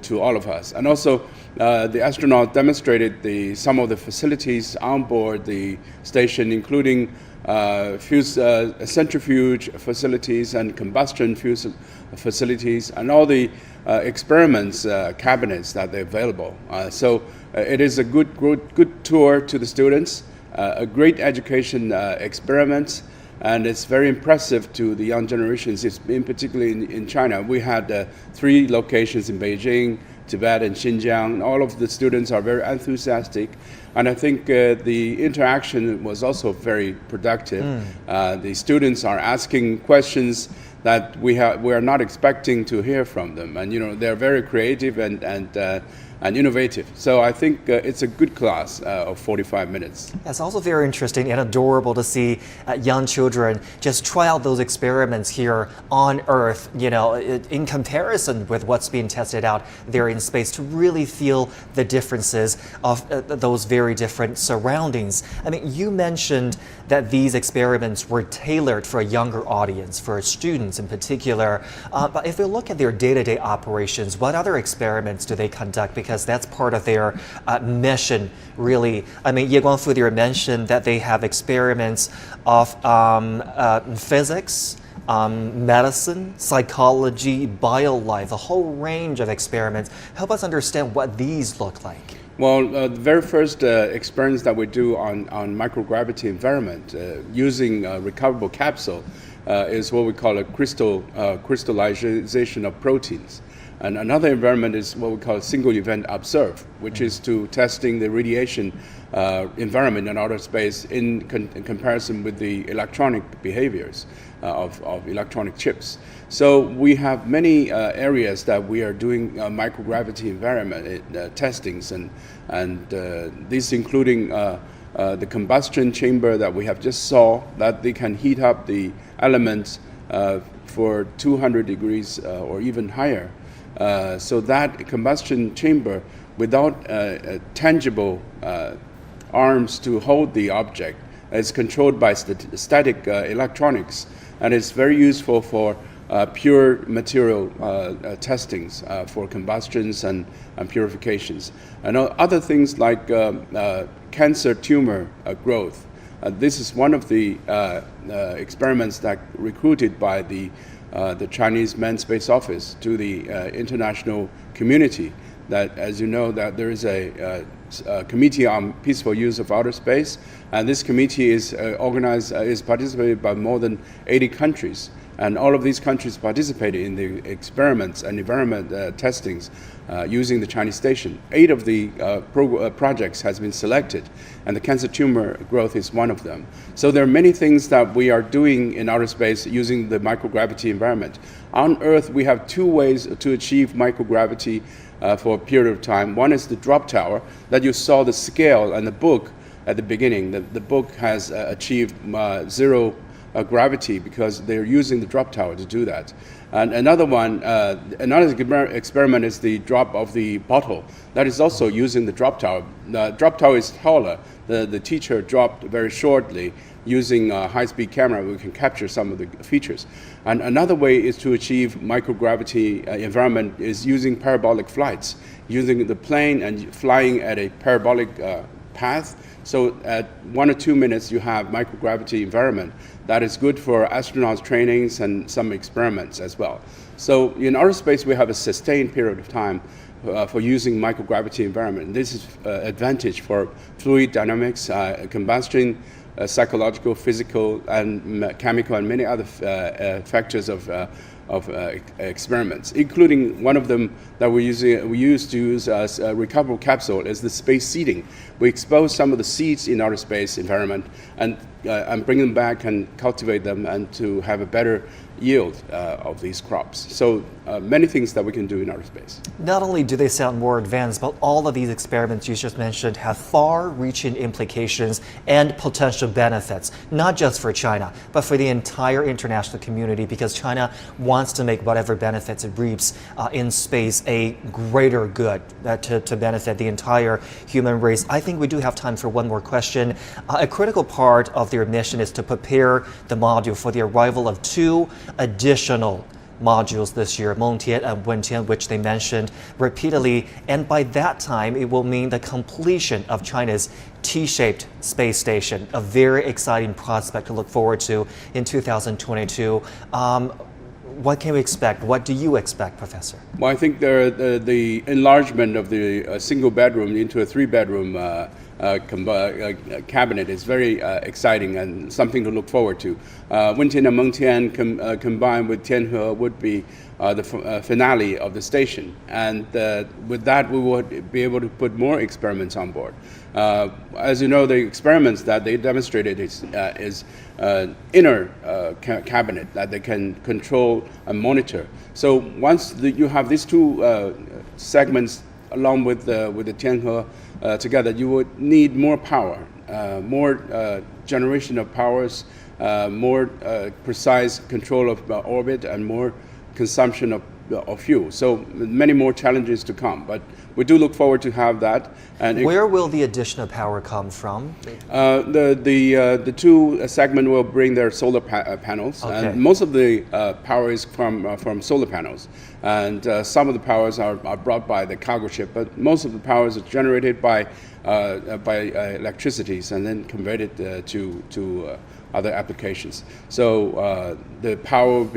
to all of us. And also the astronaut demonstrated some of the facilities on board the station, including centrifuge facilities and combustion facilities and all the experiments cabinets that are available. So it is a good tour to the students, a great education experiment, and it's very impressive to the young generations, in particularly in China. We had 3 locations in Beijing, Tibet, and Xinjiang. All of the students are very enthusiastic, and I think the interaction was also very productive. The students are asking questions that we are not expecting to hear from them, and they're very creative and innovative. So I think it's a good class of 45 minutes. It's also very interesting and adorable to see young children just try out those experiments here on Earth, in comparison with what's being tested out there in space, to really feel the differences of those very different surroundings. I mean, you mentioned that these experiments were tailored for a younger audience, for students in particular. But if we look at their day-to-day operations, what other experiments do they conduct? Because that's part of their mission, really. I mean, Guangfu there mentioned that they have experiments of physics, medicine, psychology, biolife, a whole range of experiments. Help us understand what these look like. Well, the very first experiments that we do on microgravity environment using a recoverable capsule is what we call a crystallization of proteins. And another environment is what we call single event observe, which is to testing the radiation environment in outer space in comparison with the electronic behaviors of electronic chips. So we have many areas that we are doing microgravity environment testings, and these including the combustion chamber that we have just saw, that they can heat up the elements for 200 degrees or even higher. So that combustion chamber, without tangible arms to hold the object, is controlled by static electronics, and it's very useful for pure material testings for combustions and purifications. And other things like cancer tumor growth. This is one of the experiments that recruited by the Chinese Manned Space Office to the international community. That, as you know, that there is a committee on peaceful use of outer space, and this committee is participated by more than 80 countries. And all of these countries participated in the experiments and environment testings using the Chinese station. 8 of the projects has been selected, and the cancer tumor growth is one of them. So there are many things that we are doing in outer space using the microgravity environment. On Earth, we have 2 ways to achieve microgravity for a period of time. One is the drop tower that you saw the scale and the book at the beginning. The book has achieved 0 gravity because they're using the drop tower to do that. And another experiment is the drop of the bottle. That is also using the drop tower. The drop tower is taller. The teacher dropped very shortly. Using a high-speed camera, we can capture some of the features. And another way is to achieve microgravity environment is using parabolic flights, using the plane and flying at a parabolic path. So at 1 or 2 minutes, you have microgravity environment. That is good for astronauts trainings and some experiments as well. So in outer space, we have a sustained period of time for using microgravity environment. This is advantage for fluid dynamics, combustion, psychological, physical, and chemical, and many other factors of experiments, including one of them that we used to use as a recoverable capsule is the space seeding. We expose some of the seeds in outer space environment and bring them back and cultivate them and to have a better yield of these crops. So many things that we can do in outer space. Not only do they sound more advanced, but all of these experiments you just mentioned have far-reaching implications and potential benefits, not just for China, but for the entire international community, because China wants to make whatever benefits it reaps in space a greater good to benefit the entire human race. I think we do have time for one more question. A critical part of their mission is to prepare the module for the arrival of 2 additional modules this year, Mengtian and Wentian, which they mentioned repeatedly. And by that time, it will mean the completion of China's T-shaped space station, a very exciting prospect to look forward to in 2022. What can we expect? What do you expect, Professor? Well, I think the enlargement of the single bedroom into a 3-bedroom cabinet is very exciting and something to look forward to. Wentian and Mengtian combined with Tianhe would be the finale of the station, and with that we would be able to put more experiments on board. As you know, the experiments that they demonstrated is inner cabinet that they can control and monitor. So once you have these 2 segments along with the Tianhe together, you would need more power, more generation of powers, more precise control of orbit, and more consumption of fuel. So many more challenges to come, but we do look forward to have that. And where will the additional power come from? The 2 segments will bring their solar panels, okay. And most of the power is from solar panels, and some of the powers are brought by the cargo ship, but most of the powers are generated by electricities and then converted to other applications. So the power would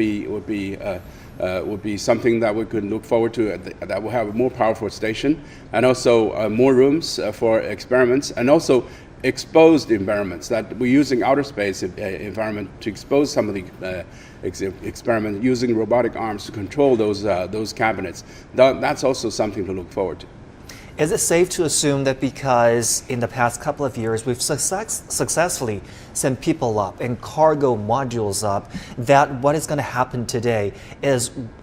be something that we could look forward to, that will have a more powerful station, and also more rooms for experiments, and also exposed environments that we're using outer space environment to expose some of the experiments, using robotic arms to control those cabinets. That's also something to look forward to. Is it safe to assume that because in the past couple of years we've successfully sent people up and cargo modules up, that what is going to happen today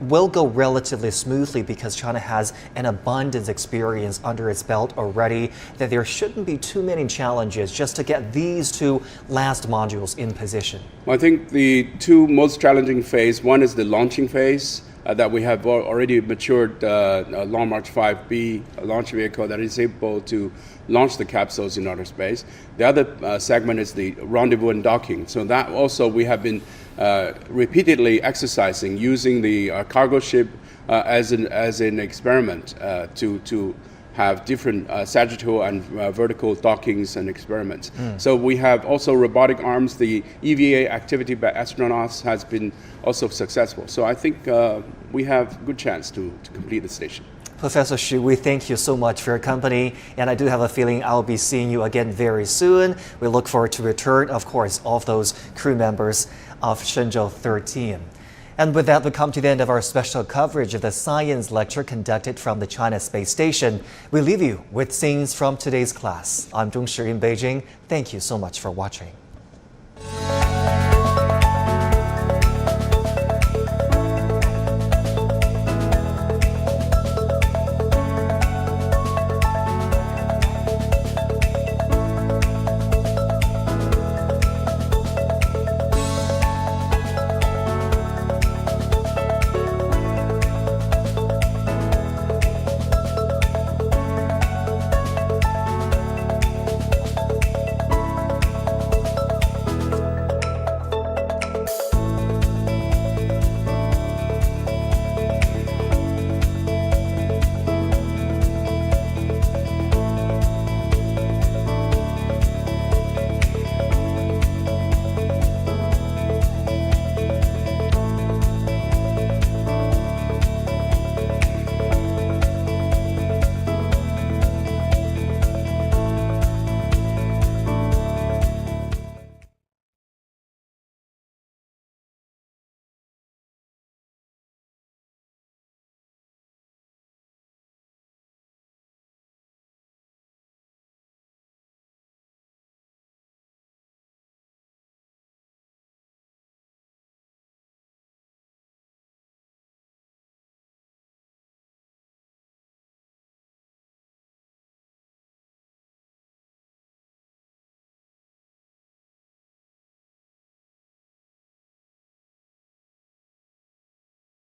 will go relatively smoothly because China has an abundance experience under its belt already, that there shouldn't be too many challenges just to get these 2 last modules in position? Well, I think the 2 most challenging phase, one is the launching phase, that we have already matured Long March 5B launch vehicle that is able to launch the capsules in outer space. The other segment is the rendezvous and docking. So that also we have been repeatedly exercising using the cargo ship as an experiment to have different sagittal and vertical dockings and experiments. So we have also robotic arms. The EVA activity by astronauts has been also successful. So I think we have good chance to complete the station. Professor Xu, we thank you so much for your company, and I do have a feeling I'll be seeing you again very soon. We look forward to return, of course, of those crew members of Shenzhou 13. And with that, we come to the end of our special coverage of the science lecture conducted from the China Space Station. We leave you with scenes from today's class. I'm Zhong Shi in Beijing. Thank you so much for watching.